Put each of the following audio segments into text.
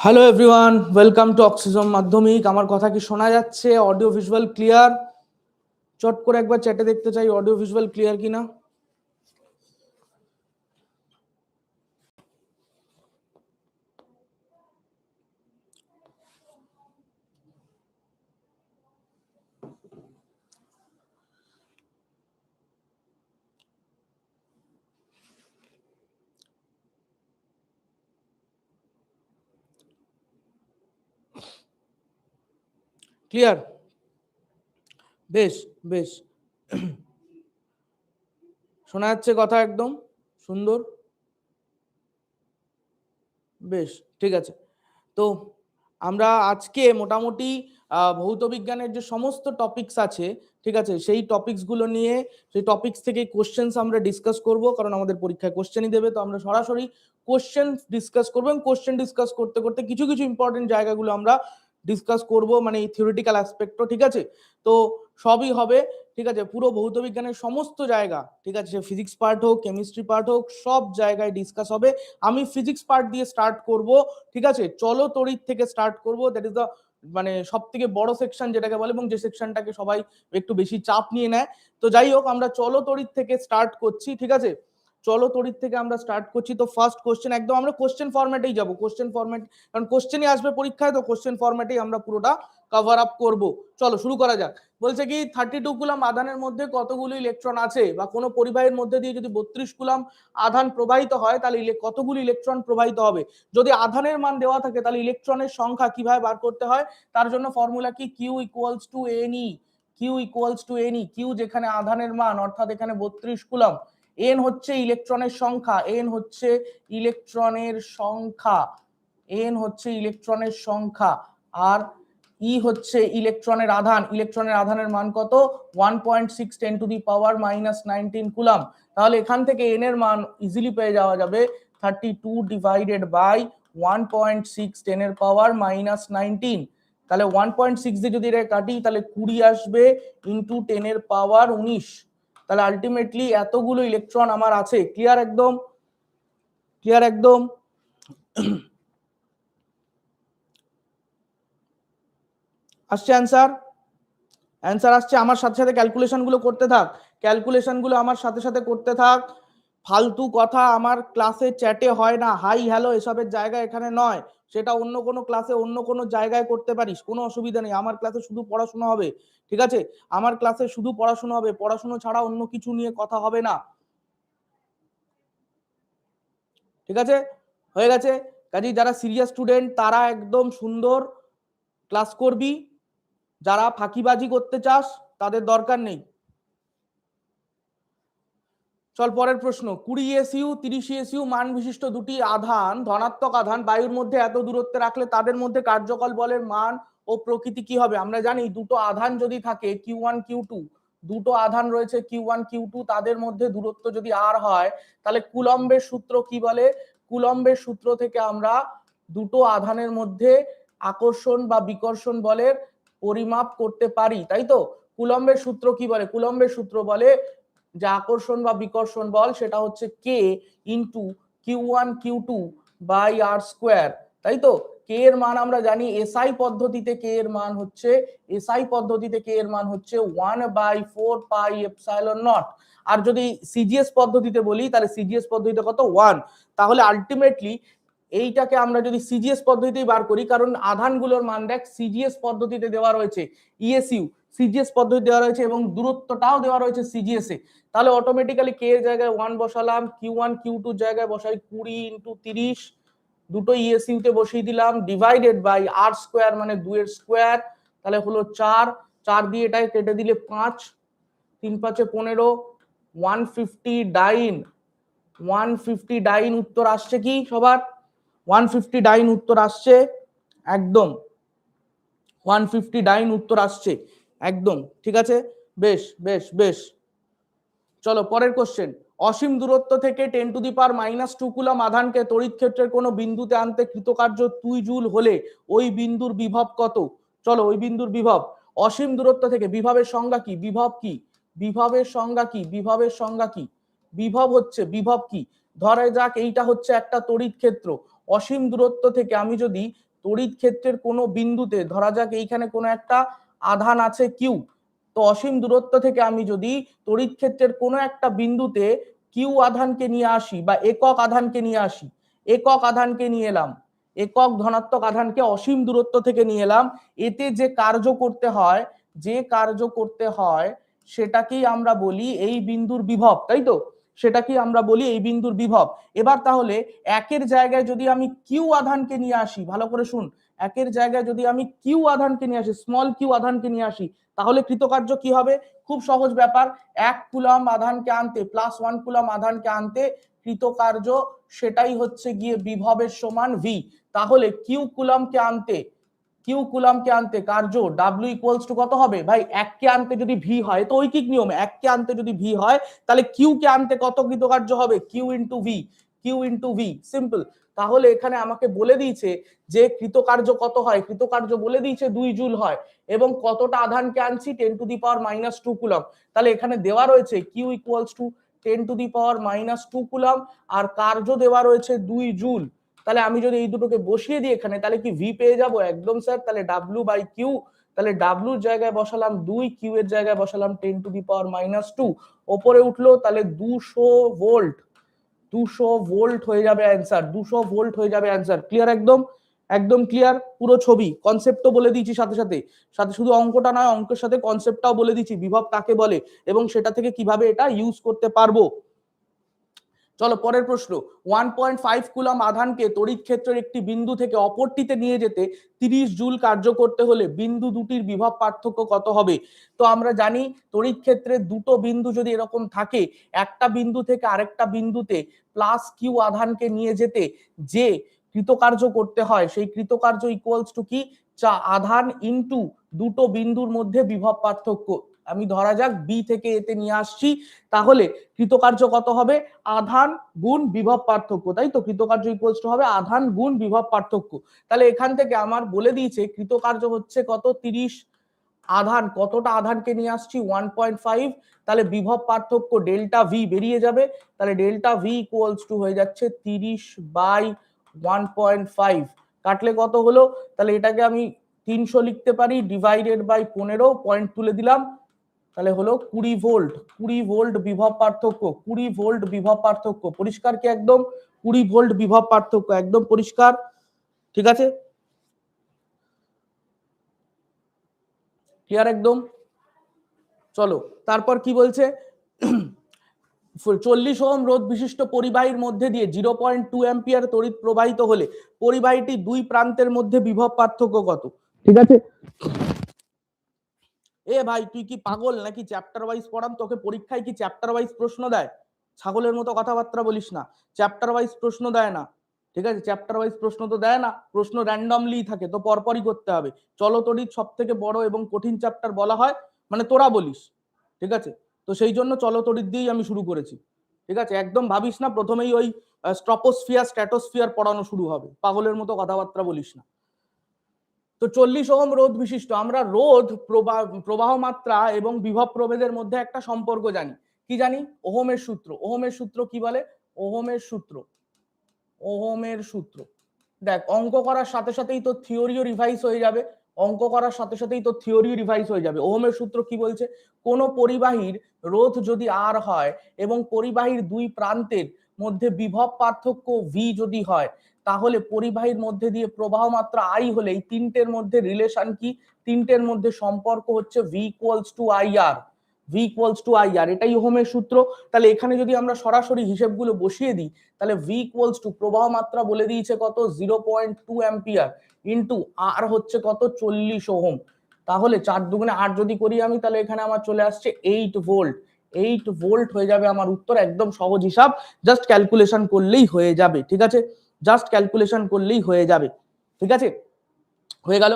Hello everyone, welcome to অক্সিজম মাধ্যমিক। আমার কথা কি শোনা যাচ্ছে? Audio visual clear? চট করে একবার চ্যাটে দেখতে চাই অডিও ভিজুয়াল ক্লিয়ার কিনা। ক্লিয়ার? বেশ বেশ, শোনা যাচ্ছে কথা একদম সুন্দর। বেশ, ঠিক আছে। তো আমরা আজকে মোটামুটি ভৌত বিজ্ঞানের যে সমস্ত টপিকস আছে, ঠিক আছে, সেই টপিকসগুলো নিয়ে, সেই টপিকস থেকে কোশ্চেন্স আমরা ডিসকাস করব, কারণ আমাদের পরীক্ষায় কোশ্চেনই দেবে। তো আমরা সরাসরি কোশ্চেন ডিসকাস করবো এবং কোশ্চেন ডিসকাস করতে করতে কিছু কিছু ইম্পর্টেন্ট জায়গাগুলো আমরা ডিসকাস করব, মানে এই থিওরিটিক্যাল অ্যাসপেক্টও, ঠিক আছে। তো সবই হবে, ঠিক আছে, পুরো ভৌত বিজ্ঞানের সমস্ত জায়গা, ঠিক আছে, ফিজিক্স পার্ট হোক, কেমিস্ট্রি পার্ট হোক, সব জায়গায় ডিসকাস হবে। আমি ফিজিক্স পার্ট দিয়ে স্টার্ট করব, ঠিক আছে। চলো তড়িৎ থেকে স্টার্ট করব, দ্যাট ইজ দ্য মানে সব থেকে বড় সেকশন যেটাকে বলে, এবং যে সেকশনটাকে সবাই একটু বেশি চাপ নিয়ে নেয়। তো যাই হোক, আমরা চলো তড়িৎ থেকে স্টার্ট করছি, ঠিক আছে। চলো তড়িৎ থেকে আমরা স্টার্ট করছি। তো ফার্স্ট কোশ্চেন, একদম আমরা কোশ্চেন ফরম্যাটেই যাব, কোশ্চেন ফরম্যাট, কারণ কোশ্চেনই আসবে পরীক্ষায়, তো কোশ্চেন ফরম্যাটেই আমরা পুরোটা কভার আপ করব। চলো শুরু করা যাক। বলছে কি 32 কুলাম আধানের মধ্যে কতগুলো ইলেকট্রন আছে, বা কোনো পরিবাহীর মধ্যে দিয়ে যদি 32 কুলাম আধান প্রবাহিত হয় তাহলে কতগুলো ইলেকট্রন প্রবাহিত হবে। যদি আধানের মান দেওয়া থাকে তাহলে ইলেকট্রনের সংখ্যা কিভাবে বার করতে হয়, তার জন্য ফর্মুলা কি, Q equals to N E. Q equals to N E, Q যেখানে আধানের মান, অর্থাৎ এখানে 32 কুলাম, এন হচ্ছে ইলেকট্রনের সংখ্যা, এন হচ্ছে ইলেকট্রনের সংখ্যা, এন হচ্ছে ইলেকট্রনের সংখ্যা, আর ই হচ্ছে ইলেকট্রনের আধান। ইলেকট্রনের আধানের মান কত? 1.6 10 টু দি পাওয়ার -19 কুলাম। তাহলে এখান থেকে এন এর মান ইজিলি পেয়ে যাওয়া যাবে 32 ডিভাইডেড বাই 1.6 10 এর পাওয়ার -19। তাহলে 1.6 দিয়ে যদি এটা কাটি তাহলে 20 আসবে, ইন্টু 10 এর পাওয়ার 19। তাহলে আলটিমেটলি এতগুলো ইলেকট্রন আমার আছে। ক্লিয়ার একদম? ক্লিয়ার একদম? আসছে অ্যান্সার? অ্যান্সার আসছে? আমার সাথে সাথে ক্যালকুলেশনগুলো করতে থাক, ক্যালকুলেশনগুলো আমার সাথে সাথে করতে থাক। ফালতু কথা আমার ক্লাসে চ্যাটে হয় না, হাই হ্যালো এসবের জায়গা এখানে নয়। সেটা অন্য কোনো ক্লাসে অন্য কোনো জায়গায় করতে পারিস, কোনো অসুবিধা নেই। আমার ক্লাসে শুধু পড়াশোনা হবে, ঠিক আছে। আমার ক্লাসে শুধু পড়াশোনা হবে, পড়াশোনা ছাড়া অন্য কিছু নিয়ে কথা হবে না, ঠিক আছে। হয়ে গেছে? কাজেই যারা সিরিয়াস স্টুডেন্ট তারা একদম সুন্দর ক্লাস করবি, যারা ফাঁকিবাজি করতে চাস তাদের দরকার নেই। চল পরের প্রশ্ন। 20 এসইউ 30 এসইউ মান বিশিষ্ট দুটি আধান, ধনাত্মক আধান, বায়ুর মধ্যে এত দূরত্বে রাখলে তাদের মধ্যে কার্যকর বলের মান ও প্রকৃতি কি হবে? আমরা জানি দুটো আধান যদি থাকে Q1 Q2, দুটো আধান রয়েছে Q1 Q2, তাদের মধ্যে দূরত্ব যদি আর হয় তাহলে কুলম্বের সূত্র কি বলে? কুলম্বের সূত্র থেকে আমরা দুটো আধানের মধ্যে আকর্ষণ বা বিকর্ষণ বলের পরিমাপ করতে পারি, তাই তো। কুলম্বের সূত্র কি বলে? কুলম্বের সূত্র বলে যে আকর্ষণ বা বিকর্ষণ বল সেটা হচ্ছে K into Q1 Q2 by R square, তাই তো। কে এর মান আমরা জানি এসআই পদ্ধতিতে, কে এর মান হচ্ছে, এসআই পদ্ধতিতে কে এর মান হচ্ছে 1/4 পাই এপসাইলন নট। আর যদি সিজিএস পদ্ধতিতে বলি তাহলে সিজিএস পদ্ধতিতে কত? 1। তাহলে আলটিমেটলি এইটাকে আমরা যদি সিজিএস পদ্ধতিতেই বার করি, কারণ আধানগুলোর মান দেখ সিজিএস পদ্ধতিতে দেওয়া রয়েছে, ইএসইউ সিজিএস পদ্ধতি দেওয়া রয়েছে এবং দূরত্বটাও দেওয়া রয়েছে সিজিএস এ। তাহলে অটোমেটিক্যালি কে এর জায়গায় 1 বসালাম, Q1 Q2 জায়গায় বসাই 20 × 30, দুটো ইএসইউ তে বসিয়ে দিলাম, ডিভাইডেড বাই আর স্কোয়ার মানে 2 এর স্কোয়ার, তাহলে হলো 4, 4 দিয়ে এটাই কেটে দিলে 5, 3 5 15, 150 ডাইন, 150 ডাইন উত্তর আসছে কি সবার? 150 ডাইন উত্তর আসছে একদম, 150 ডাইন উত্তর আসছে একদম, ঠিক আছে। বেশ বেশ বেশ, চলো পরের কোশ্চেন। অসীম দূরত্ব থেকে 10 টু দি পাওয়ার -2 কুলম আধানকে তড়িৎ ক্ষেত্রের কোনো বিন্দুতে আনতে কৃতকার্য 2 জুল হলে ওই বিন্দুর বিভব কত? চলো ওই বিন্দুর বিভব, অসীম দূরত্ব থেকে বিভবের সংজ্ঞা কি? বিভব কি? বিভবের সংজ্ঞা কি? বিভবের সংজ্ঞা কি? বিভব হচ্ছে, বিভব কি? ধরে যাক এইটা হচ্ছে একটা তড়িৎ ক্ষেত্র, অসীম দূরত্ব থেকে আমি যদি তড়িৎ ক্ষেত্রের কোনো বিন্দুতে, ধরা যাক এইখানে কোনো একটা আধান আছে কিউ, তো অসীম দূরত্ব থেকে আমি যদি তড়িৎ ক্ষেত্রের কোনো একটা বিন্দুতে কিউ আধানকে নিয়ে আসি বা একক আধানকে নিয়ে আসি, একক আধানকে নিয়ে এলাম, একক ধনাত্মক আধানকে অসীম দূরত্ব থেকে নিয়ে এলাম, এতে যে কার্য করতে হয়, যে কার্য করতে হয় সেটাকেই আমরা বলি এই বিন্দুর বিভব, তাই তো? সেটাকেই আমরা বলি এই বিন্দুর বিভব। এবার তাহলে একের জায়গায় যদি আমি কিউ আধানকে নিয়ে আসি, ভালো করে শুন, একের জায়গায় যদি আমি কিউ আধানকে নিয়ে আসি, স্মল কিউ আধানকে নিয়ে আসি, তাহলে কৃতকার্য কি হবে? খুব সহজ ব্যাপার, 1 কুলম্ব আধানকে আনতে প্লাস 1 কুলম্ব আধানকে আনতে কৃতকার্য সেটাই হচ্ছে গিয়ে বিভবের সমান ভি। তাহলে কিউ কুলম্বকে আনতে, কিউ কুলম্বকে আনতে কার্য ডাব্লিউ ইকুয়ালস টু কত হবে ভাই? 1 কে আনতে যদি ভি হয়, তো ঐকিক নিয়ম 1 কে আনতে যদি ভি হয়, তাহলে কিউ কে আনতে কত কৃতকার্য হবে? Q into V, Q into V, simple. তাহলে এখানে আমাকে বলে দিয়েছে যে কৃতকার্য কত হয়, কৃতকার্য বলে দিয়েছে 2 জুল হয়, এবং কতটা আধানকে আনছি? 10⁻⁻2 কুলম্ব। তাহলে এখানে দেওয়া রয়েছে কিউ ইকুয়ালস টু 10⁻⁻2 কুলম্ব, আর কার্য দেওয়া রয়েছে 2 জুল। তাহলে আমি যদি এই দুটোকে বসিয়ে দিই এখানে, তাহলে কি ভি পেয়ে যাব? একদম স্যার। তাহলে ডাব্লিউ বাই কিউ, তাহলে ডাব্লিউর জায়গায় বসালাম 2, কিউ এর জায়গায় বসালাম 10⁻⁻2, ওপরে উঠলো তাহলে 200 ভোল্ট, 200 ভোল্ট হয়ে যাবে অ্যান্সার, 200 ভোল্ট হয়ে যাবে অ্যান্সার। ক্লিয়ার? একদম একদম ক্লিয়ার, পুরো ছবি, কনসেপ্টও বলে দিয়েছি সাথে সাথে, সাথে শুধু অঙ্কটা নয়, অঙ্কের সাথে কনসেপ্টটাও বলে দিয়েছি, বিভব কাকে বলে এবং সেটা থেকে কিভাবে এটা ইউজ করতে পারবো। চলো পরের প্রশ্ন, 1.5 কুলম্ব আধানকে তড়িৎ ক্ষেত্রের একটি বিন্দু থেকে অপরটিতে নিয়ে যেতে 30 জুল কার্য করতে হলে বিন্দু দুটির বিভব পার্থক্য কত হবে? তো আমরা জানি তড়িৎ ক্ষেত্রে দুটো বিন্দু যদি এরকম থাকে, একটা বিন্দু থেকে আরেকটা বিন্দুতে প্লাস কিউ আধানকে নিয়ে যেতে যে কৃতকার্য করতে হয়, সেই কৃতকার্য ইকুয়ালস টু কি? আধান ইনটু দুটো বিন্দুর মধ্যে বিভব পার্থক্য। আমি ধরা যাক বি থেকে এতে নিয়ে আসছি, তাহলে কৃতকার্য কত হবে? আধান গুণ বিভব পার্থক্য, তাই তো? কৃতকার্য ইকুয়ালস টু হবে আধান গুণ বিভব পার্থক্য। তাহলে এখান থেকে আমার বলে দিয়েছে কৃতকার্য হচ্ছে কত? 30। আধান, কতটা আধানকে নিয়ে আসছি? 1.5। তাহলে বিভব পার্থক্য ডেল্টা ভি বেরিয়ে যাবে, তাহলে ডেল্টা ভি ইকুয়ালস টু হয়ে যাচ্ছে 30/1.5। কাটলে কত হলো? তাহলে এটাকে আমি 300 লিখতে পারি, ডিভাইডেড বাই 15, পয়েন্ট তুলে দিলাম, তাহলে হলো 20 ভোল্ট। 20 ভোল্ট বিভব পার্থক্য, 20 ভোল্ট বিভব পার্থক্য। পরিষ্কার কি? একদম 20 ভোল্ট বিভব পার্থক্য, একদম পরিষ্কার। ঠিক আছে, ক্লিয়ার একদম। চলো তারপর কি বলছে, 40 ওহম রোধ বিশিষ্ট পরিবাহীর মধ্যে দিয়ে 0.2 অ্যাম্পিয়ার তড়িৎ প্রবাহিত হলে পরিবাহীটি দুই প্রান্তের মধ্যে বিভব পার্থক্য কত? ঠিক আছে, এ ভাই তুই কি পাগল নাকি? চ্যাপ্টার ওয়াইজ পড়াম তোকে, পরীক্ষায় কি চ্যাপ্টার ওয়াইজ প্রশ্ন দেয়? ছাগলের মতো কথাবার্তা বলিস না, চ্যাপ্টার ওয়াইজ প্রশ্ন দেয় না। ঠিক আছে, চ্যাপ্টার ওয়াইজ প্রশ্ন তো দেয় না, প্রশ্ন র্যান্ডমলি থাকে, তো পরপরই করতে হবে। চলতড়িৎ সব থেকে বড় এবং কঠিন চ্যাপ্টার বলা হয়, মানে তোরা বলিস। ঠিক আছে, তো সেই জন্য চলতড়িৎ দিয়েই আমি শুরু করেছি। ঠিক আছে, একদম ভাবিস না প্রথমেই ওই স্ট্রপোস্ফিয়ার স্ট্র্যাটোস্ফিয়ার পড়ানো শুরু হবে, পাগলের মতো কথাবার্তা বলিস না। তো 40 ওহম রোধ বিশিষ্ট, আমরা রোধ প্রবাহ মাত্রা এবং বিভব প্রভেদের মধ্যে একটা সম্পর্ক জানি। কি জানি? ওহমের সূত্র। ওহমের সূত্র কি বলে? ওহমের সূত্র, ওহমের সূত্র দেখ, অঙ্ক করার সাথে সাথেই তো থিওরিও রিভাইজ হয়ে যাবে, অঙ্ক করার সাথে সাথেই তো থিওরিও রিভাইজ হয়ে যাবে। ওহমের সূত্র কি বলছে? কোন পরিবাহীর রোধ যদি আর হয় এবং পরিবাহীর দুই প্রান্তের মধ্যে বিভব পার্থক্য ভি যদি হয়, তাহলে পরিবাহীর মধ্যে দিয়ে প্রবাহ মাত্রা আই হলে এই তিনটের মধ্যে রিলেশন কি? তিনটের মধ্যে সম্পর্ক হচ্ছে V equals to I R, V equals to I R, এটাই ওহমের সূত্র। তাহলে এখানে যদি আমরা সরাসরি হিসেবগুলো বসিয়ে দিই, তাহলে ভি ইকুয়ালস টু প্রবাহ মাত্রা বলে দিয়েছে কত? 0.2 অ্যাম্পিয়ার ইনটু আর হচ্ছে কত? 40 ওহম। তাহলে 4 দুগুণে 8 যদি করি আমি, তাহলে এখানে আমার চলে আসছে 8 ভোল্ট। 8 ভোল্ট হয়ে যাবে আমার উত্তর, একদম সহজ হিসাব, জাস্ট ক্যালকুলেশন করলেই হয়ে যাবে। ঠিক আছে, জাস্ট ক্যালকুলেশন করলেই হয়ে যাবে। ঠিক আছে, হয়ে গেল।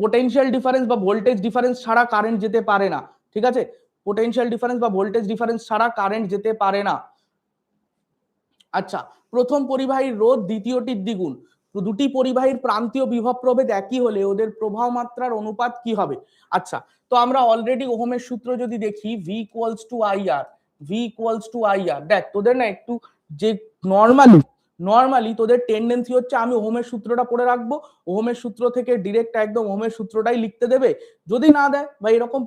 পোটেনশিয়াল ডিফারেন্স বা ভোল্টেজ ডিফারেন্স ছাড়া কারেন্ট যেতে পারে না। ঠিক আছে, পোটেনশিয়াল ডিফারেন্স বা ভোল্টেজ ডিফারেন্স ছাড়া কারেন্ট যেতে পারে না। আচ্ছা, প্রথম পরিবাহীর রোধ দ্বিতীয়টির দ্বিগুণ, দুটি পরিবাহীর প্রান্তীয় বিভব প্রভেদ একই হলে ওদের প্রবাহ মাত্রার অনুপাত কি হবে? আচ্ছা, তো আমরা অলরেডি ওহমের সূত্র যদি দেখি, V equals to I R, V equals to I R. দেখ তোদের না একটু যে নর্মালি নর্মালি তোদের টেন্ডেন্সি হচ্ছে আমি ওহমের সূত্রটা পড়ে রাখবো, ওহমের সূত্র থেকে ডিরেক্ট একদম ওহমের সূত্রটাই লিখতে দেবে। যদি না দেয় বা এরকম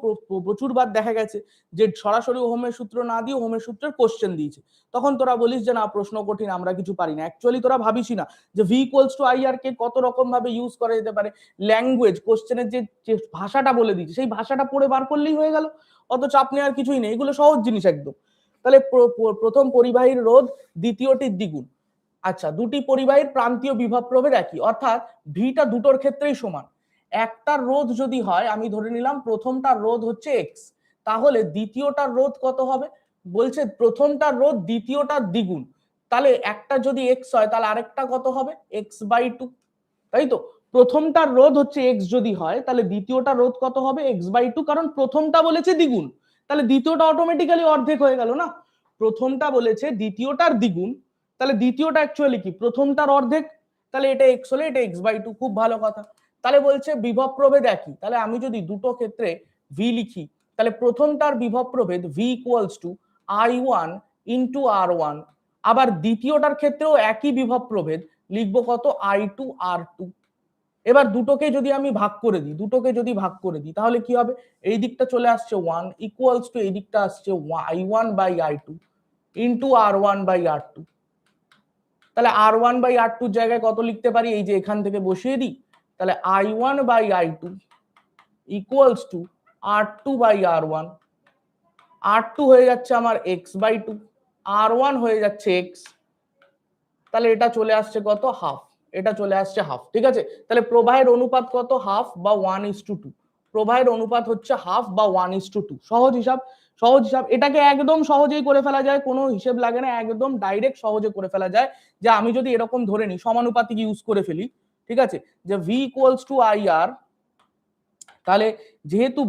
প্রচুরবার দেখা গেছে যে সরাসরি ওহমের সূত্র না দিয়ে ওহমের সূত্রের কোশ্চেন দিয়েছে, তখন তোরা বলিস যে না প্রশ্ন কঠিন, আমরা কিছু পারি না। অ্যাকচুয়ালি তোরা ভাবিসই না যে ভি ইকুয়ালস টু আই আর কে কত রকম ভাবে ইউজ করা যেতে পারে। ল্যাঙ্গুয়েজ কোশ্চেনের যে ভাষাটা বলে দিয়েছে সেই ভাষাটা পড়ে বার করলেই হয়ে গেল, অত চাপ নেওয়ার কিছুই নেই, এগুলো সহজ জিনিস একদম। তাহলে প্রথম পরিবাহীর রোধ দ্বিতীয়টির দ্বিগুণ। আচ্ছা, দুটি পরিবাহীর প্রান্তীয় বিভব প্রভেদ একই, অর্থাৎ ভিটা দুটোর ক্ষেত্রেই সমান। একটার রোধ যদি হয়, আমি ধরে নিলাম প্রথমটার রোধ হচ্ছে এক্স, তাহলে দ্বিতীয়টার রোধ কত হবে? বলছে প্রথমটার রোধ দ্বিতীয়টার দ্বিগুণ, তাহলে একটা যদি এক্স হয় তাহলে আরেকটা কত হবে? এক্স বাই টু, তাই তো? প্রথমটার রোধ হচ্ছে এক্স যদি হয় তাহলে দ্বিতীয়টার রোধ কত হবে? এক্স বাই টু, কারণ প্রথমটা বলেছে দ্বিগুণ, তাহলে দ্বিতীয়টা অটোমেটিক্যালি অর্ধেক হয়ে গেল না। প্রথমটা বলেছে দ্বিতীয়টার দ্বিগুণ, তাহলে দ্বিতীয়টা অ্যাকচুয়ালি কি? প্রথমটার অর্ধেক, তাহলে এটা এক্স হলে এটা এক্স বাই টু, খুব ভালো কথা। তাহলে বলছে বিভব প্রভেদ একই, তাহলে আমি যদি দুটো ক্ষেত্রে ভি লিখি, তাহলে প্রথমটার বিভব প্রভেদ V equals to I one into R one, আবার দ্বিতীয়টার ক্ষেত্রেও একই বিভব প্রভেদ, লিখবো কত? I two R two. এবার দুটোকে যদি আমি ভাগ করে দিই, দুটোকে যদি ভাগ করে দিই তাহলে কি হবে? এই দিকটা চলে আসছে ওয়ান ইকুয়ালস টু এই দিকটা আসছে I one by I two into R one by R two. তাহলে আর ওয়ান বাই আর টুর জায়গায় কত লিখতে পারি? এই যে এখান থেকে বসিয়ে দিই, তাহলে I one by I two equals to R two by R one. R two হয়ে যাচ্ছে আমার X by two, R one হয়ে যাচ্ছে এক্স, তাহলে এটা চলে আসছে কত? হাফ, এটা চলে আসছে হাফ। ঠিক আছে, তাহলে প্রবাহের অনুপাত কত? হাফ বা 1:2। প্রবাহের অনুপাত হচ্ছে হাফ বা 1:2। সহজ হিসাব, সহজ হিসাব। এটাকে একদম সহজেই করে ফেলা যায়, কোনো হিসেব লাগে না, একদম ডাইরেক্ট সহজে করে ফেলা যায়। যে আমি যদি এরকম ধরে নিই, সমানুপাতিক ইউজ করে ফেলি, ঠিক আছে, যে ভি ইকুয়ালস টু আই আর, তাহলে যেহেতু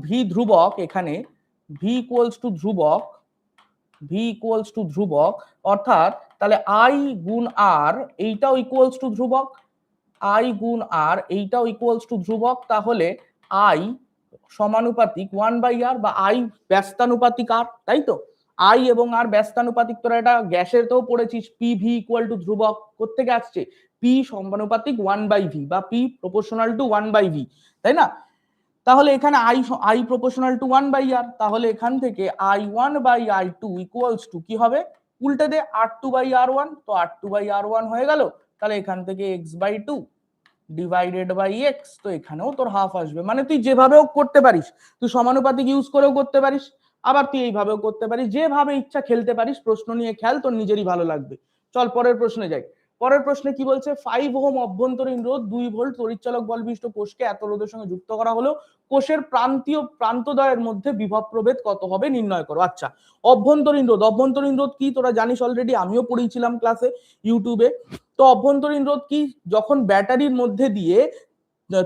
ভি ধ্রুবক, এখানে ভি ইকুয়ালস টু ধ্রুবক, ভি ইকুয়ালস টু ধ্রুবক, অর্থাৎ তাহলে আই গুণ আর এইটাও ইকুয়ালস টু ধ্রুবক, আই গুণ আর এইটাও ইকুয়ালস টু ধ্রুবক, তাহলে আই সমানুপাতিক 1/r বা আই ব্যস্তানুপাতিক আর, তাই তো? আই এবং আর ব্যস্তানুপাতিক, তোরা এটা গ্যাসের তেও পড়েছিস, পি ভি ইকুয়াল টু ধ্রুবক কোত্থেকে আসছে? পি সমানুপাতিক 1/v বা পি প্রপোর্শনাল টু 1/v, তাই না? তাহলে এখানে আই প্রপোর্শনাল টু 1/r, তাহলে এখান থেকে I one by I two equals to কি হবে? উল্টে দে, R two by R one, তো R two by R one হয়ে গেল। তাহলে এখান থেকে X by two divided by X, তো এখানেও তোর হাফ আসবে। মানে তুই যেভাবেও করতে পারিস, তুই সমানুপাতিক ইউজ করেও করতে পারিস, আবার তুই এইভাবেও করতে পারিস, যেভাবে ইচ্ছা খেলতে পারিস। প্রশ্ন নিয়ে খেল, তোর নিজেরই ভালো লাগবে। চল পরের প্রশ্নে যাই। পরের প্রশ্নে কি বলছে? 5 ওহম অভ্যন্তরীণ রোধ 2 ভোল্ট তড়িৎচালক বল বিশিষ্ট কোষকে এত রোধের সঙ্গে যুক্ত করা হলো, কোষের প্রান্তদ্বয়ের মধ্যে বিভব প্রভেদ কত হবে নির্ণয় করো। আচ্ছা, অভ্যন্তরীণ রোধ, অভ্যন্তরীণ রোধ কি তোরা জানিস অলরেডি, আমিও পড়িয়েছিলাম ক্লাসে ইউটিউবে। তো অভ্যন্তরীণ রোধ কি? যখন ব্যাটারির মধ্যে দিয়ে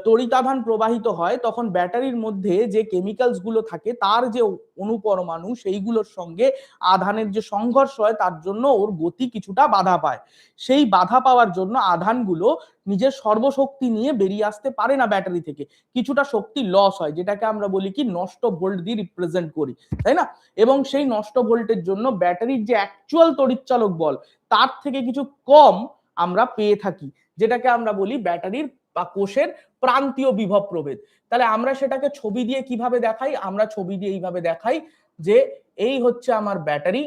তড়িতাধান প্রবাহিত হয়, তখন ব্যাটারির মধ্যে যে কেমিক্যালস গুলো থাকে, তার যে অনুপরমাণু, সেইগুলোর সঙ্গে আধানের যে সংঘর্ষ হয়, তার জন্য ওর গতি কিছুটা বাধা পায়। সেই বাধা পাওয়ার জন্য আধানগুলো নিজের সর্বশক্তি নিয়ে বেরিয়ে আসতে পারে না ব্যাটারি থেকে, কিছুটা শক্তি লস হয়, যেটাকে আমরা বলি কি নষ্ট ভোল্ট দিয়ে রিপ্রেজেন্ট করি, তাই না? এবং সেই নষ্ট ভোল্টের জন্য ব্যাটারির যে অ্যাকচুয়াল তড়িৎচালক বল, তার থেকে কিছু কম আমরা পেয়ে থাকি, যেটাকে আমরা বলি ব্যাটারির বা কোষের প্রান্তীয় বিভব প্রভেদ। তাহলে আমরা সেটাকে ছবি দিয়ে কিভাবে দেখাই? আমরা ছবি দিয়ে এইভাবে দেখাই যে এই হচ্ছে আমার ব্যাটারি,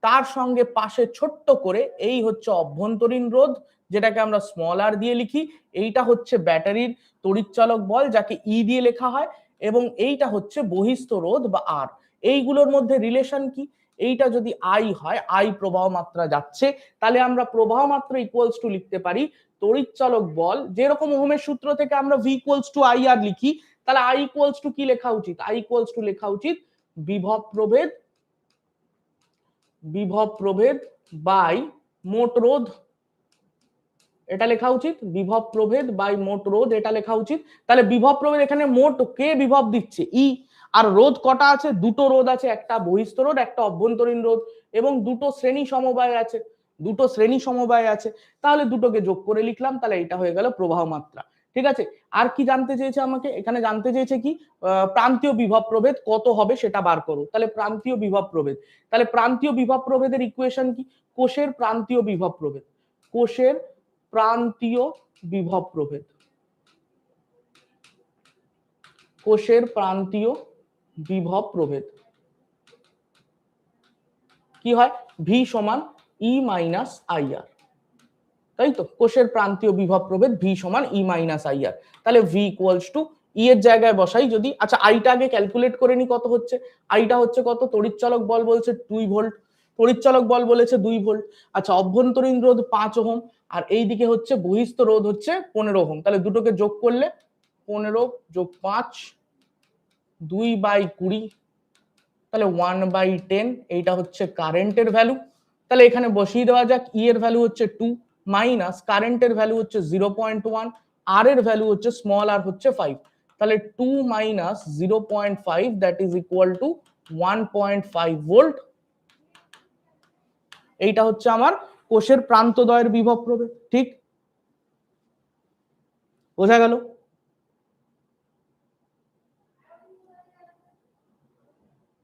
তার সঙ্গে পাশে ছোট্ট করে এই হচ্ছে অভ্যন্তরীণ রোধ, যেটাকে আমরা স্মল আর দিয়ে লিখি। এইটা হচ্ছে ব্যাটারির তড়িৎচালক বল, যাকে ই দিয়ে লেখা হয়, এবং এইটা হচ্ছে বহিস্থ রোধ বা আর। এইগুলোর মধ্যে রিলেশন কি? এইটা যদি আই হয়, আই প্রবাহ মাত্রা যাচ্ছে, তাহলে আমরা প্রবাহ মাত্রা ইকুয়ালস টু লিখতে পারি তড়িৎচালক বল, যেরকম ওহমের সূত্র থেকে আমরা ভি ইকুয়ালস টু আই আর লিখি, তাহলে আই ইকুয়ালস টু কি লেখা উচিত? আই ইকুয়ালস টু লেখা উচিত বিভব প্রভেদ, বিভব প্রভেদ বাই মোট রোধ, এটা লেখা উচিত। বিভব প্রভেদ বাই মোট রোধ, এটা লেখা উচিত। তাহলে বিভব প্রভেদ, এখানে মোট কে বিভব দিচ্ছে? ই। আর রোধ কটা আছে? দুটো রোধ আছে, একটা বহিস্থ রোধ, একটা অভ্যন্তরীণ রোধ, এবং দুটো শ্রেণী সমবায় আছে, দুটো শ্রেণী সমবায় আছে। তাহলে দুটোকে যোগ করে লিখলাম, তাহলে এটা হয়ে গেল প্রবাহ মাত্রা। ঠিক আছে। আর কি জানতে চেয়েছে আমাকে, এখানে জানতে চেয়েছে কি প্রান্তীয় বিভব প্রভেদ কত হবে সেটা বার করো। তাহলে প্রান্তীয় বিভব প্রভেদ, তাহলে প্রান্তীয় বিভব প্রভেদের ইকুয়েশন কি, কোষের প্রান্তীয় বিভব প্রভেদ, কোষের প্রান্তীয় বিভব প্রভেদ, কোষের প্রান্তীয় বিভব প্রভেদ কি হয়, ভি সমান ই মাইনাস আই আর, তাই তো, কোষের প্রান্তীয় বিভব প্রভেদ ভি সমান ই মাইনাস আই আর। তাহলে ভি ইকুয়ালস টু ই এর জায়গায় বসাই যদি, আচ্ছা আইটা আগে ক্যালকুলেট করে নি কত হচ্ছে, আইটা হচ্ছে কত, তড়িৎচালক বল বলছে 2 ভোল্ট, তড়িৎচালক বল বলেছে 2 ভোল্ট, আচ্ছা অভ্যন্তরীণ রোধ 5 ওহম, আর এইদিকে হচ্ছে বহিস্থ রোধ হচ্ছে 15 ওহম, তাহলে দুটোকে যোগ করলে 15 যোগ 5 2/20, তাহলে 1/10, এইটা হচ্ছে কারেন্টের ভ্যালু। তাহলে এখানে বসিয়ে দেওয়া যাক, ই এর ভ্যালু হচ্ছে 2 মাইনাস কারেন্টের ভ্যালু হচ্ছে 0.1, আর এর ভ্যালু হচ্ছে স্মল আর হচ্ছে 5, তাহলে 2 minus 0.5 that is equal to 1.5 volt. এইটা হচ্ছে আমার কোষের প্রান্তদ্বয়ের বিভব প্রভেদ, ঠিক বোঝা গেল?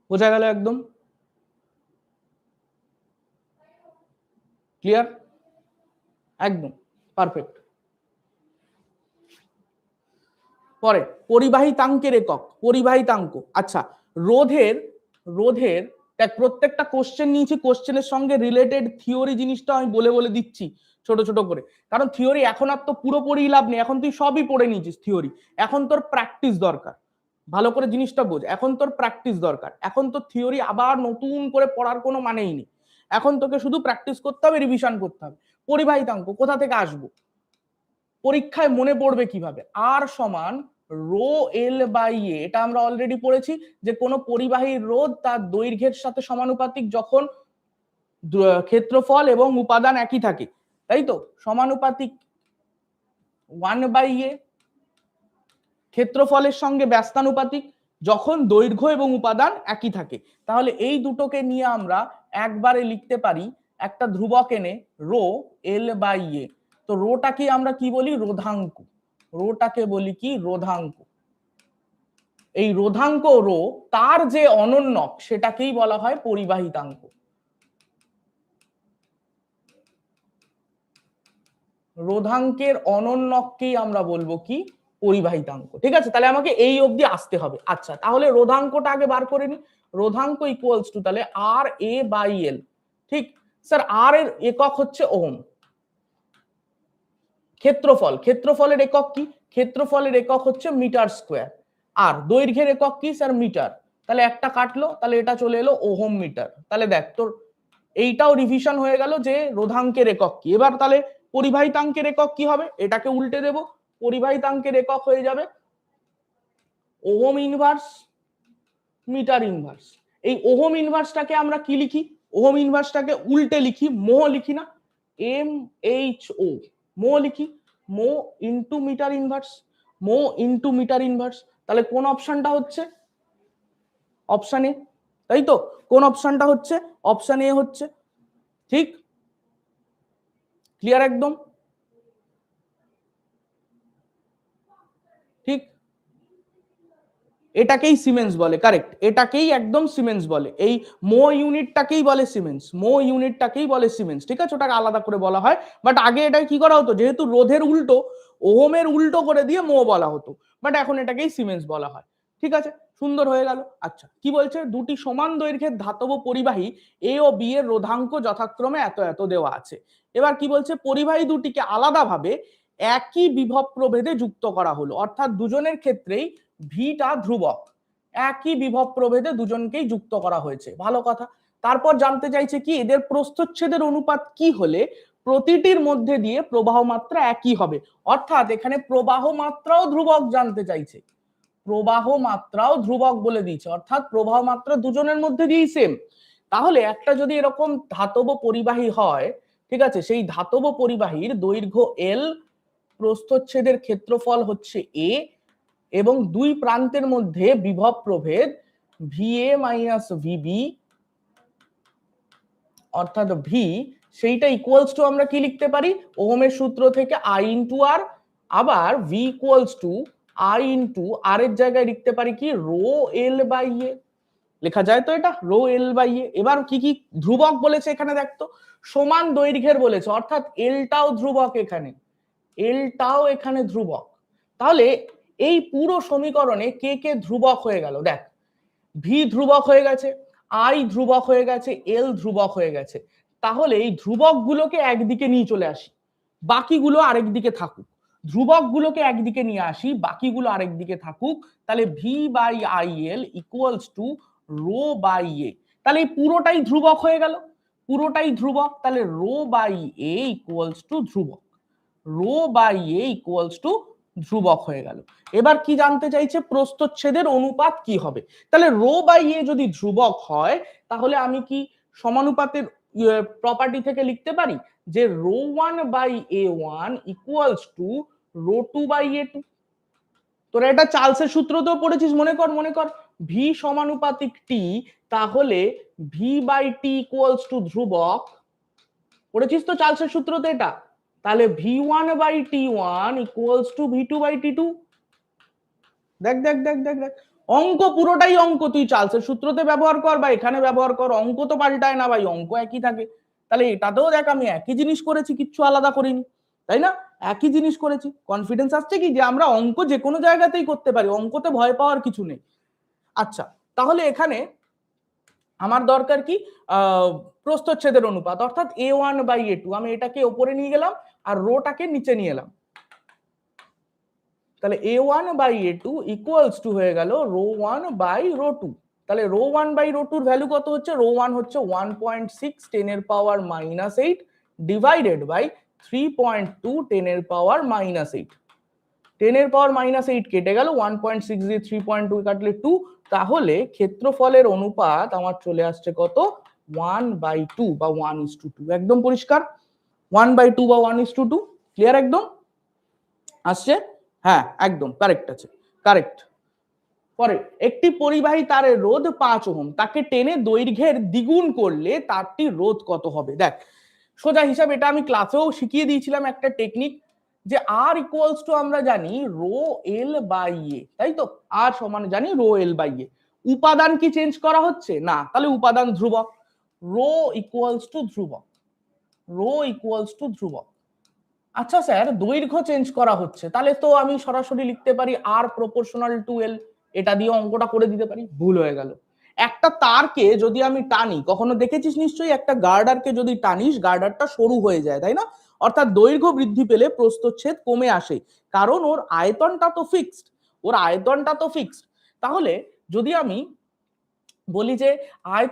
বোঝা গেল একদম ক্লিয়ার, একদম পারফেক্ট। পরে পরিবাহিতাঙ্কের একক, পরিবাহিতাঙ্ক, আচ্ছা রোধের, রোধের দেখ প্রত্যেকটা কোশ্চেন নিয়েছি, কোশ্চেনের সঙ্গে রিলেটেড থিওরি জিনিসটা আমি বলে বলে দিচ্ছি ছোট ছোট করে, কারণ থিওরি এখন আর তো পুরোপুরি লাভ নেই, এখন তুই সবই পড়ে নিয়েছিস থিওরি, এখন তোর প্র্যাকটিস দরকার, ভালো করে জিনিসটা বোঝ, এখন তোর প্র্যাকটিস দরকার, এখন তোর থিওরি আবার নতুন করে পড়ার কোনো মানেই নেই, এখন তোকে শুধু প্র্যাকটিস করতে হবে, রিভিশন করতে হবে। পরিবাহিতাঙ্ক কোথা থেকে আসবো, পরীক্ষায় মনে পড়বে কিভাবে, আর সমান রো এল বাই এ, এটা আমরা অলরেডি পড়েছি যে কোন পরিবাহী রোধ তার দৈর্ঘ্যের সাথে সমানুপাতিক যখন ক্ষেত্রফল এবং উপাদান একই থাকে, তাই তো, সমানুপাতিক 1/a, ক্ষেত্রফলের সঙ্গে ব্যস্তানুপাতিক যখন দৈর্ঘ্য এবং উপাদান একই থাকে, তাহলে এই দুটোকে নিয়ে আমরা একবারে লিখতে পারি একটা ধ্রুবক এনে রো এল বাই এ, তো রোটাকে আমরা কি বলি, রোধাঙ্ক, রোটাকে বলি কি, রোধাঙ্ক। এই রোধাঙ্ক রো তার যে অনন্যক সেটাকেই বলা হয় পরিবাহিতাঙ্ক, রোধাঙ্কের অনন্যককেই আমরা বলবো কি, পরিবাহিতাঙ্ক। ঠিক আছে, তাহলে আমাকে এই অবধি আসতে হবে। আচ্ছা তাহলে রোধাঙ্কটা আগে বার করে নি, রোধাঙ্ক ইকুয়ালস টু তাহলে আর এ বাই এল, ঠিক স্যার, আর এর একক হচ্ছে ওহম, ক্ষেত্রফল, ক্ষেত্রফলের একক কি, ক্ষেত্রফলের একক হচ্ছে মিটার স্কোয়ার, আর দৈর্ঘ্যের একক কি স্যার, মিটার, তাহলে একটা কাটলো, তাহলে এটা চলে এলো ওহম মিটার। তাহলে দেখ তোর এইটাও রিভিশন হয়ে গেল যে রোধাঙ্কের একক কি। এবার তাহলে পরিবাহিতাঙ্কের একক কি হবে, এটাকে উল্টে দেব, পরিবাহিতাঙ্কের একক হয়ে যাবে ওহম ইনভার্স মিটার ইনভার্স। এই ওহম ইনভার্সটাকে আমরা কি লিখি, ওহম ইনভার্সটাকে উল্টে লিখি, মোহ লিখি না, এম এইচ ও, মো লিখি, মো ইনটু মিটার ইনভার্স, মো ইনটু মিটার ইনভার্স। তাহলে কোন অপশনটা হচ্ছে, অপশন এ, তাই তো, কোন অপশনটা হচ্ছে, অপশন এ হচ্ছে, ঠিক ক্লিয়ার একদম, ঠিক এটাকেই সিমেন্স বলে, কারেক্ট, এটাকেই একদম সিমেন্স বলে, এই মো ইউনিটটাকেই বলে সিমেন্স, মো ইউনিটটাকেই বলে সিমেন্স, ঠিক আছে, ওটাকে আলাদা করে বলা হয়, বাট আগে এটা কি করা হতো, যেহেতু রোধের উল্টো ওহমের উল্টো করে দিয়ে মো বলা হতো, বাট এখন এটাকেই সিমেন্স বলা হয়। ঠিক আছে, সুন্দর হয়ে গেল। আচ্ছা কি বলছে, দুটি সমান দৈর্ঘ্যের ধাতব পরিবাহী এ ও বি এর রোধাঙ্ক যথাক্রমে এত এত দেওয়া আছে। এবার কি বলছে, পরিবাহী দুটিকে আলাদাভাবে একই বিভব প্রভেদে যুক্ত করা হলো, অর্থাৎ দুজনের ক্ষেত্রেই ভিটা ধ্রুবক, একই বিভব প্রভেদে দুজনকেই যুক্ত করা হয়েছে, ভালো কথা। তারপর জানতে চাইছে কি, এদের প্রস্থচ্ছেদের অনুপাত কি হলে প্রতিটির মধ্যে দিয়ে প্রবাহ মাত্রা একই হবে, অর্থাৎ এখানে প্রবাহ মাত্রাও ধ্রুবক জানতে চাইছে, প্রবাহ মাত্রাও ধ্রুবক বলে দিয়েছে, অর্থাৎ প্রবাহ মাত্রা দুজনের মধ্যে দিয়েই সেম। তাহলে একটা যদি এরকম ধাতব পরিবাহী হয়, ঠিক আছে, সেই ধাতব পরিবাহীর দৈর্ঘ্য এল, প্রস্থচ্ছেদের ক্ষেত্রফল হচ্ছে এ, এবং দুই প্রান্তের মধ্যে বিভব প্রভেদ ভিএ মাইনাস ভিবি অর্থাৎ ভি, সেইটা ইকুয়ালস টু আমরা কি লিখতে পারি, ওহমের সূত্র থেকে আই ইন্টু আর আবার V equals to I into R এর জায়গায় লিখতে পারি কি রো এল বাই এ, লেখা যায় তো এটা রো এল বাই এ। এবার কি কি ধ্রুবক বলেছে এখানে দেখতো, সমান দৈর্ঘ্যের বলেছে, অর্থাৎ এলটাও ধ্রুবক, এখানে এলটাও এখানে ধ্রুবক। তাহলে এই পুরো সমীকরণে কে কে ধ্রুবক হয়ে গেল, দেখ ভি ধ্রুবক হয়ে গেছে, আই ধ্রুবক হয়ে গেছে, এল ধ্রুবক হয়ে গেছে। তাহলে এই ধ্রুবক গুলোকে একদিকে নিয়ে চলে আসি, বাকিগুলো আরেক দিকে থাকুক। ধ্রুবক গুলোকে একদিকে নিয়ে আসি, বাকিগুলো আরেক দিকে থাকুক। তাহলে V by I L equals to rho by A. তাহলে এই পুরোটাই ধ্রুবক হয়ে গেল, পুরোটাই ধ্রুবক। তাহলে rho by A equals to ধ্রুবক, rho by A equals to ধ্রুবক হয়ে গেল। এবার কি জানতে চাইছে, প্রস্থচ্ছেদের অনুপাত কি হবে। তাহলে রো বাই এ যদি ধ্রুবক হয়, তাহলে আমি কি সমানুপাতের প্রপার্টি থেকে লিখতে পারি যে rho one by A one equals to rho two by A two. তোরা এটা চার্লসের সূত্রতেও পড়েছিস, মনে কর মনে কর, ভি সমানুপাতিক টি, তাহলে V by T equals to ধ্রুবক, পড়েছিস তো চার্লসের সূত্রতে এটা। তাহলে V one by T one equals to V two by T two. দেখ দেখ দেখ দেখ দেখ, অঙ্ক পুরোটাই অঙ্ক, তুই চার্লসের সূত্রতে ব্যবহার কর বা এখানে ব্যবহার কর, অঙ্ক তো পাল্টায় না ভাই, অঙ্ক একই থাকে। তাহলে এটাতেও দেখ আমি একই জিনিস করেছি, কিচ্ছু আলাদা করিনি, তাই না? একই জিনিস করেছি। কনফিডেন্স আসছে কি যে আমরা অঙ্ক যে কোনো জায়গাতেই করতে পারি, অঙ্কতে ভয় পাওয়ার কিছু নেই। আচ্ছা, তাহলে এখানে আমার দরকার কি, প্রস্থচ্ছেদের অনুপাত, অর্থাৎ এ ওয়ান বাই এ টু। আমি এটাকে ওপরে নিয়ে গেলাম আর রোটাকে নিচে নিয়ে এলাম। তাহলে A one by A two equals to হয়ে গেল rho one by rho two. তাহলে রো ওয়ান বাই রো টুর ভ্যালু কত হচ্ছে, রো ওয়ান হচ্ছে 1.6 10 এর পাওয়ার -8 ডিভাইডেড বাই 3.2 10 এর পাওয়ার -8। 10 এর পাওয়ার -8 কেটে গেল, 1.6 দিয়ে 3.2 কাটলে 2। তাহলে ক্ষেত্রফলের অনুপাত আমার চলে আসছে কত, 1/2 বা 1:2। একদম পরিষ্কার, 1/2 বা 1:2। ক্লিয়ার একদম আসছে? হ্যাঁ একদম কারেক্ট আছে, কারেক্ট। পরে একটি পরিবাহী তারের রোধ 5 ওহম, তাকে টেনে দৈর্ঘ্যের দ্বিগুণ করলে তারটি রোধ কত হবে। দেখ সোজা হিসাব, এটা আমি ক্লাসেও শিখিয়ে দিয়েছিলাম একটা টেকনিক, যে আর ইকুয়ালস টু আমরা জানি রো এল বাই এ, তাই তো, আর সমান জানি রো এল বাই এ। উপাদান কি চেঞ্জ করা হচ্ছে না, তাহলে উপাদান ধ্রুবক, রো ইকুয়ালস টু ধ্রুবক, রো ইকুয়ালস টু ধ্রুবক। আচ্ছা স্যার দৈর্ঘ্য চেঞ্জ করা হচ্ছে, তাহলে তো আমি সরাসরি লিখতে পারি আর প্রপোর্শনাল টু এল, এটা দিয়ে অঙ্কটা করে দিতে পারি। ভুল হয়ে গেল। একটা তারকে যদি আমি টানি, কখনো দেখেছিস নিশ্চয়ই, একটা গার্ডারকে যদি টানিস গার্ডারটা সরু হয়ে যায়, তাই না? অর্থাৎ দৈর্ঘ্য বৃদ্ধি পেলে প্রস্থচ্ছেদ কমে আসে, কারণ ওর আয়তনটা তো ফিক্সড, ওর আয়তনটা তো ফিক্সড। তাহলে যদি আমি বলি যে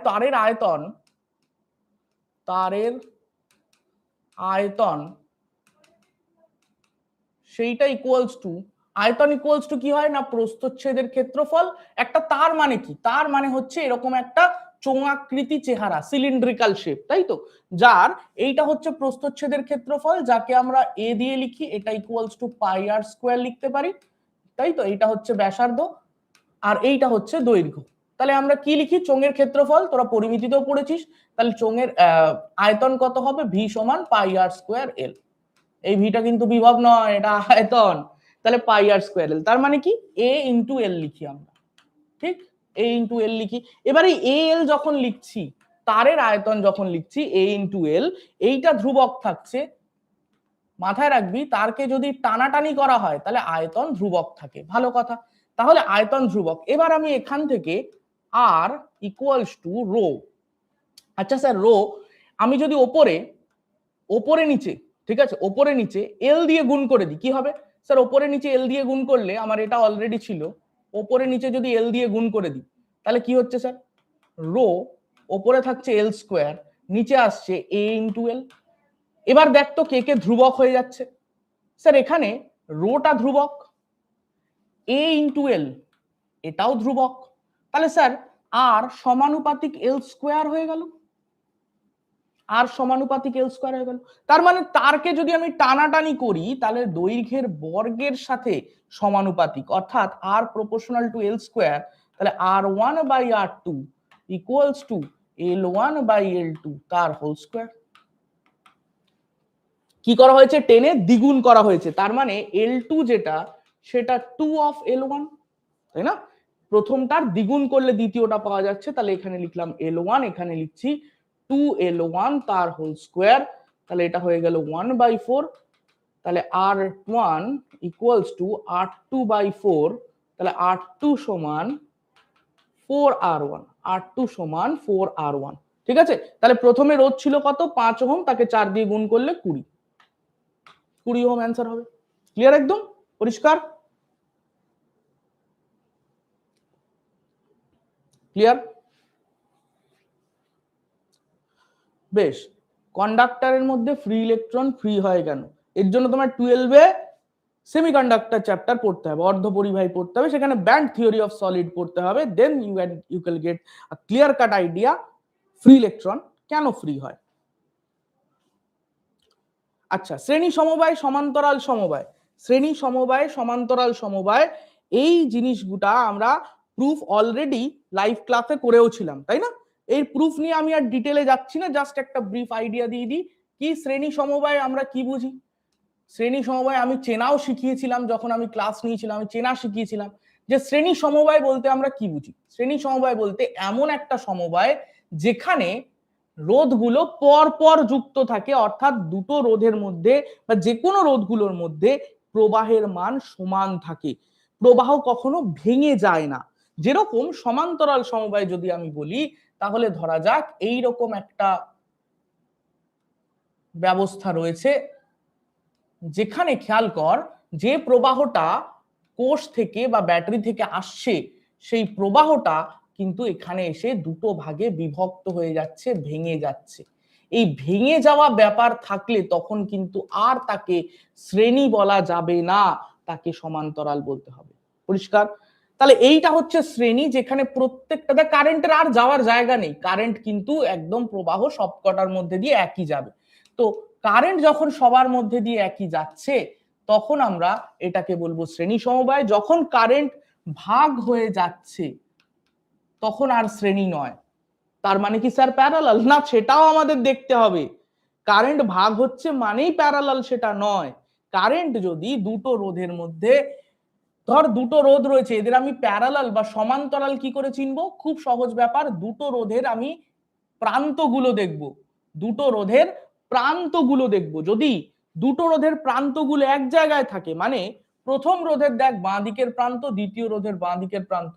তারের আয়তন, তারের আয়তন সেইটা ইকুয়ালস টু, আয়তন ইকুয়ালস টু কি হয় না, প্রস্থচ্ছেদের ক্ষেত্রফল। একটা তার মানে কি, তার মানে হচ্ছে এরকম একটা চোঙাকৃতি চেহারা, সিলিন্ড্রিক্যাল শেপ, তাই তো, যার এইটা হচ্ছে প্রস্থচ্ছেদের ক্ষেত্রফল, যাকে আমরা এ দিয়ে লিখি, এটা equals to pi R square লিখতে পারি, তাই তো। এইটা হচ্ছে ব্যাসার্ধ আর এইটা হচ্ছে দৈর্ঘ্য। তাহলে আমরা কি লিখি, চোঙের ক্ষেত্রফল, তোরা পরিমিতিতেও পড়েছিস। তাহলে চোঙের আয়তন কত হবে, ভি সমান পাই আর স্কোয়ার এল। এই ভিটা কিন্তু বিভব নয়, এটা আয়তন। তাহলে পাই আর স্কোয়ার এল, তার মানে কি এ ইন্টু এল লিখি আমরা, ঠিক, এ ইন্টু এল লিখি। এবারে এ এল যখন লিখছি, তারের আয়তন যখন লিখছি এ ইন্টু এল, এইটা ধ্রুবক থাকছে। মাথায় রাখবি তারকে যদি টানাটানি করা হয় তাহলে আয়তন ধ্রুবক থাকে, ভালো কথা। তাহলে আয়তন ধ্রুবক। এবার আমি এখান থেকে আর ইকুয়ালস টু রো, আচ্ছা স্যার রো আমি যদি ওপরে, ওপরে নিচে, ঠিক আছে, ওপরে নিচে এল দিয়ে গুণ করে দিই, কি হবে স্যার, ওপরে নিচে এল দিয়ে গুণ করলে, আমার এটা অলরেডি ছিল, ওপরে নিচে যদি এল দিয়ে গুণ করে দিই তাহলে কি হচ্ছে স্যার, রো ওপরে থাকছে এল স্কোয়ার, নিচে আসছে এ ইন্টু এল। এবার দেখ তো কে কে ধ্রুবক হয়ে যাচ্ছে। স্যার এখানে রোটা ধ্রুবক, এ ইন্টু এল এটাও ধ্রুবক, তাহলে স্যার আর সমানুপাতিক এল স্কোয়ার হয়ে গেল, আর সমানুপাতিক এল স্কোয়ার হয়ে গেল। তার মানে তারকে যদি আমি টানাটানি করি তাহলে দৈর্ঘ্যের বর্গের সাথে সমানুপাতিক, অর্থাৎ R proportional to L square. তাহলে R one by R two equals to L one by L two তার হোল স্কোয়ার। কি করা হয়েছে, 10 এ দ্বিগুণ করা হয়েছে, তার মানে L2 যেটা সেটা 2 অফ L1, তাই না? প্রথমটার দ্বিগুণ করলে দ্বিতীয়টা পাওয়া যাচ্ছে, তাহলে এখানে লিখলাম L1, এখানে লিখছি 2L1 তার হোল স্কোয়ার, তাহলে এটা হয়ে গেল 1/4, তাহলে R1 ইকুয়ালস টু R2/4, তাহলে R2 সমান 4R1, R2 সমান 4R1। ঠিক আছে, তাহলে প্রথমে রোধ ছিল কত, 5 ওহম, তাকে 4 দিয়ে গুণ করলে 20 ওহম অ্যান্সার হবে। ক্লিয়ার, একদম পরিষ্কার, ক্লিয়ার? বেশ, কন্ডাক্টরের মধ্যে ফ্রি ইলেকট্রন ফ্রি হয় কেন, এর জন্য তোমার 12-এ সেমিকন্ডাক্টর চ্যাপ্টার পড়তে হবে, অর্ধপরিবাহী পড়তে হবে, সেখানে ব্যান্ড থিওরি অফ সলিড পড়তে হবে, then you can get a clear cut idea free electron কেন ফ্রি হয়। আচ্ছা, শ্রেণী সমবায় সমান্তরাল সমবায়, শ্রেণী সমবায় সমান্তরাল সমবায়, এই জিনিসগুলা আমরা প্রুফ অলরেডি লাইভ ক্লাসে করেও ছিলাম, তাই না? এই প্রুফ নিয়ে আমি আর ডিটেলে যাচ্ছি না, জাস্ট একটা ব্রিফ আইডিয়া দিয়ে দিই কি শ্রেণী সমবায় আমরা কি বুঝি। শ্রেণী সমবায় আমি চেনাও শিখিয়েছিলাম, যখন আমি ক্লাস নিয়েছিলাম আমি চেনা শিখিয়েছিলাম যে শ্রেণী সমবায় বলতে আমরা কি বুঝি। শ্রেণী সমবায় বলতে এমন একটা সমবায় যেখানে রোধগুলো পর পর যুক্ত থাকে, অর্থাৎ দুটো রোধের মধ্যে বা যে কোনো রোধগুলোর মধ্যে প্রবাহের মান সমান থাকে, প্রবাহ কখনো ভেঙে যায় না। যেরকম সমান্তরাল সমবায় যদি আমি বলি, তাহলে ধরা যাক এই রকম একটা ব্যবস্থা রয়েছে, যেখানে খেয়াল কর যে প্রবাহটা কোষ থেকে বা ব্যাটারি থেকে আসছে, সেই প্রবাহটা কিন্তু এখানে এসে দুটো ভাগে বিভক্ত হয়ে যাচ্ছে, ভেঙে যাচ্ছে। এই ভেঙে যাওয়া ব্যাপার থাকলে তখন কিন্তু আর তাকে শ্রেণী বলা যাবে না, তাকে সমান্তরাল বলতে হবে। পরিষ্কার? তাহলে এইটা হচ্ছে শ্রেণী, যেখানে প্রত্যেকটা কারেন্টের আর যাওয়ার জায়গা নেই, কারেন্ট কিন্তু একদম প্রবাহ সবকটার মধ্যে দিয়ে একই যাবে। তো কারেন্ট যখন সবার মধ্যে দিয়ে একই যাচ্ছে, তখন আমরা এটাকে বলবো শ্রেণী সমবায়। যখন কারেন্ট ভাগ হয়ে যাচ্ছে তখন আর শ্রেণী নয়। তার মানে কি স্যার প্যারালাল? না, সেটাও আমাদের দেখতে হবে। কারেন্ট ভাগ হচ্ছে মানেই প্যারালাল সেটা নয়। কারেন্ট যদি দুটো রোধের মধ্যে, ধর দুটো রোধ রয়েছে, এদের আমি প্যারালাল বা সমান্তরাল কি করে চিনবো? খুব সহজ ব্যাপার, দুটো রোধের আমি প্রান্তগুলো দেখব, দুটো রোধের প্রান্তগুলো দেখব। যদি দুটো রোধের প্রান্তগুলো এক জায়গায় থাকে, মানে প্রথম রোধের দেখ বাঁ দিকের প্রান্ত, দ্বিতীয় রোধের বাঁ দিকের প্রান্ত,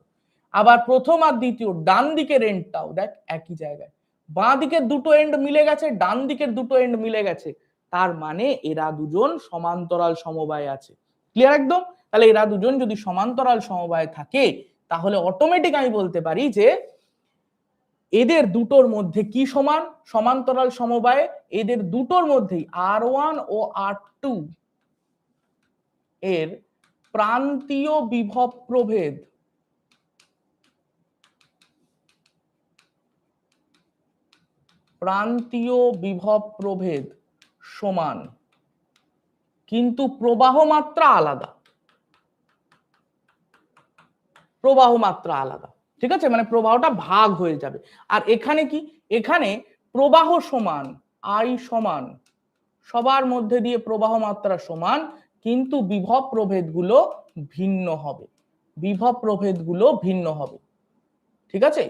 আবার প্রথম আর দ্বিতীয় ডান দিকের এন্ডটাও দেখ একই জায়গায়, বাঁ দিকের দুটো এন্ড মিলে গেছে, ডান দিকের দুটো এন্ড মিলে গেছে, তার মানে এরা দুজন সমান্তরাল সমবায় আছে। ক্লিয়ার একদম? তাহলে এরা দুজন যদি সমান্তরাল সমবায় থাকে, তাহলে অটোমেটিক আমি বলতে পারি যে এদের দুটোর মধ্যে কি সমান, সমান্তরাল সমবায়ে এদের দুটোর মধ্যেই R1 ও R2 এর প্রান্তীয় বিভব প্রভেদ সমান, কিন্তু প্রবাহ মাত্রা আলাদা, প্রবাহ মাত্রা আলাদা। ঠিক আছে, মানে প্রবাহটা ভাগ হয়ে যাবে। আর এখানে কি, এখানে প্রবাহ সমান, I সমান, সবার মধ্যে দিয়ে প্রবাহ মাত্রা সমান, কিন্তু বিভব প্রভেদগুলো ভিন্ন হবে, বিভব প্রভেদগুলো ভিন্ন হবে। ঠিক আছে,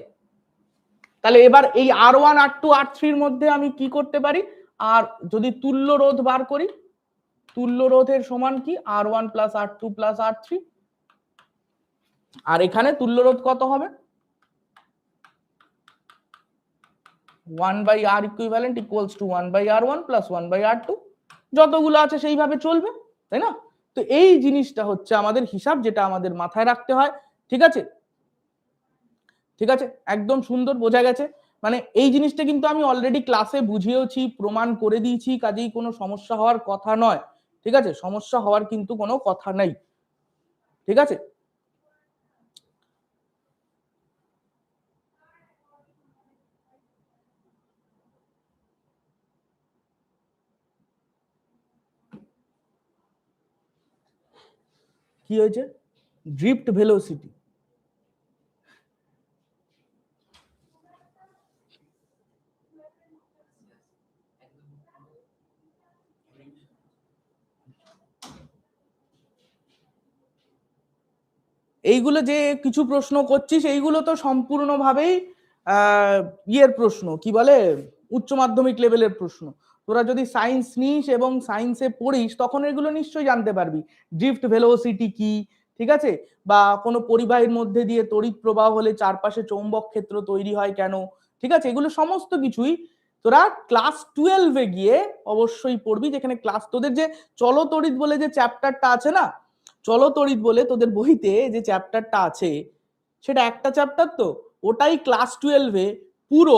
তাহলে এবার এই R1 R2 R3 এর মধ্যে আমি কি করতে পারি, আর যদি তুল্য রোধ বার করি, তুল্য রোধের সমান কি R1 plus R2 plus R3, আর এখানে তুল্য রোধ কত হবে, 1/R equivalent equals to 1/R1 plus 1/R2, যতগুলো আছে সেইভাবে চলবে, তাই না? তো এই জিনিসটা হচ্ছে আমাদের হিসাব, যেটা আমাদের মাথায় রাখতে হয়। ঠিক আছে, ঠিক আছে, একদম সুন্দর, বোঝা গেছে। মানে এই জিনিসটা কিন্তু আমি অলরেডি ক্লাসে বুঝিয়েছি, প্রমাণ করে দিয়েছি, কাজেই কোনো সমস্যা হওয়ার কথা নয়। ঠিক আছে, সমস্যা হওয়ার কিন্তু কোনো কথা নেই। ঠিক আছে, কি হয়েছে, ড্রিফট ভেলোসিটি, এইগুলো যে কিছু প্রশ্ন করছিস এইগুলো তো সম্পূর্ণভাবেই ইয়ের প্রশ্ন, কি বলে, উচ্চ মাধ্যমিক লেভেলের প্রশ্ন। তোরা যদি সায়েন্স নিস এবং সায়েন্সে পড়িস তখন এগুলো নিশ্চয়ই জানতে পারবি, ড্রিফট ভেলোসিটি কি, ঠিক আছে, বা কোনো পরিবাহীর মধ্যে দিয়ে তড়িৎ প্রবাহ হলে চারপাশে চৌম্বক ক্ষেত্র তৈরি হয় কেন, ঠিক আছে, এগুলো সমস্ত কিছুই তোরা ক্লাস 12-এ গিয়ে অবশ্যই পড়বি, যেখানে ক্লাস তোদের যে চলতড়িৎ বলে যে চ্যাপ্টারটা আছে না, চলতড়িৎ বলে তোদের বইতে যে চ্যাপ্টারটা আছে সেটা একটা চ্যাপ্টার, তো ওটাই ক্লাস 12-এ পুরো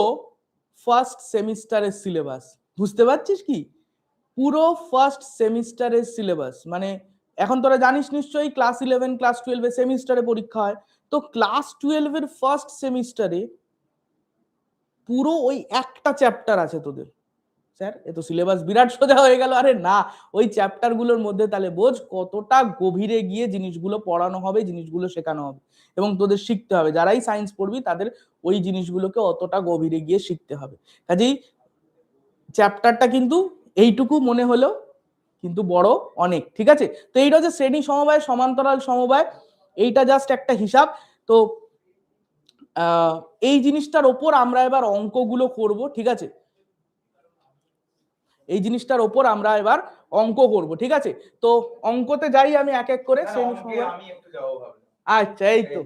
ফার্স্ট সেমিস্টারের সিলেবাস। বুঝতে পারছিস কি, পুরো ফার্স্ট সেমিস্টারের সিলেবাস, মানে এখন তোরা জানিস নিশ্চয়ই ক্লাস 11 ক্লাস 12-এ সেমিস্টারে পরীক্ষা হয়, তো ক্লাস 12-এর ফার্স্ট সেমিস্টারে পুরো ওই একটা চ্যাপ্টার আছে তোদের। স্যার এ তো সিলেবাস বিরাট সোজা হয়ে গেল, আরে না, ওই চ্যাপ্টার গুলোর মধ্যে তাহলে বোঝ কতটা গভীরে গিয়ে জিনিসগুলো পড়ানো হবে, জিনিসগুলো শেখানো হবে এবং তোদের শিখতে হবে, যারাই সায়েন্স পড়বি তাদের ওই জিনিসগুলোকে অতটা গভীরে গিয়ে শিখতে হবে। কাজেই চ্যাপ্টারটা কিন্তু এইটুকু মনে হলো কিন্তু বড় অনেক, ঠিক আছে। তো এইটা হচ্ছে শ্রেণী সমবায় সমান্তরাল সমবায়, এইটা জাস্ট একটা হিসাব। তো এই জিনিসটার ওপর আমরা এবার অঙ্কগুলো করব, ঠিক আছে, এই জিনিসটার ওপর আমরা এবার অঙ্ক করব, ঠিক আছে। তো অঙ্কতে যাই আমি এক এক করে শ্রেণী সমবায়। আমি একটু যাবো ভাবলাম। আচ্ছা এই তো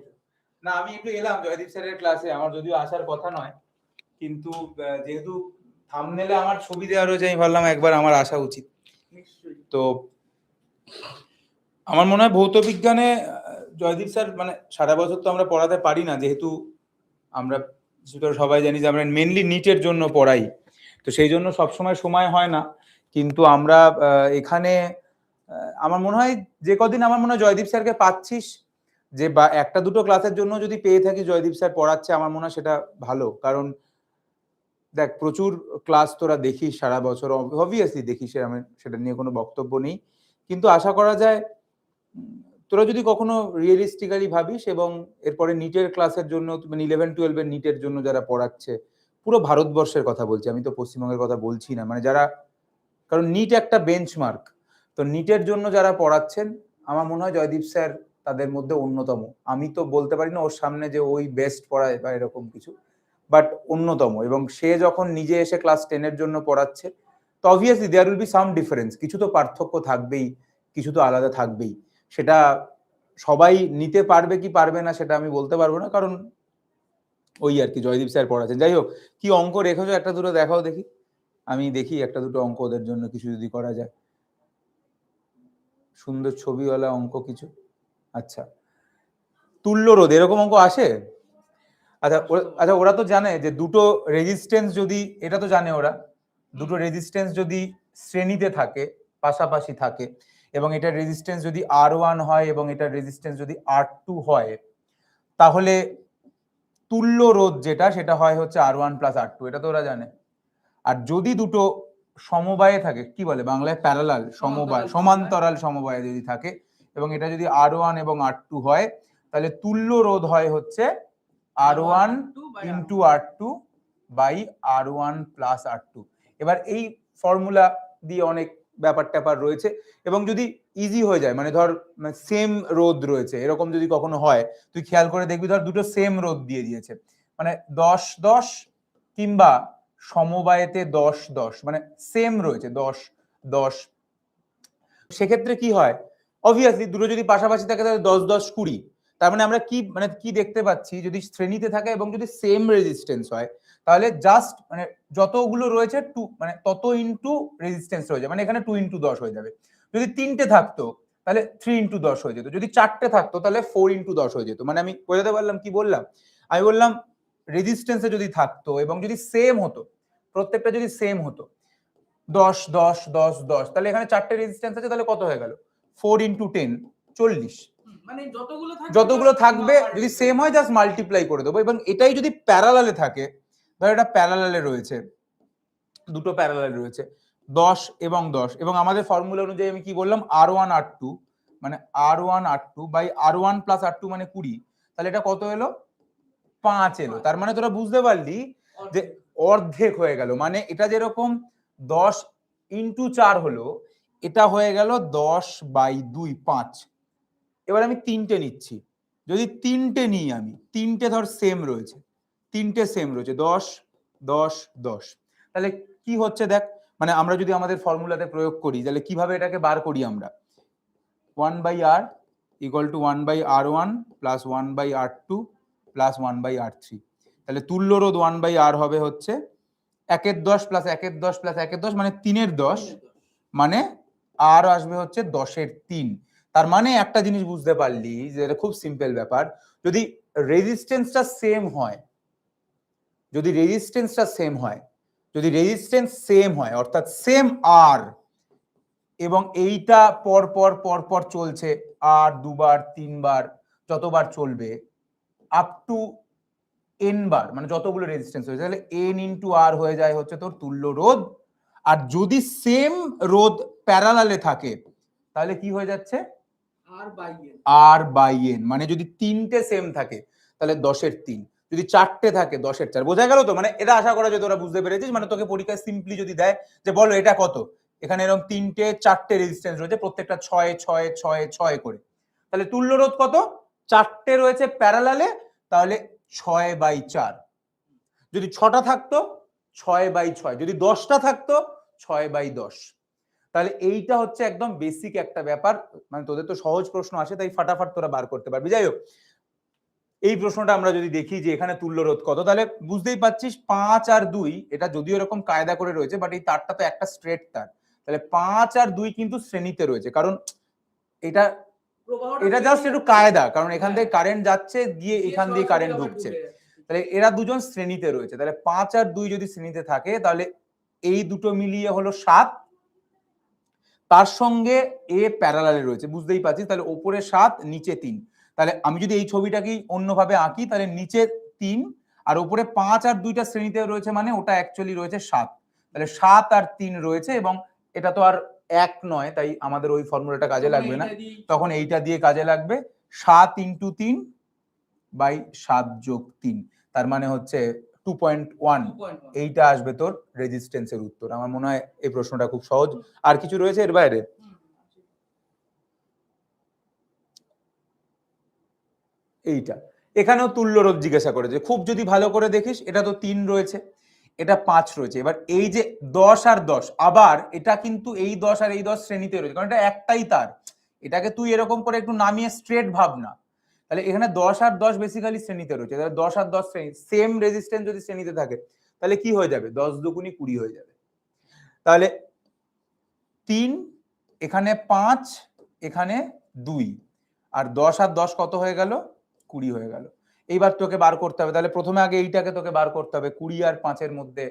না আমি একটু এলাম জয়দীপ স্যারের ক্লাসে, আমার যদিও আসার কথা নয়, কিন্তু যেহেতু থাম্বনেলে আমার ছবি দেওয়া রয়েছে আমি ভাবলাম একবার আমার আসা উচিত। তো আমার মনে হয় ভৌত বিজ্ঞানে জয়দীপ স্যার মানে সারা বছর তো আমরা পড়াতে পারি না, যেহেতু আমরা সবাই জানি যে আমরা মেনলি নিটের জন্য পড়াই, তো সেই জন্য সবসময় সময় হয় না। কিন্তু আমরা এখানে আমার মনে হয় যে কদিন আমার মনে হয় জয়দীপ স্যারকে পাচ্ছিস, যে বা একটা দুটো ক্লাসের জন্য যদি পেয়ে থাকি জয়দীপ স্যার পড়াচ্ছে, আমার মনে হয় সেটা ভালো। কারণ দেখ প্রচুর ক্লাস তোরা দেখিস সারা বছর, অবভিয়াসলি দেখিস, আমি সেটা নিয়ে কোনো বক্তব্য নেই, কিন্তু আশা করা যায় তোরা যদি কখনো রিয়েলিস্টিক্যালি ভাবিস এবং এরপরে নিটের ক্লাসের জন্য, মানে 11-12 এর নিটের জন্য যারা পড়াচ্ছে, পুরো ভারতবর্ষের কথা বলছি, আমি তো পশ্চিমবঙ্গের কথা বলছি না, মানে যারা, কারণ নিট একটা বেঞ্চমার্ক, তো নিটের জন্য যারা পড়াচ্ছেন আমার মনে হয় জয়দীপ স্যার তাদের মধ্যে অন্যতম। আমি তো বলতে পারি না ওর সামনে যে ওই বেস্ট পড়ায় বা এরকম কিছু, বাট অন্যতম। এবং সে যখন নিজে এসে ক্লাস 10-এর জন্য পড়াচ্ছে, তো obviously there will be some difference, কিছু তো পার্থক্য থাকবেই, কিছু তো আলাদা থাকবেই। সেটা সবাই নিতে পারবে কি পারবে না সেটা আমি বলতে পারবো না, কারণ ওই আর কি জয়দীপ স্যার পড়াচ্ছেন। যাই হোক, কি অঙ্ক রেখেছো একটা দুটো দেখাও দেখি, আমি দেখি একটা দুটো অঙ্ক ওদের জন্য কিছু যদি করা যায়, সুন্দর ছবিওয়ালা অঙ্ক কিছু। আচ্ছা, তুল্য রোধ, এরকম অঙ্ক আসে? আচ্ছা আচ্ছা, ওরা তো জানে যে দুটো রেজিস্ট্যান্স যদি, এটা তো জানে ওরা, দুটো রেজিস্ট্যান্স যদি শ্রেণীতে থাকে, পাশাপাশি থাকে, এবং এটার রেজিস্ট্যান্স যদি R1 হয় এবং এটার রেজিস্ট্যান্স যদি R2 হয়, তাহলে তুল্য রোধ যেটা সেটা হয় হচ্ছে R1 + R2, এটা তো ওরা জানে। আর যদি দুটো সমবায়ে থাকে, কি বলে বাংলায়, প্যারালাল সমবায়, সমান্তরাল সমবায়ে যদি থাকে এবং এটা যদি R1 এবং R2 হয়, তাহলে তুল্য রোধ হয় হচ্ছে R1 × R2 / R1 + R2। এবার এই ফর্মুলা দিয়ে অনেক ব্যাপার ট্যাপার রয়েছে, এবং যদি ইজি হয়ে যায়, মানে ধর সেম রোধ রয়েছে, এরকম যদি কখনো হয়, তুই খেয়াল করে দেখবি ধর দুটো সেম রোধ দিয়ে দিয়েছে, মানে 10-10 কিংবা সমবায়েতে 10-10, মানে সেম রয়েছে 10-10, সেক্ষেত্রে কি হয়, অবভিয়াসলি দুটো যদি পাশাপাশি থাকে তাহলে 10-10-20, তার মানে আমরা কি, মানে কি দেখতে পাচ্ছি, যদি শ্রেণীতে থাকে এবং যদি সেম রেজিস্ট্যান্স হয়, তাহলে জাস্ট মানে যতগুলো রয়েছে মানে তত ইনটু রেজিস্ট্যান্স হয়ে যাবে, মানে এখানে 2 × 10 হয়ে যাবে। যদি তিনটে থাকতো তাহলে 3 × 10 হয়ে যেত, যদি চারটে থাকতো তাহলে 4 × 10 হয়ে যেত। মানে আমি বোঝাতে পারলাম কি বললাম? আমি বললাম রেজিস্ট্যান্সে যদি থাকতো এবং যদি সেম হতো, প্রত্যেকটা যদি সেম হতো 10-10-10-10, তাহলে এখানে চারটে রেজিস্ট্যান্স আছে, তাহলে কত হয়ে গেল, 4 × 10 40, মানে যতগুলো থাকবে যদি সেম হয় জাস্ট মাল্টিপ্লাই করে দেবো। এবং এটাই যদি প্যারালালে থাকে, ধর এটা প্যারালালে রয়েছে, দুটো প্যারালাল রয়েছে 10 এবং 10, এবং আমাদের ফর্মুলা অনুযায়ী আমি কি বললাম, R1 R2, মানে R1 R2 / R1 + R2 মানে 20, তাহলে এটা কত এলো, 5 এলো। তার মানে তোরা বুঝতে পারলি যে অর্ধেক হয়ে গেল, মানে এটা যেরকম 10 × 4 হলো, এটা হয়ে গেল 10/2 5। এবার আমি তিনটে নিচ্ছি, যদি তিনটে নিই আমি, তিনটে ধর সেম রয়েছে, তিনটে সেম রয়েছে 10 10 10, তাহলে কি হচ্ছে দেখ, মানে আমরা যদি আমাদের ফর্মুলাতে প্রয়োগ করি তাহলে কিভাবে এটাকে বার করি আমরা, 1/r equal to 1/r1 plus 1/r2 plus 1/r3, তাহলে তুল্য রোধ 1/r হবে হচ্ছে 1/10 প্লাস 1/10 প্লাস 1/10 মানে 3/10, মানে আর আসবে হচ্ছে 10/3। তার মানে একটা জিনিস বুঝতে পারলি যে এটা খুব সিম্পল ব্যাপার, যদি রেজিস্ট্যান্সটা সেম হয়, যদি রেজিস্ট্যান্সটা সেম হয়, যদি রেজিস্ট্যান্স সেম হয় অর্থাৎ সেম আর, এবং এইটা পর পর পর পর চলছে আর দুবার তিনবার যতবার চলবে আপ টু এন বার, মানে যতগুলো রেজিস্ট্যান্স হয়েছে, তাহলে এন ইন্টু আর হয়ে যায় হচ্ছে তোর তুল্য রোধ। আর যদি সেম রোধ প্যারালালে থাকে তাহলে কি হয়ে যাচ্ছে, আর বাই এন, মানে যদি তিনটে সেম থাকে তাহলে 10/3, যদি চারটে থাকে 10/4। বোঝা গেল তো, মানে এটা আশা করা যায় তোরা বুঝতে পেরেছিস। মানে তোকে পরীক্ষায় সিম্পলি যদি দেয় যে বলো এটা কত, এখানে এরকম তিনটে চারটে রেজিস্ট্যান্স রয়েছে, প্রত্যেকটা 6 6 6 6 করে, তাহলে তুল্য রোধ কত, চারটে রয়েছে প্যারালালে, তাহলে 6/4। যদি 6টা থাকতো 6/6, যদি 10টা থাকতো 6/10। তাহলে এইটা হচ্ছে একদম বেসিক একটা ব্যাপার, মানে তোদের তো সহজ প্রশ্ন আসে তাই ফাটাফাট তোরা বার করতে পারবি। যাই হোক, এই প্রশ্নটা আমরা যদি দেখি যে এখানে তুল্য রোধ কত, তাহলে বুঝতেই পারছিস 5 আর 2, এটা যদিও এরকম কায়দা করে রয়েছে বাট এই তারটা তো একটা স্ট্রেট তার, তাহলে 5 আর 2 কিন্তু শ্রেণীতে রয়েছে, কারণ এটা এটা জাস্ট একটু কায়দা, কারণ এখান থেকে কারেন্ট যাচ্ছে গিয়ে এখান দিয়ে কারেন্ট ঢুকছে, তাহলে এরা দুজন শ্রেণীতে রয়েছে। তাহলে 5 আর 2 যদি শ্রেণীতে থাকে তাহলে এই দুটো মিলিয়ে হলো 7, তার সঙ্গে এ প্যারালালে রয়েছে, বুঝতেই পারছিস, তাহলে ওপরে 7 নিচে 3। তাহলে আমি যদি এই ছবিটাকেই অন্যভাবে আঁকি তাহলে নিচে 3 আর উপরে 5 আর 2টা শ্রেণীতে রয়েছে, মানে ওটা অ্যাকচুয়ালি রয়েছে 7, তাহলে 7 আর 3 রয়েছে, এবং এটা তো আর এক নয় তাই আমাদের ওই ফর্মুলাটা কাজে লাগবে না, তখন এইটা দিয়ে কাজে লাগবে 7 × 3/7 + 3, তার মানে হচ্ছে 2.1। এইটা আসবে তোর রেজিস্ট্যান্সের উত্তর। আমার মনে হয় এই প্রশ্নটা খুব সহজ। আর কিছু রয়েছে এর বাইরে? এইটা এখানেও তুল্য রোধ জিজ্ঞাসা করেছে, খুব যদি ভালো করে দেখিস এটা তো 3 রয়েছে, এটা 5 রয়েছে। এবার এই যে 10 আর 10, আবার এটা কিন্তু এই 10 আর এই 10 শ্রেণীতে রয়েছে, কারণ এটা একটাই তার, এটাকে তুই এরকম করে একটু নামিয়ে স্ট্রেট ভাব না। তাহলে এখানে 10 আর 10 বেসিক্যালি শ্রেণীতে রয়েছে, তাহলে 10 আর 10 শ্রেণী, সেম রেজিস্ট্যান্স যদি শ্রেণীতে থাকে তাহলে কি হয়ে যাবে, 10 দুগুণী 20 হয়ে যাবে। তাহলে 3, এখানে 5, এখানে 2, আর 10 আর 10 কত হয়ে গেল, 20 হয়ে গেল। এইবার তোকে বার করতে হবে, তাহলে প্রথমে আগে এইটাকে তোকে বার করতে হবে, 20 আর 5 এর মধ্যে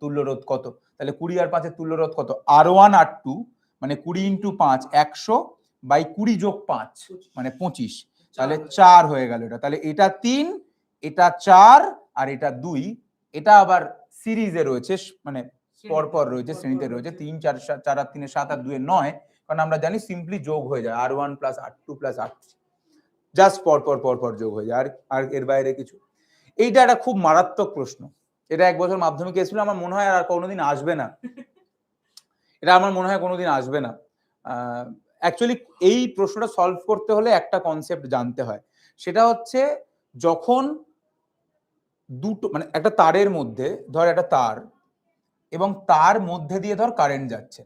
তুল্য রোধ কত, তাহলে 20 আর 5 এর তুল্য রোধ কত, R1 R2, মানে 20 × 5 100/20 + 5 মানে 25, তাহলে 4 হয়ে গেল এটা। তাহলে এটা 3, এটা 4 আর এটা 2, এটা আবার সিরিজে রয়েছে, মানে পরপর রয়েছে, শ্রেণীতে রয়েছে, 3 4 4 আর 3 7 আর 2 9, কারণ আমরা জানি সিম্পলি যোগ হয়ে যায় R1 + R2 + R3, জাস্ট পরপর পরপর যোগ হয়ে যায়, আর এর বাইরে কিছু। এইটা একটা খুব মারাত্মক প্রশ্ন, এটা 1 বছর মাধ্যমিকে এসেছিল, আমার মনে হয় আর কোনোদিন আসবে না, এটা আমার মনে হয় কোনোদিন আসবে না। অ্যাকচুয়ালি এই প্রশ্নটা সলভ করতে হলে একটা কনসেপ্ট জানতে হয়, সেটা হচ্ছে যখন দুটো, মানে একটা তারের মধ্যে ধর একটা তার, এবং তার মধ্যে দিয়ে ধর কারেন্ট যাচ্ছে,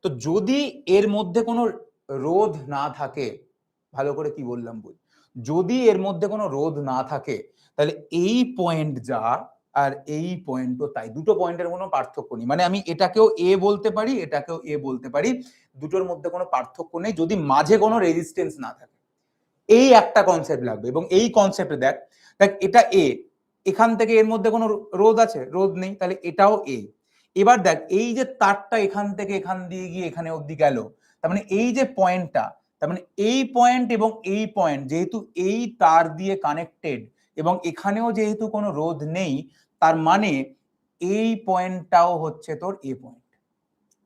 তো যদি এর মধ্যে কোনো রোধ না থাকে, ভালো করে কি বললাম বল, যদি এর মধ্যে কোনো রোধ না থাকে তাহলে এই পয়েন্ট যা আর এই পয়েন্টও তাই, দুটো পয়েন্টের কোনো পার্থক্য নেই, মানে আমি এটাকেও এ বলতে পারি এটাকেও এ বলতে পারি, দুটোর মধ্যে কোনো পার্থক্য নেই যদি মাঝে কোনো রেজিস্ট্যান্স না থাকে। এই একটা কনসেপ্ট লাগবে, এবং এই কনসেপ্টে দেখ দেখ এটা এ, এখান থেকে এর মধ্যে কোনো রোধ আছে, রোধ নেই, তাহলে এটাও এ। এবার দেখ এই যে তারটা এখান থেকে এখান দিয়ে গিয়ে এখানে অবধি গেল, তার মানে এই যে পয়েন্টটা, তার মানে এই পয়েন্ট এবং এই পয়েন্ট যেহেতু এই তার দিয়ে কানেক্টেড, এবং এখানেও যেহেতু কোনো রোধ নেই, তার মানে এই পয়েন্টটাও হচ্ছে তোর এ পয়েন্ট।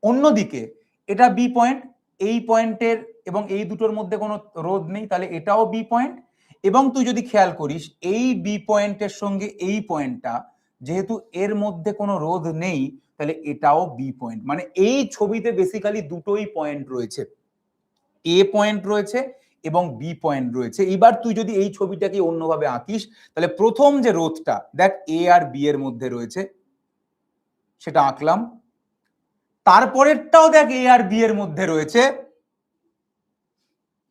অন্যদিকে এটা বি পয়েন্ট, এই পয়েন্টের এবং এই দুটোর মধ্যে কোনো রোধ নেই, তাহলে এটাও বি পয়েন্ট, এবং তুই যদি খেয়াল করিস এই বি পয়েন্টের সঙ্গে এই পয়েন্টটা যেহেতু এর মধ্যে কোনো রোধ নেই, তাহলে এটাও বি পয়েন্ট। মানে এই ছবিতে বেসিক্যালি দুটোই পয়েন্ট রয়েছে, এ পয়েন্ট রয়েছে এবং বি পয়েন্ট রয়েছে। এবার তুই যদি এই ছবিটাকে অন্যভাবে আঁকিস, তাহলে প্রথম যে রোধটা দেখ এ আর বি এর মধ্যে রয়েছে, সেটা আঁকলাম। তারপরেরটাও দেখ এ আর বি এর মধ্যে রয়েছে,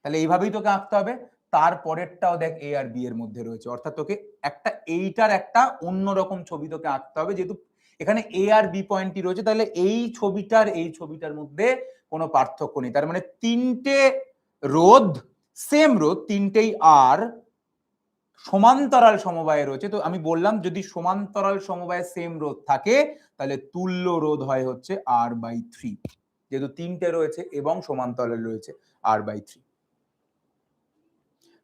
তাহলে এইভাবেই তোকে আঁকতে হবে। তারপরেরটাও দেখ এ আর বি এর মধ্যে রয়েছে, অর্থাৎ তোকে একটা এইটার একটা অন্যরকম ছবি তোকে আঁকতে হবে, যেহেতু এখানে এ আর বি পয়েন্টটি রয়েছে, তাহলে এই ছবিটার মধ্যে কোনো পার্থক্য নেই। তার মানে তিনটে রোধ, সেম রোধ, তিনটেই আর সমান্তরাল সমবায়ে রয়েছে। তো আমি বললাম যদি সমান্তরাল সমবায়ে সেম রোধ থাকে, তাহলে তুল্য রোধ হয় হচ্ছে R/3, যেহেতু তিনটে রয়েছে এবং সমান্তরাল রয়েছে R/3।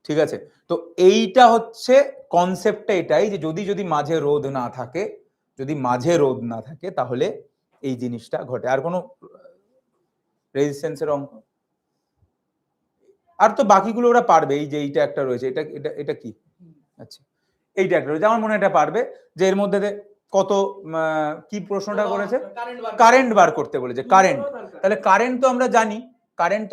ঠিক আছে, তো এইটা হচ্ছে কনসেপ্টটা এটাই, যে যদি মাঝে রোধ না থাকে, তাহলে এই জিনিসটা ঘটে। আর কোনো রেজিস্ট্যান্সের অঙ্ক? আর তো বাকিগুলো ওরা পারবে। এই যে এইটা একটা রয়েছে, এটা এটা এটা কি, আচ্ছা এইটা একটা রয়েছে, আমার মনে হয় এটা পারবে। যে এর মধ্যে কত কি প্রশ্নটা করেছে, কারেন্ট বার করতে বলেছে। কারেন্ট, তাহলে কারেন্ট তো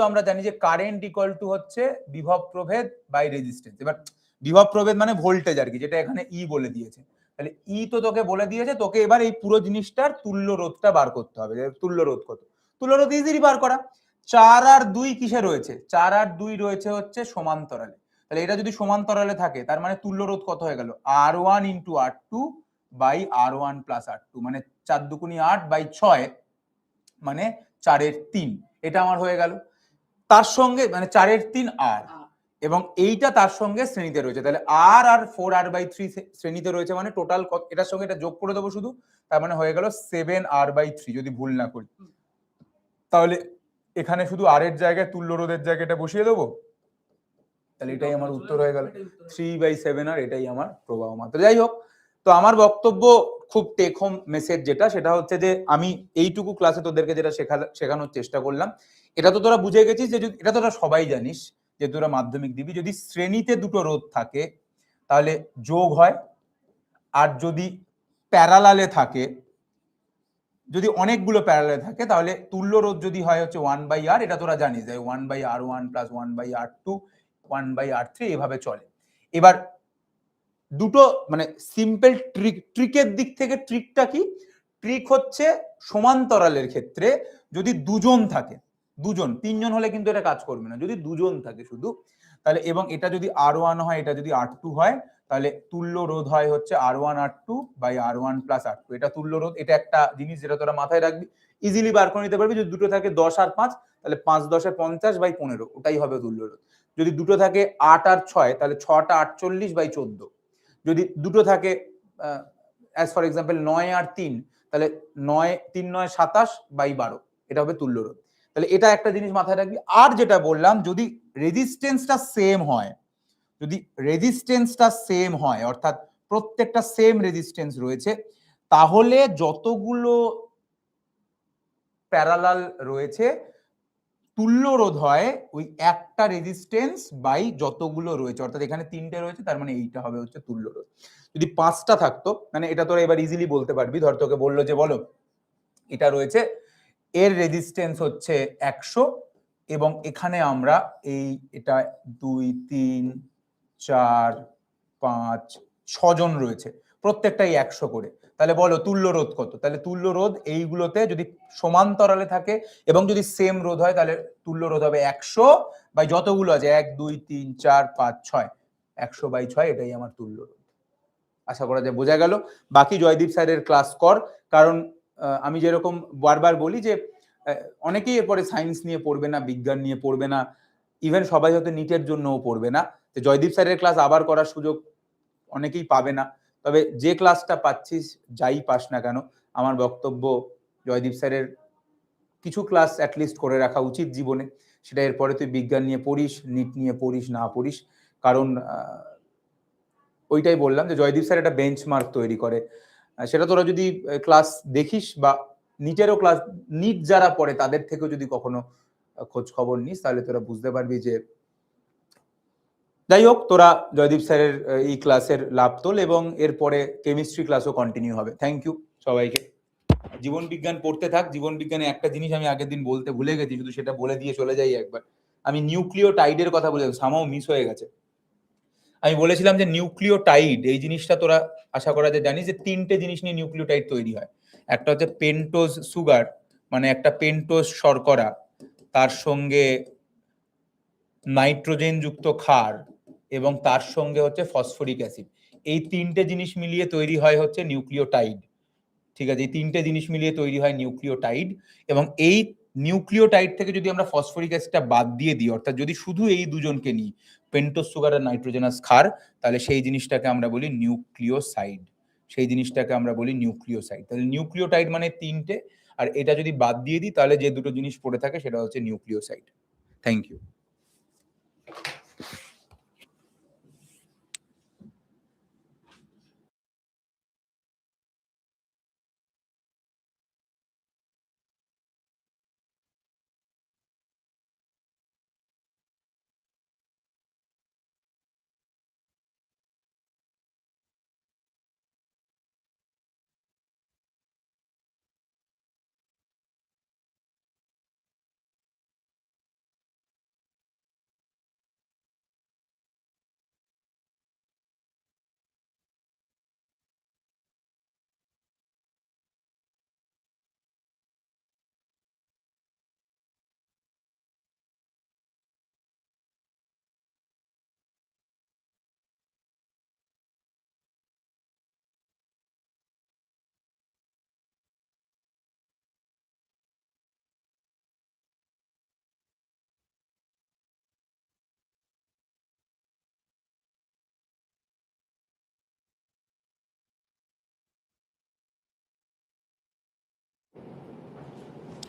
আমরা জানি যে কারেন্ট ইকুয়াল টু হচ্ছে বিভব প্রভেদ বাই রেজিস্ট্যান্স। এবার বিভব প্রভেদ মানে ভোল্টেজ আর কি, যেটা এখানে ই বলে দিয়েছে। তাহলে ই তো তোকে বলে দিয়েছে, তোকে এবার এই পুরো জিনিসটার তুল্য রোধটা বার করতে হবে। তুল্য রোধ কত? তুল্য রোধ ইজিলি বার করা। 4 আর 2 কিসে রয়েছে? 4 আর 2 রয়েছে হচ্ছে সমান্তরালে। তাহলে এটা যদি সমান্তরালে থাকে, তার মানে তুল্য রোধ কত হয়ে গেল? R1 into R2 by R1 plus R2, মানে 4 দুগুণি 8 বাই 6, মানে 4 এর 3। এটা আমার হয়ে গেল। তার সঙ্গে মানে 4 এর 3 R, এবং এইটা তার সঙ্গে শ্রেণীতে রয়েছে। তাহলে R আর 4R/3 শ্রেণীতে রয়েছে, মানে টোটাল এটার সঙ্গে এটা যোগ করে দেবো শুধু, তার মানে হয়ে গেল 7R/3 যদি ভুল না করি। তাহলে এখানে শুধু আর এর জায়গায় তুল্য রোধের জায়গাটা বসিয়ে দেবো, তাহলে এটাই আমার উত্তর হয়ে গেল 3/7R। এটাই আমার প্রবাহ মাত্রা। যাই হোক, তো আমার বক্তব্য খুব টেক হোম মেসেজ যেটা, সেটা হচ্ছে যে আমি এইটুকু ক্লাসে তোদেরকে যেটা শেখানোর চেষ্টা করলাম, এটা তো তোরা বুঝে গেছিস, যে এটা তোরা সবাই জানিস যে তোরা মাধ্যমিক দিবি, যদি শ্রেণীতে দুটো রোধ থাকে তাহলে যোগ হয়, আর যদি প্যারালালে থাকে, যদি অনেকগুলো প্যারালালে থাকে, তাহলে তুল্য রোধ যদি হয় হচ্ছে 1/R, এটা তোরা জানিস যে 1/R1 প্লাস 1/R2 1/R3 এভাবে চলে। এবার দুটো মানে সিম্পল ট্রিকের দিক থেকে ট্রিকটা কি? ট্রিক হচ্ছে সমান্তরালের ক্ষেত্রে যদি দুজন থাকে, দুজন, তিনজন হলে কিন্তু এটা কাজ করবে না, যদি দুজন থাকে শুধু, তাহলে এবং এটা যদি R1 হয়, এটা যদি R2 হয়, তাহলে তুল্য রোধ হয় হচ্ছে R1 R2 by R1 plus R2। এটা তুল্য রোধ। এটা একটা জিনিস যেটা তোরা মাথায় রাখবি, ইজিলি বার করে নিতে পারবি। যদি দুটো থাকে 10 আর 5, তাহলে 5 10 50 বাই 15, ওটাই হবে তুল্য রোধ। যদি দুটো থাকে 8 আর 6, তাহলে 6টা 48 বাই 14। যদি দুটো থাকে অ্যাজ ফর এক্সাম্পল 9 আর 3, তাহলে 9 3 9 27 বাই 12, এটা হবে তুল্য রোধ। তাহলে এটা একটা জিনিস মাথায় রাখবি। আর যেটা বললাম, যদি রেজিস্ট্যান্সটা সেম হয়, অর্থাৎ প্রত্যেকটা সেম রেজিস্ট্যান্স রয়েছে, তাহলে যতগুলো প্যারালাল রয়েছে তুল্য রোধ হয় ওই একটা রেজিস্ট্যান্স বাই যতগুলো রয়েছে, অর্থাৎ এখানে 3টে রয়েছে, তার মানে এইটা হবে হচ্ছে তুল্য রোধ। যদি 5টা থাকতো, মানে এটা তোরা এবার ইজিলি বলতে পারবি। ধর তোকে বললো যে বলো এটা রয়েছে, এর রেজিস্ট্যান্স হচ্ছে 100, এবং এখানে আমরা এটা 2 3 4 5 6 জন রয়েছে, প্রত্যেকটাই 100 করে। তাহলে বলো তুল্য রোধ কত? তাহলে তুল্য রোধ এইগুলোতে যদি সমান্তরালে থাকে এবং যদি সেম রোধ হয়, তাহলে তুল্য রোধ হবে 100 বাই যতগুলো আছে 1 2 3 4 5 6, 100 বাই 6, এটাই আমার তুল্য রোধ। আশা করা যায় বোঝা গেল। বাকি জয়দীপ স্যারের ক্লাস কর, কারণ আমি যেরকম বারবার বলি যে অনেকেই এরপরে সায়েন্স নিয়ে পড়বে না, বিজ্ঞান নিয়ে পড়বে না, ইভেন সবাই হয়তো নিটের জন্যও পড়বে না। তো জয়দীপ স্যারের ক্লাস আবার করার সুযোগ অনেকেই পাবে না। তবে যে ক্লাসটা পাচ্ছিস, যাই পাস না কেন, আমার বক্তব্য জয়দীপ স্যারের কিছু ক্লাস অ্যাটলিস্ট করে রাখা উচিত জীবনে। সেটা এরপরে তুই বিজ্ঞান নিয়ে পড়িস, নিট নিয়ে পড়িস, না পড়িস, কারণ ওইটাই বললাম যে জয়দীপ স্যার একটা বেঞ্চমার্ক তৈরি করে। সেটা তোরা যদি ক্লাস দেখিস বা নিটেরও ক্লাস, নিট যারা পড়ে তাদের থেকেও যদি কখনো খোঁজ খবর নিস, তাহলে তোরা বুঝতে পারবি যে। যাই হোক, তোরা জয়দীপ স্যারের এই ক্লাসের লাভ তোল, এবং এরপরে কেমিস্ট্রি ক্লাসও কন্টিনিউ হবে। থ্যাংক ইউ সবাইকে। জীবন বিজ্ঞান পড়তে থাক। জীবন বিজ্ঞানে একটা জিনিস আমি আগের দিন বলতে ভুলে গেছি, শুধু সেটা বলে দিয়ে চলে যাই একবার, আমি নিউক্লিওটাইডের কথা বলে সামাও মিস হয়ে গেছে। আমি বলেছিলাম যে নিউক্লিওটাইড এই জিনিসটা তোরা আশা করা যায় জানিস যে 3টে জিনিস নিয়ে নিউক্লিওটাইড তৈরি হয়। একটা হচ্ছে পেন্টোজ সুগার, মানে একটা পেন্টোজ শর্করা, তার সঙ্গে নাইট্রোজেন যুক্ত ক্ষার, এবং তার সঙ্গে হচ্ছে ফসফরিক অ্যাসিড। এই 3টে জিনিস মিলিয়ে তৈরি হয় হচ্ছে নিউক্লিওটাইড। ঠিক আছে, এই 3টে জিনিস মিলিয়ে তৈরি হয় নিউক্লিওটাইড। এবং এই নিউক্লিওটাইড থেকে যদি আমরা ফসফরিক অ্যাসিডটা বাদ দিয়ে দিই, অর্থাৎ যদি শুধু এই দুজনকে নিই, পেন্টোজ সুগার আর নাইট্রোজেনাস ক্ষার, তাহলে সেই জিনিসটাকে আমরা বলি নিউক্লিওসাইড। সেই জিনিসটাকে আমরা বলি নিউক্লিওসাইড। তাহলে নিউক্লিওটাইড মানে 3টে, আর এটা যদি বাদ দিয়ে দিই তাহলে যে দুটো জিনিস পড়ে থাকে সেটা হচ্ছে nucleoside. Thank you.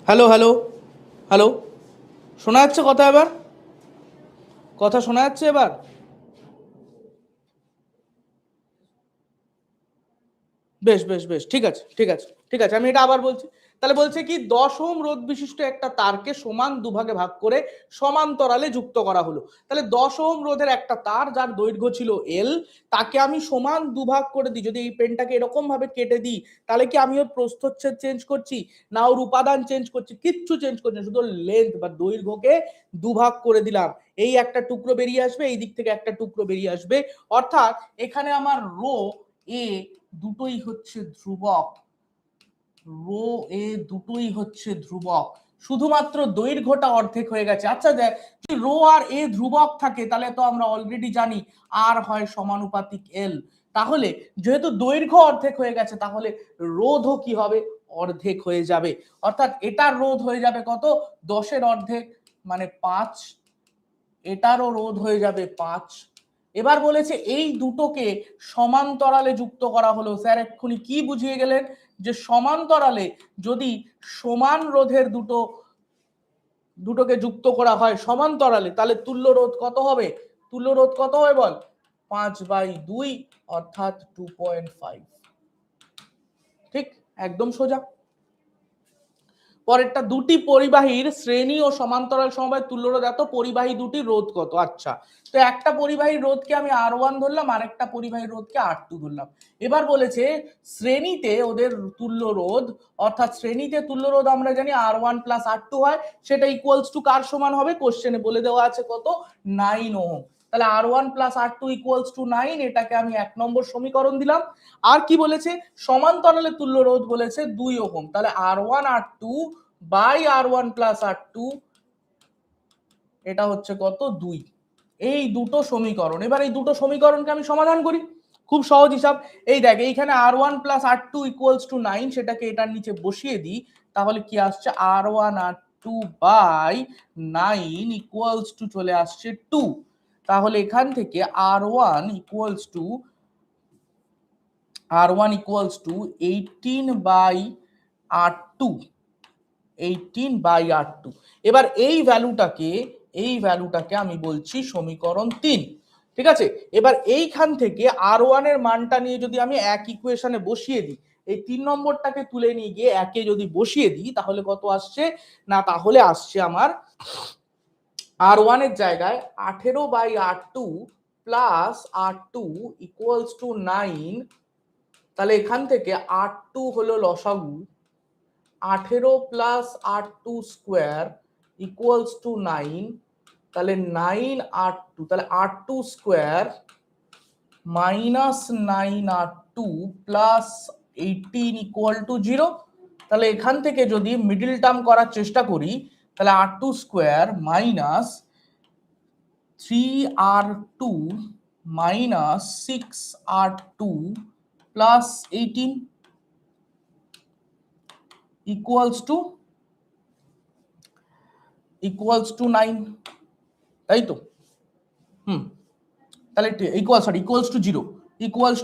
Hello hello hello, শোনা যাচ্ছে কথা? এবার কথা শোনা যাচ্ছে এবার? বেশ বেশ বেশ, ঠিক আছে ঠিক আছে ঠিক আছে, আমি এটা আবার বলছি। তাহলে বলছে কি 10 ওহম রোধ বিশিষ্ট একটা তারকে সমান দুভাগে ভাগ করে সমান্তরালে যুক্ত করা হলো। তাহলে 10 ওহম রোধের একটা তার যার দৈর্ঘ্য ছিল এল, তাকে আমি সমান দুভাগ করে দিই। যদি এই পেনটাকে এরকম ভাবে কেটে দিই, তাহলে কি আমি ওর প্রস্থচ্ছেদ চেঞ্জ করছি না ওর উপাদান চেঞ্জ করছি? কিচ্ছু চেঞ্জ করছি না, শুধু লেন্থ বা দৈর্ঘ্যকে দুভাগ করে দিলাম। এই একটা টুকরো বেরিয়ে আসবে, এই দিক থেকে একটা টুকরো বেরিয়ে আসবে। অর্থাৎ এখানে আমার রো এ দুটোই হচ্ছে ধ্রুবক, রো এ দুটোই হচ্ছে ধ্রুবক, শুধুমাত্র দৈর্ঘ্যটা অর্ধেক হয়ে গেছে। আচ্ছা দেখ, যদি রো আর এ ধ্রুবক থাকে তাহলে তো আমরা অলরেডি জানি আর হয় সমানুপাতিক এল। তাহলে যেহেতু দৈর্ঘ্য অর্ধেক হয়ে গেছে, তাহলে রোধও কি হবে? অর্ধেক হয়ে যাবে। অর্থাৎ এটার রোধ হয়ে যাবে কত? 10-এর অর্ধেক মানে 5, এটারও রোধ হয়ে যাবে 5। এবার বলেছে এই দুটোকে সমান্তরালে যুক্ত করা হলো। স্যার এক্ষুনি কি বুঝিয়ে গেলেন? যে সমান্তরালে যদি সমান রোধের দুটোকে যুক্ত করা হয় সমান্তরালে, তাহলে তুল্য রোধ কত হবে? তুল্য রোধ কত হবে বল? 5/2 অর্থাৎ 2.5। ঠিক, একদম সোজা। পরেরটা, দুটি পরিবাহীর শ্রেণী ও সমান্তরাল সমবায় তুল্যরোধ এত, পরিবাহী দুটি রোধ কত? আচ্ছা, তো একটা পরিবাহীর রোধকে আমি R1 ধরলাম, আরেকটা পরিবাহীর রোধকে R2 ধরলাম। এবার বলেছে শ্রেণীতে ওদের তুল্য রোধ, অর্থাৎ শ্রেণীতে তুল্য রোধ আমরা জানি R1 + R2 হয়, সেটা ইকুয়ালস টু কার সমান হবে? কোশ্চেনে বলে দেওয়া আছে কত? 9 ওহম। তাহলে R1 + R2 = 9, এটাকে আমি 1 নম্বর সমীকরণ দিলাম। আর কি বলেছে? সমান্তরালে তুল্য রোধ বলেছে 2 ওহম। তাহলে R1 R2 by R1 + R2, এটা হচ্ছে কত? 2। এই দুটো সমীকরণ। এবার এই দুটো সমীকরণকে আমি সমাধান করি, খুব সহজ হিসাব। এই দেখ, এইখানে R1 + R2 = 9, সেটাকে এটার নিচে বসিয়ে দিই, তাহলে কি আসছে? R1 R2 by 9 equals to চলে আসছে 2। তাহলে এখান থেকে R1 equals to 18/R2, 18/R2। এবার এই ভ্যালুটাকে আমি বলছি সমীকরণ 3। ঠিক আছে, এবার এইখান থেকে R1 এর মানটা নিয়ে যদি আমি এক ইকুয়েশনে বসিয়ে দিই, এই 3 নম্বরটাকে তুলে নিয়ে গিয়ে একে যদি বসিয়ে দিই, তাহলে কত আসছে? না, তাহলে আসছে আমার R1 এর জায়গায় 18/R2 plus R2 equals to 9। তাহলে এখান থেকে R2 হলো লসাগু, 18 + R2 স্কোয়ার ইকুয়ালস টু 9, তাহলে 9R2, তাহলে R2 square minus 9R2 plus 18 equal to 0। তাহলে এখান থেকে যদি মিডল টার্ম করার চেষ্টা করি তাহলে R2 square minus 3R2 minus 6R2 plus 18 equals to 9, তাই তো? তাহলে ইকুয়ালস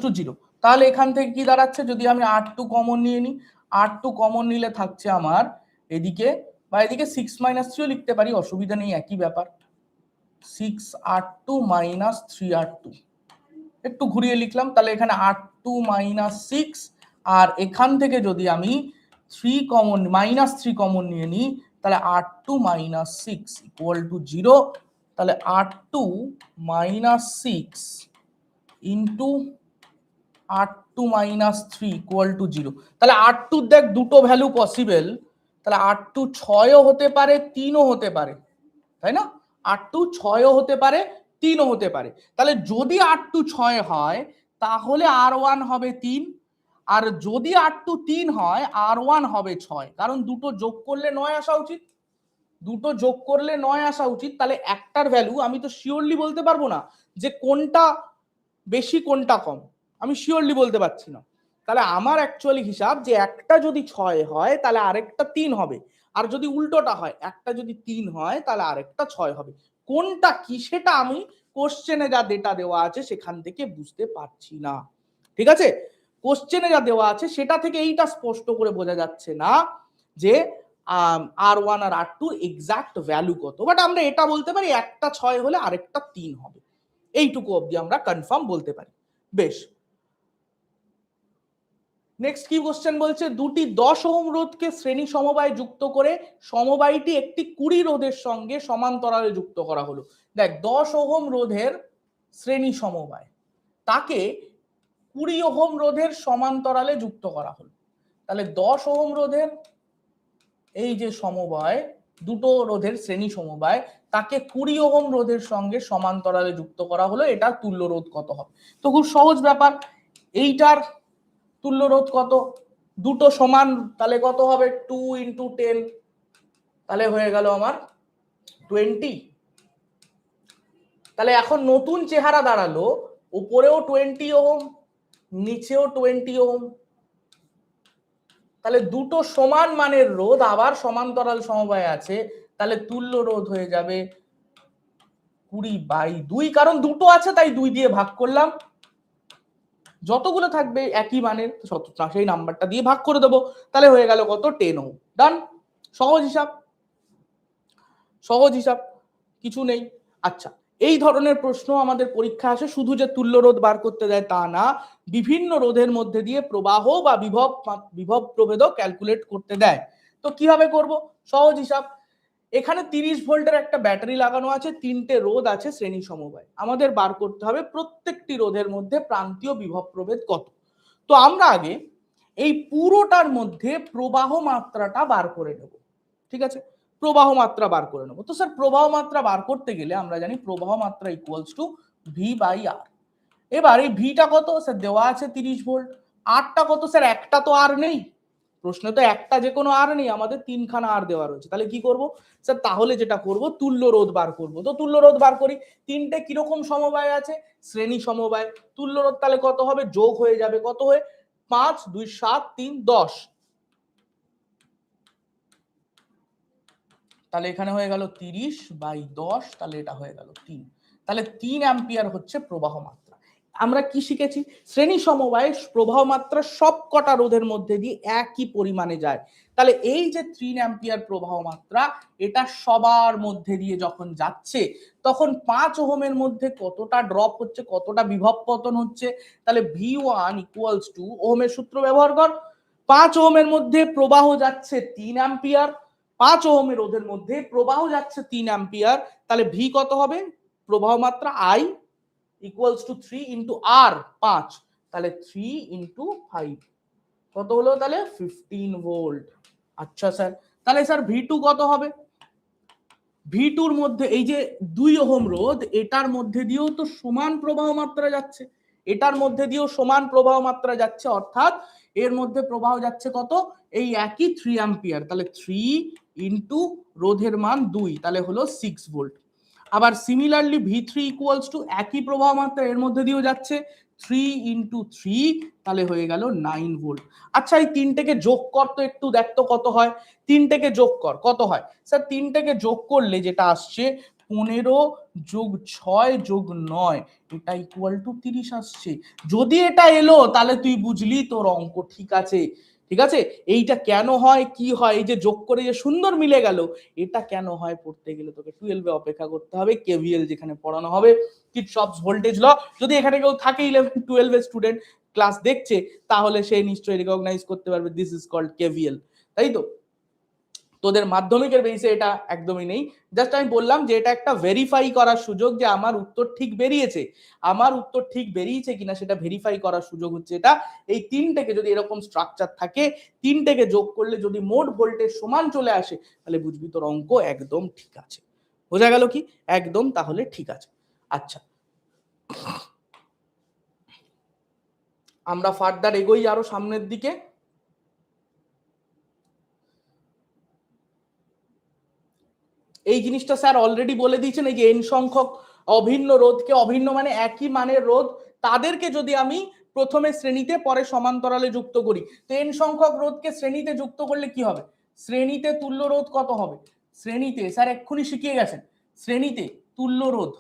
টু 0। তাহলে এখান থেকে কি দাঁড়াচ্ছে, যদি আমি R2 কমন নিয়ে নিই, R2 কমন নিলে থাকছে আমার এদিকে বা এদিকে 6 - 3ও লিখতে পারি, অসুবিধা নেই, একই ব্যাপার। 6R2 মাইনাস 3R2, একটু ঘুরিয়ে লিখলাম, তাহলে এখানে R2 মাইনাস 6, আর এখান থেকে যদি আমি 3 কমন -3 কমন নিয়ে নিই তাহলে R2 মাইনাস 6 ইকুয়াল টু 0। তাহলে R2 minus 6 into R2 minus 3 equal to 0। তাহলে R2 দেখ দুটো ভ্যালু পসিবল, তাহলে R2 6ও হতে পারে 3ও হতে পারে, তাই না? R2 6ও হতে পারে 3ও হতে পারে। তাহলে যদি R2 6 হয় তাহলে R1 হবে 3, আর যদি R2 3 হয় R1 হবে 6, কারণ দুটো যোগ করলে 9 আসা উচিত, তাহলে একটার ভ্যালু আমি তো শিওরলি বলতে পারবো না যে কোনটা বেশি কোনটা কম, আমি শিওরলি বলতে পারছি না। তাহলে আমার অ্যাকচুয়ালি হিসাব যে একটা যদি 6 হয় তাহলে আরেকটা 3 হবে, আর যদি উল্টোটা হয়, একটা যদি 3 হয় তাহলে আরেকটা 6 হবে। কোনটা কি সেটা আমি কোশ্চেনে যা ডেটা দেওয়া আছে সেখান থেকে বুঝতে পারছি না, ঠিক আছে? কোশ্চেনে যা দেওয়া আছে সেটা থেকে এইটা স্পষ্ট করে বোঝা যাচ্ছে না যে R1 আর R2 এক্সাক্ট ভ্যালু কত, বাট আমরা এটা বলতে পারি একটা 6 হলে আরেকটা 3 হবে, এইটুকু অবধি আমরা কনফার্ম বলতে পারি। বেশ, নেক্সট কি কোশ্চেন বলছে, দুটি 10 ওহম রোধকে শ্রেণী সমবায় যুক্ত করে সমবায়টি একটি 20 রোধের সঙ্গে সমান্তরালে যুক্ত করা হলো। দেখ 10 ওহম রোধের শ্রেণী সমবায়, তাকে 20 ওহম রোধের সমান্তরালে যুক্ত করা হলো। তাহলে 10 ওহম রোধের এই যে সমবায়, দুটো রোধের শ্রেণী সমবায়, তাকে 20 ওহম রোধের সঙ্গে সমান্তরালে যুক্ত করা হলো, এটা তুল্য রোধ কত হবে? তো খুব সহজ ব্যাপার, এইটার তুল্য রোধ কত, দুটো সমান, তাহলে কত হবে 2 × 10, তাহলে হয়ে গেল আমার 20। তাহলে এখন নতুন চেহারা দাঁড়ালো, উপরেও 20 ওহম নিচেও 20 ওহম, তাহলে দুটো সমান মানের রোধ আবার সমান্তরাল সমবায় আছে, তাহলে তুল্য রোধ হয়ে যাবে 20/2, কারণ দুটো আছে তাই 2 দিয়ে ভাগ করলাম, যতগুলো থাকবে একই মানের সেই নাম্বারটা দিয়ে ভাগ করে দেবো, তাহলে হয়ে গেল কত 10 ওহম। ডান, সহজ হিসাব, কিছু নেই। আচ্ছা, এই ধরনের প্রশ্ন আমাদের পরীক্ষা আসে, শুধু যে তুল্য রোধ বার করতে দেয় তা না, বিভিন্ন রোধের মধ্যে দিয়ে প্রবাহ বা বিভব প্রভেদও ক্যালকুলেট করতে দেয়। তো কিভাবে করব? সহজ হিসাব, এখানে 30 ভোল্টের একটা ব্যাটারি লাগানো আছে, 3টে রোধ আছে শ্রেণী সমবায়, আমাদের বার করতে হবে প্রত্যেকটি রোধের মধ্যে প্রান্তীয় বিভব প্রভেদ কত। তো আমরা আগে এই পুরোটার মধ্যে প্রবাহ মাত্রাটা বার করে নেব, ঠিক আছে? প্রবাহ মাত্রা বার করে নেব। তো স্যার প্রবাহ মাত্রা বার করতে গেলে আমরা জানি প্রবাহ মাত্রা ইকুয়ালস টু V/R। এবার এই ভিটা কত স্যার দেওয়া আছে 30 ভোল্ট, আরটা কত স্যার, একটা তো আর নেই প্রশ্নে, তো একটা যে কোনো আর নেই, আমাদের 3খানা আর দেওয়া রয়েছে, তাহলে কি করব স্যার? তাহলে যেটা করব তুল্য রোধ বার করব। তো তুল্য রোধ বার করি, তিনটে কিরকম সমবায় আছে? শ্রেণী সমবায়। তুল্য রোধ তাহলে কত হবে? যোগ হয়ে যাবে, কত হয়ে 5 2 7 3 10, তাহলে এখানে হয়ে গেল 30/10, তাহলে এটা হয়ে গেল 3, তাহলে 3 অ্যাম্পিয়ার হচ্ছে প্রবাহ মাত্রা। আমরা কি শিখেছি? শ্রেণী সমবায়ে প্রবাহ মাত্রা সব কটা রোধের মধ্যে দিয়ে একই পরিমাণে যায়, তাহলে এই যে 3 অ্যাম্পিয়ার প্রবাহ মাত্রা, এটা সবার মধ্যে দিয়ে যখন যাচ্ছে তখন 5 ওহমের মধ্যে কতটা ড্রপ হচ্ছে, কতটা বিভব পতন হচ্ছে, তাহলে V1 ইকুয়ালস টু, ওহমের সূত্র ব্যবহার কর, 5 ওহমের মধ্যে প্রবাহ যাচ্ছে 3 অ্যাম্পিয়ার, 5 ওহমের রোধের মধ্যে প্রবাহ যাচ্ছে 3 অ্যাম্পিয়ার, তাহলে ভি কত হবে? প্রবাহ মাত্রা I ইকুয়ালস টু 3 ইন্টু আর 5, তাহলে 3 ইন্টু 5 কত হলো? তাহলে 15 ভোল্ট। আচ্ছা স্যার, তাহলে স্যার V2 কত হবে? V2 মধ্যে এই যে 2 ওহম রোধ, এটার মধ্যে দিয়েও তো সমান প্রবাহ মাত্রা যাচ্ছে, এটার মধ্যে দিয়েও সমান প্রবাহ মাত্রা যাচ্ছে, অর্থাৎ এর মধ্যে প্রবাহ যাচ্ছে কত, এই একই 3 অ্যাম্পিয়ার, তাহলে 3 ইন্টু রোধের মান 2, তাহলে হলো 6 ভোল্ট। আবার সিমিলারলি V3 ইকুয়ালস টু একই প্রবাহ মাত্রা এর মধ্যে দিয়েও যাচ্ছে, 3 ইন্টু 3, তাহলে হয়ে গেল 9 ভোল্ট। আচ্ছা এই তিনটেকে যোগ কর তো একটু, দেখ তো কত হয়, তিনটেকে যোগ কর কত হয় স্যার, তিনটেকে যোগ করলে যেটা আসছে 15 যোগ 6 যোগ 9, এটা ইকুয়াল টু 30 আসছে। যদি এটা এলো তাহলে তুই বুঝলি তোর অঙ্ক ঠিক আছে। ঠিক আছে, এইটা কেন হয় কি হয়, এই যে যোগ করে যে সুন্দর মিলে গেল, এটা কেন হয় পড়তে গেলে তোকে 12 অপেক্ষা করতে হবে, কেভিএল যেখানে পড়ানো হবে, কিরচফস ভোল্টেজ ল। যদি এখানে কেউ থাকে 11-12 এর স্টুডেন্ট ক্লাস দেখছে, তাহলে সে নিশ্চয়ই রিকগনাইজ করতে পারবে দিস ইজ কল্ড কেভিএল, তাই তো। তোদের মাধ্যমিকের বেসে এটা একদমই নেই, জাস্ট আমি বললাম যে এটা একটা ভেরিফাই করার সুযোগ যে আমার উত্তর ঠিক বেরিয়েছে, আমার উত্তর ঠিক বেরিয়েছে কিনা সেটা ভেরিফাই করার সুযোগ হচ্ছে এটা। এই তিনটেকে যদি এরকম স্ট্রাকচার থাকে, তিনটেকে যোগ করলে যদি মোট ভোল্টেজ সমান চলে আসে, তাহলে বুঝবি তোর অঙ্ক একদম ঠিক আছে। বোঝা গেল কি, একদম তাহলে ঠিক আছে। আচ্ছা আমরা ফার্দার এগোই আরো সামনের দিকে। এই জিনিসটা স্যার অলরেডি বলে দিয়েছেন, এই যে এন সংখ্যক অভিন্ন রোধকে, অভিন্ন মানে একই মানের রোধ, তাদেরকে যদি আমি প্রথমে শ্রেণীতে পরে সমান্তরালে যুক্ত করি, তো এন সংখ্যক রোধকে শ্রেণীতে যুক্ত করলে কি হবে, শ্রেণীতে তুল্য রোধ কত হবে, শ্রেণীতে স্যার এক্ষুনি শিখিয়ে গেছেন, শ্রেণীতে তুল্য রোধ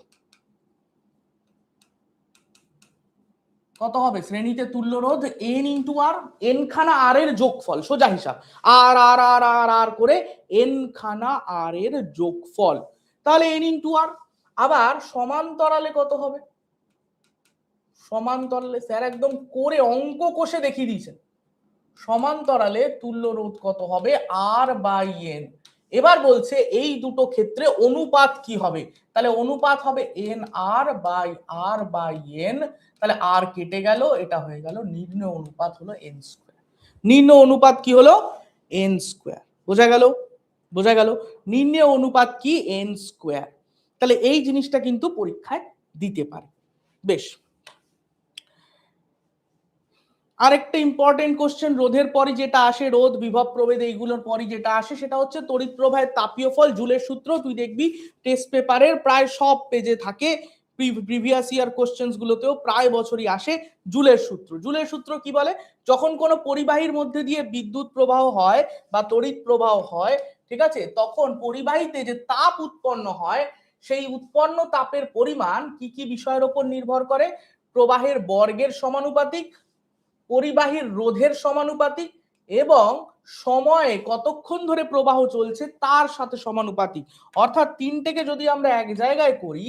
কত হবে, শ্রেণীতে তুল্য রোধ এন ইন্টু আর, এন খানা আর এর যোগফল, সোজা হিসাব, আর আর আর আর আর করে এন খানা আর এর যোগফল, তাহলে এন ইন্টু আর। আবার সমান্তরালে কত হবে, সমান্তরালে স্যার একদম করে অঙ্ক কষে দেখিয়ে দিয়েছেন, সমান্তরালে তুল্য রোধ কত হবে, আর বাই এন। এবার বলছে এই দুটো ক্ষেত্রে অনুপাত কি হবে, তাহলে অনুপাত হবে এন আর বাই এন, তাহলে আর কেটে গেল, এটা হয়ে গেল নির্ণয় অনুপাত হলো এন স্কোয়ার। নির্ণয় অনুপাত কি হলো, এন স্কোয়ার। বোঝা গেল, বোঝা গেল, নির্ণয় অনুপাত কি, এন স্কোয়ার। তাহলে এই জিনিসটা কিন্তু পরীক্ষায় দিতে পারে। বেশ, আরেকটা ইম্পর্টেন্ট কোশ্চেন রোধের পরই যেটা আসে, রোধ বিভব প্রভেদ এইগুলোর পরই যেটা আসে সেটা হচ্ছে তড়িৎ প্রবাহের তাপীয় ফল, জুলের সূত্র। তুই দেখবি টেস্ট পেপারের প্রায় সব পেজে থাকে, প্রিভিয়াস ইয়ার কোশ্চেন্স গুলোতেও প্রায় বছরই আসে জুলের সূত্র। জুলের সূত্র কি বলে, যখন কোনো পরিবাহীর মধ্যে দিয়ে বিদ্যুৎ প্রবাহ হয় বা তড়িৎ প্রবাহ হয়, ঠিক আছে, তখন পরিবাহীতে যে তাপ উৎপন্ন হয়, সেই উৎপন্ন তাপের পরিমাণ কি কি বিষয়ের উপর নির্ভর করে, প্রবাহের বর্গের সমানুপাতিক, পরিবাহীর রোধের সমানুপাতিক এবং সময়ে কতক্ষণ ধরে প্রবাহ চলছে তার সাথে সমানুপাতিক। অর্থাৎ তিনটেকে যদি আমরা এক জায়গায় করি,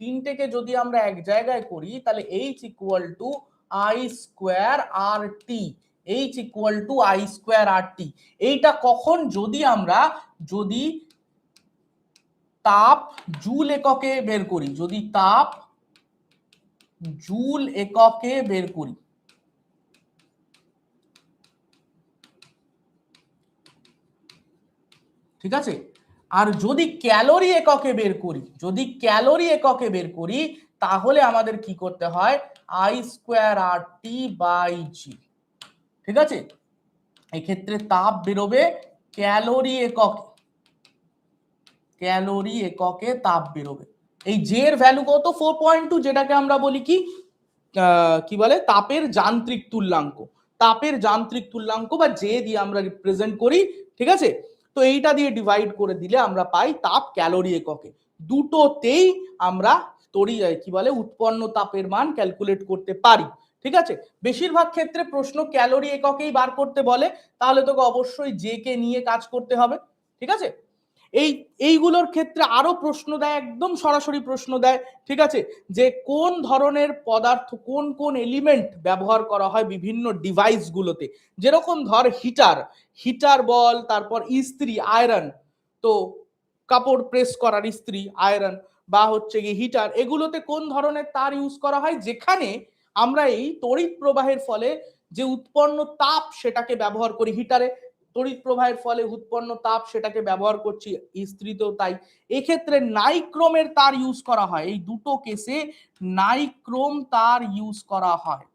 তিনটেকে যদি আমরা এক জায়গায় করি, তাহলে H equal to I square R T, H equal to I square R T. এইটা কখন, যদি আমরা যদি তাপ জুল এককে বের করি, যদি তাপ জুল এককে বের করি, ঠিক আছে। আর যদি ক্যালোরি এককে বের করি, যদি ক্যালোরি এককে বের করি, তাহলে আমাদের কি করতে হয়, I square R T by G. ঠিক আছে, এক্ষেত্রে তাপ বেরোবে ক্যালোরি এককে, ক্যালোরি এককে তাপ বেরোবে। এই জে এর ভ্যালু কত, 4.2, যেটাকে আমরা বলি কি বলে, তাপের যান্ত্রিক তুল্যাঙ্ক, তাপের যান্ত্রিক তুল্যাঙ্ক বা জে দিয়ে আমরা রিপ্রেজেন্ট করি। ঠিক আছে, তো এইটা দিয়ে ডিভাইড করে দিলে আমরা পাই তাপ ক্যালোরি এককে। দুটোতেই আমরা কি বলে উৎপন্ন তাপের মান ক্যালকুলেট করতে পারি। ঠিক আছে, বেশিরভাগ ক্ষেত্রে প্রশ্ন ক্যালোরি এককেই বার করতে বলে, তাহলে তোকে অবশ্যই জে কে নিয়ে কাজ করতে হবে। ঠিক আছে, এইগুলোর ক্ষেত্রে আরো প্রশ্ন দেয়, একদম সরাসরি প্রশ্ন দেয়। ঠিক আছে, যে কোন ধরনের পদার্থ, কোন কোন এলিমেন্ট ব্যবহার করা হয় বিভিন্ন ডিভাইস গুলোতে, যেরকম ধর হিটার, হিটার বল, তারপর ইস্ত্রি আয়রন, তো কাপড় প্রেস করার ইস্ত্রি আয়রন, বা হচ্ছে কি হিটার, এগুলোতে কোন ধরনের তার ইউজ করা হয়, যেখানে আমরা এই তড়িৎ প্রবাহের ফলে যে উৎপন্ন তাপ সেটাকে ব্যবহার করি হিটারে। তড়িৎ প্রবাহের ফলে উৎপন্ন তাপ সেটাকে ব্যবহার করছি, ইস্ত্রিতেও তাই। এক্ষেত্রে নাইক্রোমের তার ইউজ করা হয়, এই দুটো কেসে নাইক্রোম তার ইউজ করা হয়,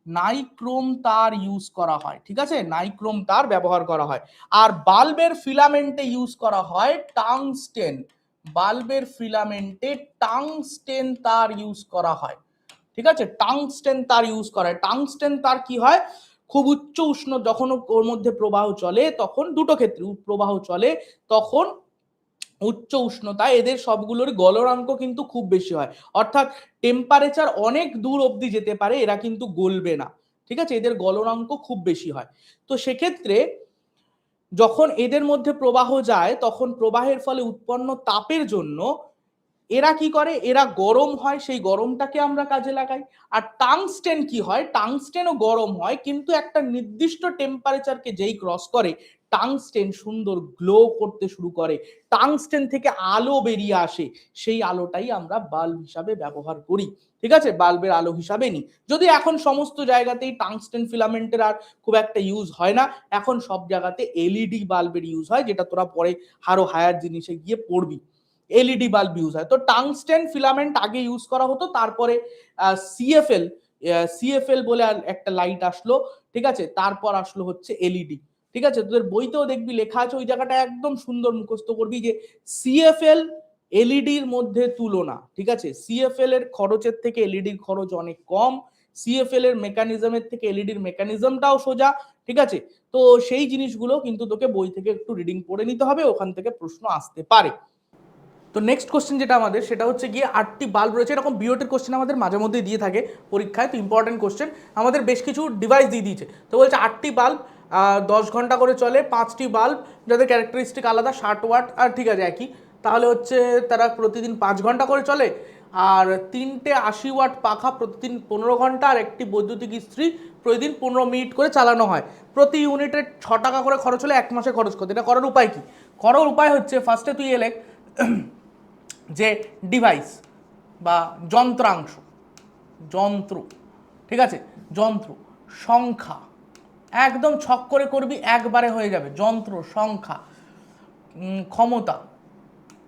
নাইক্রোম তার ইউজ করা হয়, ঠিক আছে, নাইক্রোম তার ব্যবহার করা হয়। আর বাল্বের ফিলামেন্টে ইউজ করা হয় টাংস্টেন, বাল্বের ফিলামেন্টে টাংস্টেন তার ইউজ করা হয়, ঠিক আছে, টাংস্টেন তার ইউজ করা হয়। টাংস্টেন তার কি হয়, খুব উচ্চ উষ্ণ যখন ওর মধ্যে প্রবাহ চলে তখন, দুটো ক্ষেত্রে প্রবাহ চলে তখন উচ্চ উষ্ণতায় এদের সবগুলোর গলনাঙ্ক কিন্তু খুব বেশি হয়, অর্থাৎ টেম্পারেচার অনেক দূর অবধি যেতে পারে, এরা কিন্তু গলবে না, ঠিক আছে, এদের গলনাঙ্ক খুব বেশি হয়। তো সেক্ষেত্রে যখন এদের মধ্যে প্রবাহ যায় তখন প্রবাহের ফলে উৎপন্ন তাপের জন্য এরা কি করে, এরা গরম হয়, সেই গরমটাকে আমরা কাজে লাগাই। আর টাংস্টেন কি হয়, টাংস্টেনও গরম হয় কিন্তু একটা নির্দিষ্ট টেম্পারেচারকে যেই ক্রস করে টাংস্টেন সুন্দর গ্লো করতে শুরু করে, টাংস্টেন থেকে আলো বেরিয়ে আসে, সেই আলোটাই আমরা বাল্ব হিসাবে ব্যবহার করি, ঠিক আছে, বাল্বের আলো হিসাবে নি। যদি এখন সমস্ত জায়গাতেই টাংস্টেন ফিলামেন্টের আর খুব একটা ইউজ হয় না, এখন সব জায়গাতে এলইডি বাল্বের ইউজ হয়, যেটা তোরা পরে আরো হায়ার জিনিসে গিয়ে পড়বি, এলইডি বাল্ব ইউজ হয়। তো টাংস্টেন ফিলামেন্ট আগে ইউজ করা হতো, তারপরে সিএফএল, সিএফএল বলে একটা লাইট আসলো, ঠিক আছে, তারপর আসলো হচ্ছে এলইডি, ঠিক আছে। তোদের বইতেও দেখবি লেখা আছে, ওই জায়গাটা একদম সুন্দর মুখস্থ করবি যে সিএফএল এলইডির মধ্যে তুলনা, ঠিক আছে, সিএফএল এর খরচের থেকে এলইডির খরচ অনেক কম, সিএফএল এর মেকানিজমের থেকে এলইডির মেকানিজমটাও সোজা, ঠিক আছে। তো সেই জিনিসগুলো কিন্তু তোকে বই থেকে একটু রিডিং পড়ে নিতে হবে, ওখান থেকে প্রশ্ন আসতে পারে। তো নেক্সট কোশ্চেন যেটা আমাদের, সেটা হচ্ছে গিয়ে 8টি বাল্ব রয়েছে, এরকম বিওটির কোশ্চেন আমাদের মাঝে মধ্যে দিয়ে থাকে পরীক্ষায়, তো ইম্পর্টেন্ট কোশ্চেন, আমাদের বেশ কিছু ডিভাইস দিয়ে দিয়েছে। তো বলছে 8টি বাল্ব 10 ঘন্টা করে চলে, 5টি বাল্ব যাদের ক্যারেক্টারিস্টিক আলাদা 60 ওয়াট, আর ঠিক আছে একই, তাহলে হচ্ছে তারা প্রতিদিন 5 ঘন্টা করে চলে, আর 3টে 80 ওয়াট পাখা প্রতিদিন 15 ঘন্টা, আর একটি বৈদ্যুতিক ইস্ত্রি প্রতিদিন 15 মিনিট করে চালানো হয়, প্রতি ইউনিটে 6 টাকা করে খরচ হলে 1 মাসে খরচ করতে। এটা করার উপায় কি? করার উপায় হচ্ছে, ফার্স্টে তুই এলে যে ডিভাইস বা যন্ত্রাংশ, যন্ত্র, ঠিক আছে, যন্ত্র সংখ্যা একদম ছক করে করবি, একবারে হয়ে যাবে, যন্ত্র সংখ্যা, ক্ষমতা,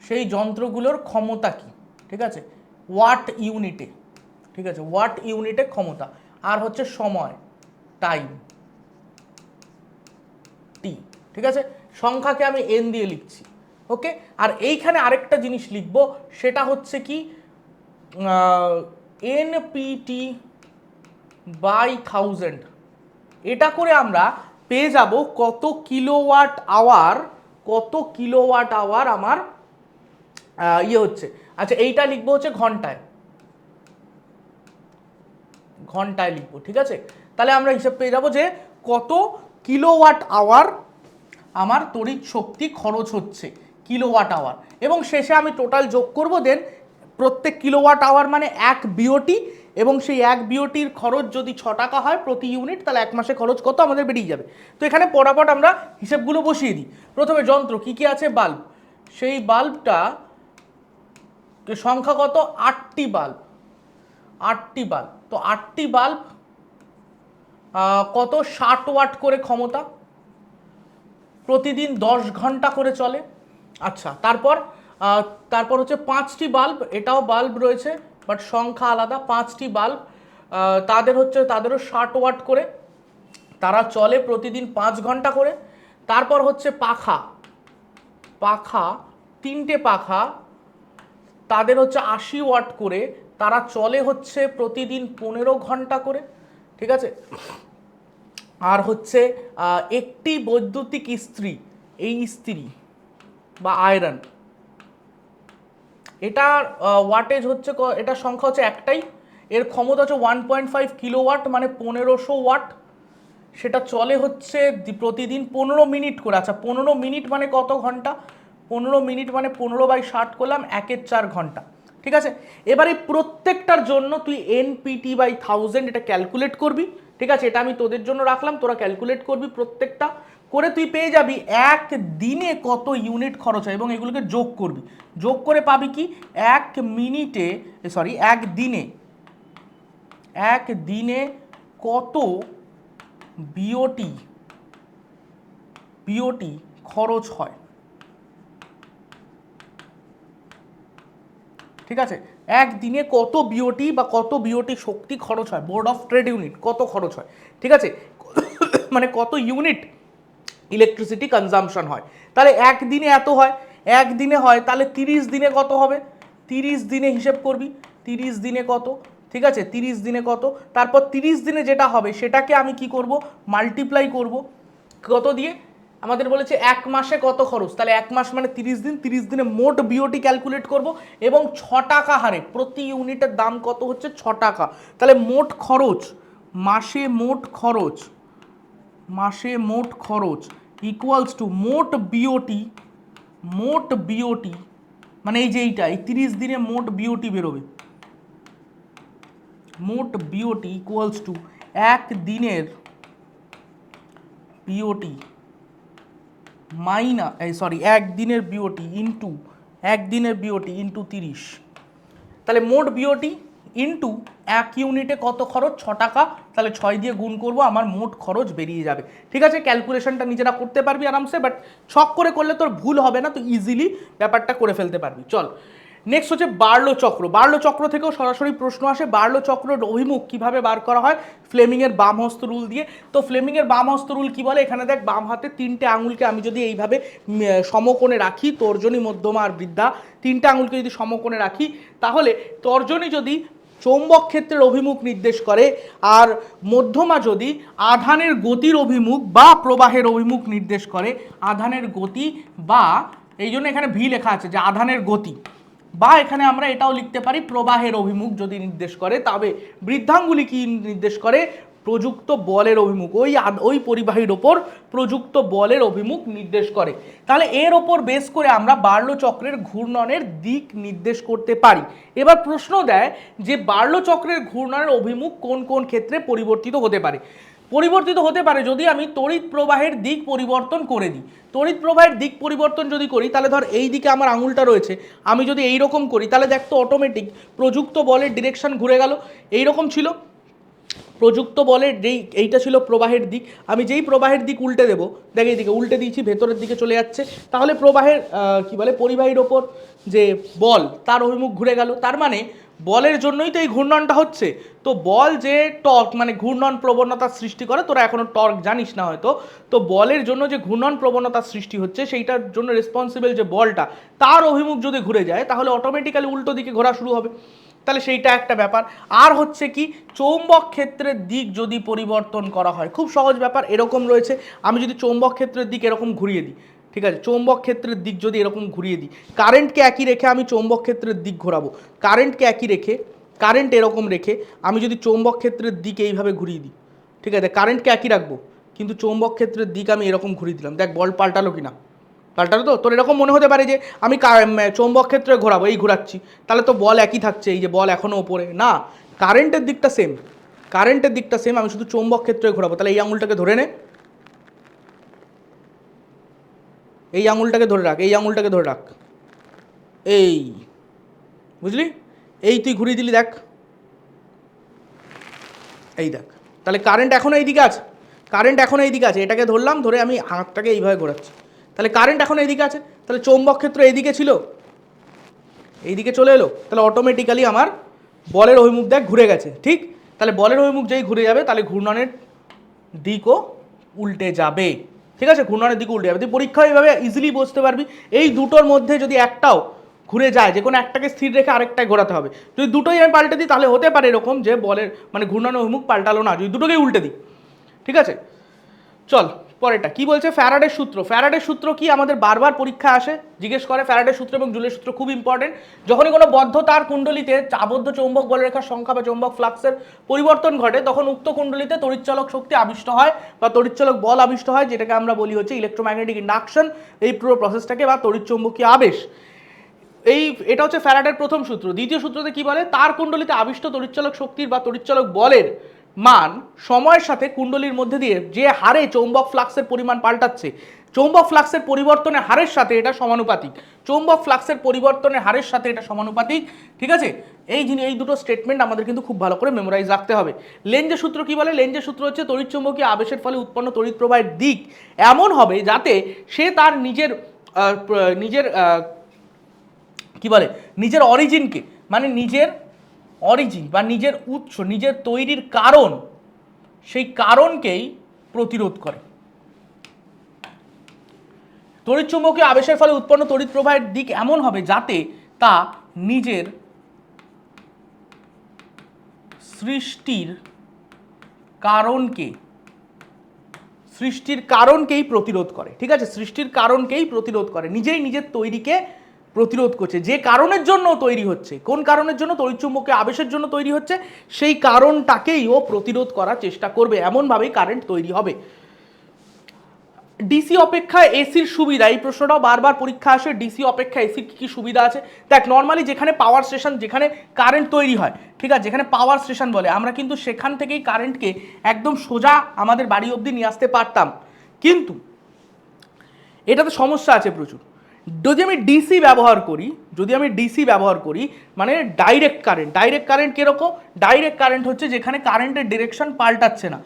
সেই যন্ত্রগুলোর ক্ষমতা কি, ঠিক আছে, ওয়াট ইউনিটে, ঠিক আছে, ওয়াট ইউনিটে ক্ষমতা, আর হচ্ছে সময়, টাইম, টি, ঠিক আছে, সংখ্যাকে আমি এন দিয়ে লিখছি, ওকে। আর এইখানে আরেকটা জিনিস লিখবো, সেটা হচ্ছে কি এনপিটি বাই 1000, এটা করে আমরা পেয়ে যাব কত কিলোওয়াট আওয়ার, কত কিলোওয়াট আওয়ার আমার ইয়ে হচ্ছে। আচ্ছা এইটা লিখবো হচ্ছে ঘন্টায়, ঘন্টায় লিখবো, ঠিক আছে। তাহলে আমরা হিসাব পেয়ে যাবো যে কত কিলোওয়াট আওয়ার আমার তড়িৎ শক্তি খরচ হচ্ছে, কিলোওয়াট আওয়ার, এবং শেষে আমি টোটাল যোগ করব, দেন প্রত্যেক কিলোওয়াট আওয়ার মানে 1 বিওটি, এবং সেই 1 বিওটির খরচ যদি 6 টাকা হয় প্রতি ইউনিট, তাহলে 1 মাসে খরচ কত আমাদের বেরিয়ে যাবে। তো এখানে পটাপট আমরা হিসেবগুলো বসিয়ে দিই। প্রথমে যন্ত্র কি কি আছে, বাল্ব, সেই বাল্বটা সংখ্যা কত, 8টি বাল্ব, 8টি বাল্ব, তো 8টি বাল্ব কত 60 ওয়াট করে ক্ষমতা, প্রতিদিন 10 ঘন্টা করে চলে। আচ্ছা তারপর হচ্ছে 5টি বাল্ব, এটাও বাল্ব রয়েছে বাট সংখ্যা আলাদা, 5টি বাল্ব তাদেরও 60 ওয়াট করে, তারা চলে প্রতিদিন 5 ঘন্টা করে। তারপর হচ্ছে পাখা, 3টে পাখা, তাদের হচ্ছে 80 ওয়াট করে, তারা চলে হচ্ছে প্রতিদিন 15 ঘন্টা করে, ঠিক আছে। আর হচ্ছে একটি বৈদ্যুতিক ইস্ত্রি, এই ইস্ত্রি বা আয়রন, এটার ওয়াটেজ হচ্ছে, এটার সংখ্যা হচ্ছে একটাই, এর ক্ষমতা হচ্ছে 1.5 কিলোওয়াট মানে 1500 ওয়াট, সেটা চলে হচ্ছে প্রতিদিন 15 মিনিট করে। আচ্ছা 15 মিনিট মানে কত ঘন্টা, 15 মিনিট মানে 15/60 করলাম, 1/4 ঘন্টা, ঠিক আছে। এবার এই প্রত্যেকটার জন্য তুই এনপিটি বাই 1000 এটা ক্যালকুলেট করবি, ঠিক আছে, এটা আমি তোদের জন্য রাখলাম, তোরা ক্যালকুলেট করবি প্রত্যেকটা করে, তুই পেয়ে যাবি এক দিনে কত ইউনিট খরচ হয়, এবং এগুলোকে যোগ করবি, যোগ করে পাবি কি, এক দিনে কত বিওটি বিওটি খরচ হয়, ঠিক আছে, একদিনে কত বিওটি বা কত বিওটি শক্তি খরচ হয়, বোর্ড অফ ট্রেড ইউনিট কত খরচ হয়, ঠিক আছে, মানে কত ইউনিট ইলেকট্রিসিটি কনজাম্পশন হয়। তাহলে একদিনে এত হয়, একদিনে হয়, তাহলে 30 দিনে কত হবে, 30 দিনে হিসেব করবি, 30 দিনে কত, ঠিক আছে, 30 দিনে কত, তারপর 30 দিনে যেটা হবে সেটাকে আমি কি করব, মাল্টিপ্লাই করব কত দিয়ে, আমাদের বলেছে এক মাসে কত খরচ, তাহলে এক মাস মানে 30 দিন, 30 দিনে মোট বিওটি ক্যালকুলেট করব এবং 6 টাকা হারে প্রতি ইউনিটের দাম কত হচ্ছে 6 টাকা। তাহলে মোট খরচ, মাসে মোট খরচ, মাসে মোট খরচ ইকুয়ালস টু মোট বিওটি, মোট বিওটি মানে এই যে এইটা, এই 30 দিনে মোট বিওটি বেরোবে, মোট বিওটি ইকুয়ালস টু এক দিনের বিওটি মাইনা সরি একদিনের বিওটি ইন্টু একদিনের বিওটি ইন্টু 30, তাহলে মোট বিওটি ইন্টু এক ইউনিটে কত খরচ 6 টাকা, তাহলে 6 দিয়ে গুণ করব, আমার মোট খরচ বেরিয়ে যাবে। ঠিক আছে, ক্যালকুলেশনটা নিজেরা করতে পারবি আরামসে, বাট ছক করে করলে তোর ভুল হবে না, তো ইজিলি ব্যাপারটা করে ফেলতে পারবি। চল নেক্সট হচ্ছে বার্লো চক্র। বার্লো চক্র থেকেও সরাসরি প্রশ্ন আসে, বার্লো চক্রের অভিমুখ কিভাবে বার করা হয়, ফ্লেমিংয়ের বাম হস্ত রুল দিয়ে। তো ফ্লেমিংয়ের বাম হস্ত রুল কি বলে, এখানে দেখ বাম হাতে 3টে আঙুলকে আমি যদি এইভাবে সমকোণে রাখি, তর্জনী মধ্যমা আর বৃদ্ধা 3টে আঙুলকে যদি সমকোণে রাখি, তাহলে তর্জনী যদি চৌম্বক ক্ষেত্রের অভিমুখ নির্দেশ করে আর মধ্যমা যদি আধানের গতির অভিমুখ বা প্রবাহের অভিমুখ নির্দেশ করে, আধানের গতি বা, এই জন্য এখানে ভি লেখা আছে যে আধানের গতি, বা এখানে আমরা এটাও লিখতে পারি প্রবাহের অভিমুখ যদি নির্দেশ করে, তবে বৃদ্ধাঙ্গুলি কি নির্দেশ করে, প্রযুক্ত বলের অভিমুখ, ওই পরিবাহীর ওপর প্রযুক্ত বলের অভিমুখ নির্দেশ করে। তাহলে এর ওপর বেস করে আমরা বার্লো চক্রের ঘূর্ণনের দিক নির্দেশ করতে পারি। এবার প্রশ্ন দেয় যে বার্লো চক্রের ঘূর্ণনের অভিমুখ কোন কোন ক্ষেত্রে পরিবর্তিত হতে পারে। পরিবর্তিত হতে পারে যদি আমি তড়িৎ প্রবাহের দিক পরিবর্তন করে দিই। তড়িৎ প্রবাহের দিক পরিবর্তন যদি করি, তাহলে ধর এই দিকে আমার আঙুলটা রয়েছে, আমি যদি এই রকম করি, তাহলে দেখ তো অটোমেটিক প্রযুক্ত বলের ডিরেকশন ঘুরে গেল, এইরকম ছিল প্রযুক্ত বলের যেই, এইটা ছিল প্রবাহের দিক, আমি যেই প্রবাহের দিক উল্টে দেবো, দেখ এইদিকে উল্টে দিয়েছি, ভেতরের দিকে চলে যাচ্ছে, তাহলে প্রবাহের কি বলে পরিবাহীর ওপর যে বল তার অভিমুখ ঘুরে গেল, তার মানে বলের জন্যই তো এই ঘূর্ণনটা হচ্ছে। তো বল যে টর্ক মানে ঘূর্ণন প্রবণতার সৃষ্টি করে, তোরা এখনো টর্ক জানিস না হয়তো, তো বলের জন্য যে ঘূর্ণন প্রবণতার সৃষ্টি হচ্ছে সেইটার জন্য রেসপন্সিবল যে বলটা, তার অভিমুখ যদি ঘুরে যায় তাহলে অটোমেটিক্যালি উল্টো দিকে ঘোরা শুরু হবে, তাহলে সেইটা একটা ব্যাপার। আর হচ্ছে কি, চৌম্বক ক্ষেত্রের দিক যদি পরিবর্তন করা হয়, খুব সহজ ব্যাপার, এরকম রয়েছে, আমি যদি চৌম্বক ক্ষেত্রের দিক এরকম ঘুরিয়ে দিই, ঠিক আছে, চৌম্বক ক্ষেত্রের দিক যদি এরকম ঘুরিয়ে দিই, কারেন্টকে একই রেখে আমি চৌম্বক ক্ষেত্রের দিক ঘোরাবো, কারেন্টকে একই রেখে, কারেন্ট এরকম রেখে আমি যদি চৌম্বক ক্ষেত্রের দিক এইভাবে ঘুরিয়ে দিই, ঠিক আছে, কারেন্টকে একই রাখবো কিন্তু চৌম্বক ক্ষেত্রের দিক আমি এরকম ঘুরিয়ে দিলাম, দেখ বল পাল্টালো কিনা, পাল্টালো তো। তোর এরকম মনে হতে পারে যে আমি চৌম্বক ক্ষেত্রে ঘোরাবো, এই ঘোরাচ্ছি, তাহলে তো বল একই থাকছে, এই যে বল এখনও ওপরে, না, কারেন্টের দিকটা সেম, কারেন্টের দিকটা সেম, আমি শুধু চৌম্বক ক্ষেত্রে ঘোরাবো। তাহলে এই আঙুলটাকে ধরে নে, এই আঙুলটাকে ধরে রাখ, এই আঙুলটাকে ধরে রাখ, এই বুঝলি, এই তুই ঘুরিয়ে দিলি, দেখ এই দেখ, তাহলে কারেন্ট এখনও এইদিকে আছে, কারেন্ট এখনও এইদিকে আছে, এটাকে ধরলাম, ধরে আমি হাতটাকে এইভাবে ঘোরাচ্ছি, তাহলে কারেন্ট এখন এইদিকে আছে, তাহলে চৌম্বক ক্ষেত্র এইদিকে ছিল, এইদিকে চলে এলো, তাহলে অটোমেটিক্যালি আমার বলের অভিমুখ দেখ ঘুরে গেছে, ঠিক, তাহলে বলের অভিমুখ যেই ঘুরে যাবে তাহলে ঘূর্ণনের দিকও উল্টে যাবে, ঠিক আছে, ঘূর্ণনের দিকে উল্টে যাবে। তুই পরীক্ষায় এইভাবে ইজিলি বুঝতে পারবি, এই দুটোর মধ্যে যদি একটাও ঘুরে যায়, যে কোনো একটাকে স্থির রেখে আরেকটায় ঘোরাতে হবে, যদি দুটোই আমি পাল্টে দিই তাহলে হতে পারে এরকম যে বলের মানে ঘূর্ণনের অভিমুখ পাল্টালো না, যদি দুটোকেই উল্টে দিই, ঠিক আছে। চল পরেরটা কি বলছে, ফ্যারাডের সূত্র। ফ্যারাডের সূত্র কি, আমাদের বারবার পরীক্ষা আসে, জিজ্ঞেস করে ফ্যারাডের সূত্র এবং জুলের সূত্র খুব ইম্পর্টেন্ট। যখনই কোনো বদ্ধ তার কুণ্ডলিতে আবদ্ধ চৌম্বক বলরেখার সংখ্যা বা চৌম্বক ফ্লাক্সের পরিবর্তন ঘটে, তখন উক্ত কুণ্ডলিতে তড়িৎচালক শক্তি আবিষ্ট হয় বা তড়িৎচালক বল আবিষ্ট হয়, যেটাকে আমরা বলি হচ্ছে ইলেকট্রোম্যাগনেটিক ইন্ডাকশন, এই পুরো প্রসেসটাকে, বা তড়িৎচৌম্বকীয় আবেশ। এটা হচ্ছে ফ্যারাডের প্রথম সূত্র। দ্বিতীয় সূত্রতে কি বলে, তার কুণ্ডলিতে আবিষ্ট তড়িৎচালক শক্তির বা তড়িৎচালক বলের মান সময়ের সাথে কুণ্ডলীর মধ্যে দিয়ে যে হারে চৌম্বক ফ্লাক্সের পরিমাণ পাল্টাচ্ছে, চৌম্বক ফ্লাক্সের পরিবর্তনের হারের সাথে এটা সমানুপাতিক, চৌম্বক ফ্লাক্সের পরিবর্তনের হারের সাথে এটা সমানুপাতিক। ঠিক আছে, এই দুটো স্টেটমেন্ট আমাদের কিন্তু খুব ভালো করে মেমোরাইজ রাখতে হবে। লেঞ্জের সূত্র কি বলে? লেঞ্জের সূত্র হচ্ছে তড়িৎচুম্বকীয় আবেশের ফলে উৎপন্ন তড়িৎ প্রবাহের দিক এমন হবে যাতে সে তার নিজের অরিজিনকে, মানে নিজের অরিজিন বা নিজের উৎস, নিজের তৈরির কারণ, সেই কারণকেই প্রতিরোধ করে। তড়িৎচুম্বকীয় আবেশের ফলে উৎপন্ন তড়িৎ প্রবাহের দিক এমন হবে যাতে তা নিজের সৃষ্টির কারণকেই প্রতিরোধ করে। ঠিক আছে, সৃষ্টির কারণকেই প্রতিরোধ করে, নিজেই নিজের তৈরিকে প্রতিরোধ করছে। যে কারণের জন্য তৈরি হচ্ছে, কোন কারণের জন্য? তড়িৎচুম্বকীয় আবেশের জন্য তৈরি হচ্ছে, সেই কারণটাকেই ও প্রতিরোধ করার চেষ্টা করবে, এমনভাবেই কারেন্ট তৈরি হবে। ডিসি অপেক্ষা এসির সুবিধা, এই প্রশ্নটাও বারবার পরীক্ষা আসে, ডিসি অপেক্ষা এসির কি সুবিধা আছে? দেখ, নর্মালি যেখানে পাওয়ার স্টেশন, যেখানে কারেন্ট তৈরি হয়, ঠিক আছে, যেখানে পাওয়ার স্টেশন বলে, আমরা কিন্তু সেখান থেকেই কারেন্টকে একদম সোজা আমাদের বাড়ি অবধি নিয়ে আসতে পারতাম, কিন্তু এটাতে সমস্যা আছে প্রচুর। যদি আমি ডিসি ব্যবহার করি, মানে ডাইরেক্ট কারেন্ট কিরকম? ডাইরেক্ট কারেন্ট হচ্ছে যেখানে কারেন্টের ডিরেকশন পাল্টাচ্ছে না,